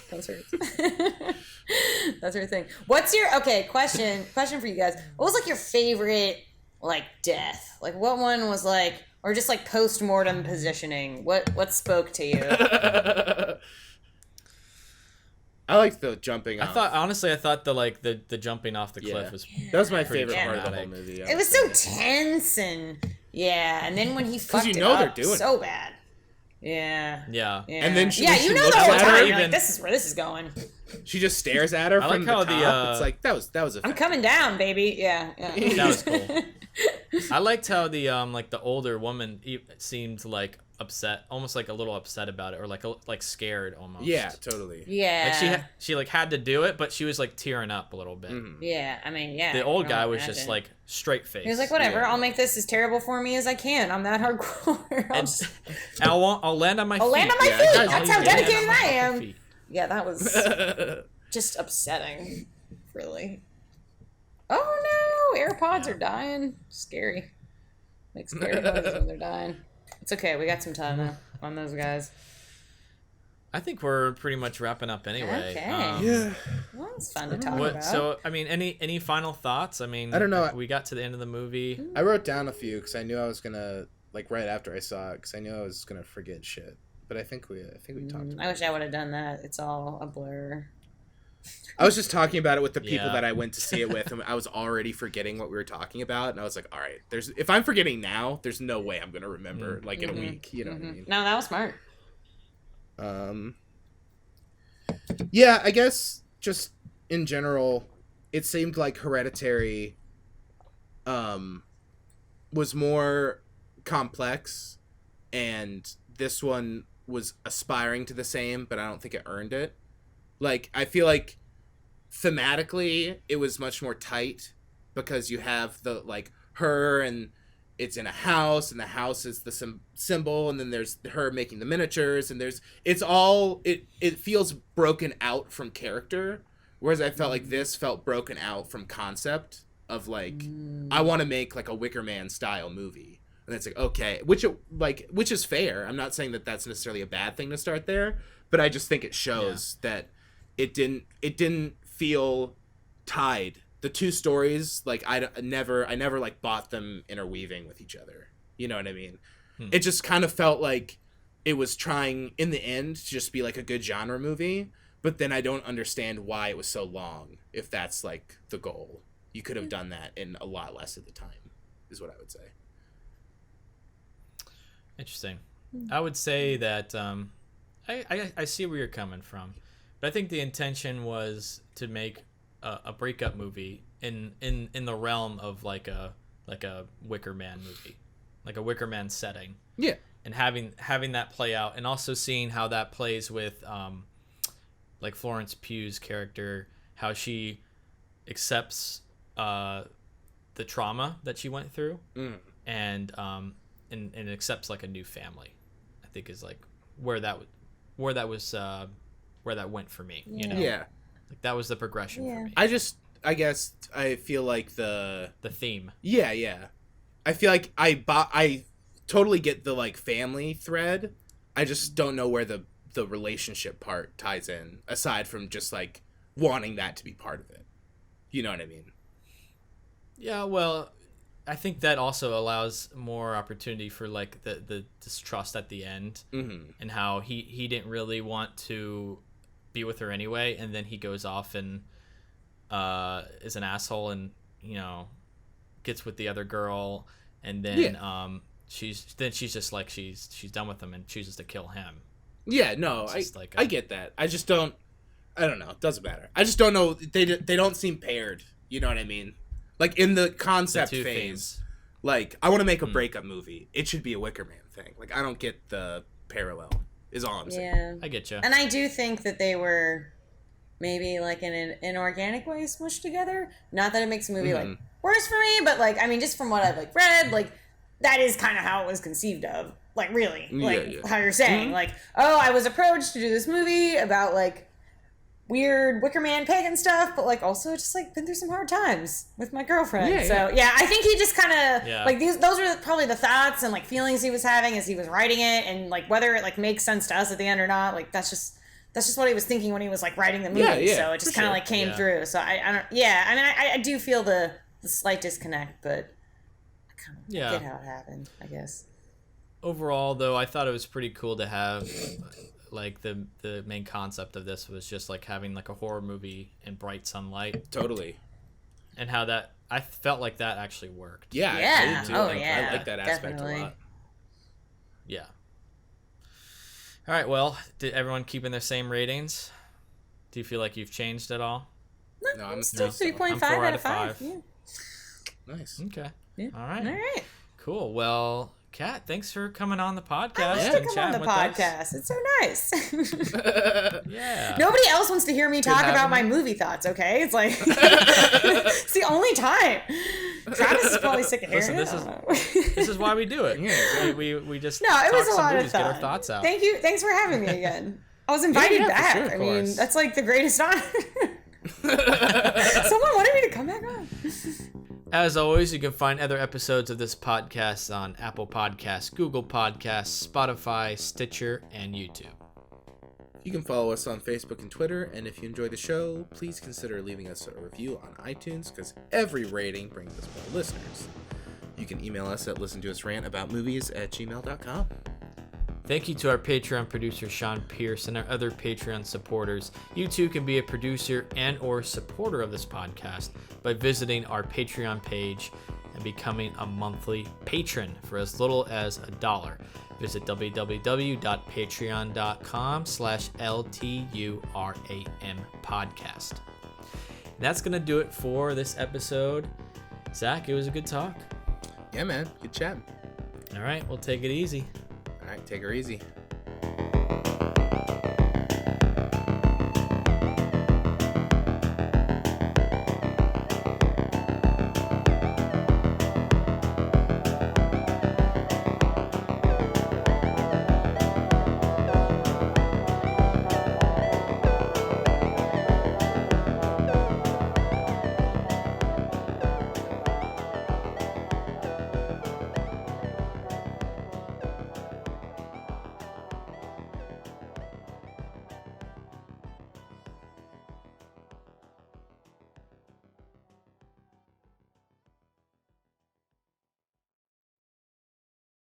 That's her. That's her thing. What's your question for you guys? What was like your favorite like death? Like what one was like, or just like post-mortem positioning? What spoke to you? I liked the jumping off. I thought the jumping off the cliff was that was my favorite part of the whole movie. It was so tense and then when he fucked it up they're doing so bad. Yeah. And then she the whole time you're like, this is where this is going. She just stares at her from the top. It's like that was effective. I'm coming down, baby. Yeah. That was cool. I liked how the the older woman seemed like upset, almost like a little upset about it, or like scared almost. Yeah, totally. Yeah. Like she like had to do it, but she was like tearing up a little bit. Mm-hmm. Yeah, I mean, yeah. The old guy was just like straight face. He was like, whatever, I'll make this as terrible for me as I can. I'm that hardcore. I'll land on my feet. I'll land on my feet. That's how dedicated I am. Yeah, that was just upsetting, really. Oh no, AirPods are dying. Scary. Make scary noises when they're dying. It's okay, we got some time now on those guys. I think we're pretty much wrapping up anyway. Okay. Yeah. Well, it's fun to talk about. So, I mean, any final thoughts? I mean, I don't know. We got to the end of the movie. I wrote down a few because I knew I was gonna right after I saw it because I knew I was gonna forget shit. But I think we talked about I wish I would have done that. It's all a blur. I was just talking about it with the people that I went to see it with, and I was already forgetting what we were talking about, and I was like, all right, if I'm forgetting now, there's no way I'm going to remember, in a week, you know what I mean? No, that was smart. Yeah, I guess just in general, it seemed like Hereditary was more complex, and this one was aspiring to the same, but I don't think it earned it. Like, I feel like thematically it was much more tight because you have the her and it's in a house, and the house is the symbol, and then there's her making the miniatures, and it feels broken out from character, whereas I felt like this felt broken out from concept of like, I want to make like a Wicker Man style movie, and it's like, okay, which is fair. I'm not saying that that's necessarily a bad thing to start there, but I just think it shows that it didn't feel tied. The two stories, like I never like bought them interweaving with each other. You know what I mean? It just kind of felt like it was trying in the end to just be like a good genre movie, but then I don't understand why it was so long. If that's like the goal, you could have done that in a lot less of the time, is what I would say. Interesting. I would say that I see where you're coming from, but I think the intention was to make a breakup movie in the realm of like a Wicker Man movie, like a Wicker Man setting. Yeah. And having that play out, and also seeing how that plays with like Florence Pugh's character, how she accepts the trauma that she went through, and accepts like a new family, I think is like where that went for me. You know? Yeah. Like that was the progression for me. I guess I feel like the theme. Yeah. I feel like I totally get the like family thread. I just don't know where the relationship part ties in, aside from just like wanting that to be part of it. You know what I mean? Yeah, well, I think that also allows more opportunity for like the distrust at the end, and how he didn't really want to be with her anyway, and then he goes off and is an asshole, and you know, gets with the other girl, and then she's just like she's done with him and chooses to kill him. Yeah, no, I get that. I don't know. It doesn't matter. I just don't know. They don't seem paired. You know what I mean? Like in the concept phase, themes. Like I want to make a breakup movie. It should be a Wicker Man thing. Like I don't get the parallel. Is all I'm saying. Yeah, I get you. And I do think that they were maybe like in an inorganic way smushed together. Not that it makes a movie like worse for me, but like I mean, just from what I've like read, like that is kind of how it was conceived of. Like really, like how you're saying, like, oh, I was approached to do this movie about like weird Wicker Man pagan stuff, but like also just like been through some hard times with my girlfriend. I think he just kind of like those were probably the thoughts and like feelings he was having as he was writing it, and like whether it like makes sense to us at the end or not, like that's just what he was thinking when he was like writing the movie. So it just kind of like came through. So I don't. Yeah, I mean I do feel the slight disconnect, but I kind of get how it happened, I guess. Overall, though, I thought it was pretty cool to have like the main concept of this was just like having like a horror movie in bright sunlight. Totally. And how that I felt like that actually worked. Yeah. I did too. I like that aspect a lot. Yeah. All right. Well, did everyone keep in their same ratings? Do you feel like you've changed at all? No, I'm still 3.5 out of 5. Yeah. Nice. Okay. Yeah. All right. All right. Cool. Well, Kat, thanks for coming on the podcast. I love to come on the podcast. Us. It's so nice. Yeah. Nobody else wants to hear me talk about my movie thoughts, okay? It's like, it's the only time. Travis is probably sick of hearing it. This is why we do it. Yeah, we just it was a lot of fun. Get our thoughts out. Thank you. Thanks for having me again. I was invited back. Sure, I mean, that's like the greatest honor. Someone wanted me to come back on. As always, you can find other episodes of this podcast on Apple Podcasts, Google Podcasts, Spotify, Stitcher, and YouTube. You can follow us on Facebook and Twitter, and if you enjoy the show, please consider leaving us a review on iTunes, because every rating brings us more listeners. You can email us at listentousrantaboutmovies@gmail.com. Thank you to our Patreon producer, Sean Pierce, and our other Patreon supporters. You too can be a producer and or supporter of this podcast by visiting our Patreon page and becoming a monthly patron for as little as $1. Visit www.patreon.com/LTURAM podcast. And that's going to do it for this episode. Zach, it was a good talk. Yeah, man. Good chatting. All right, we'll take it easy. All right, take her easy.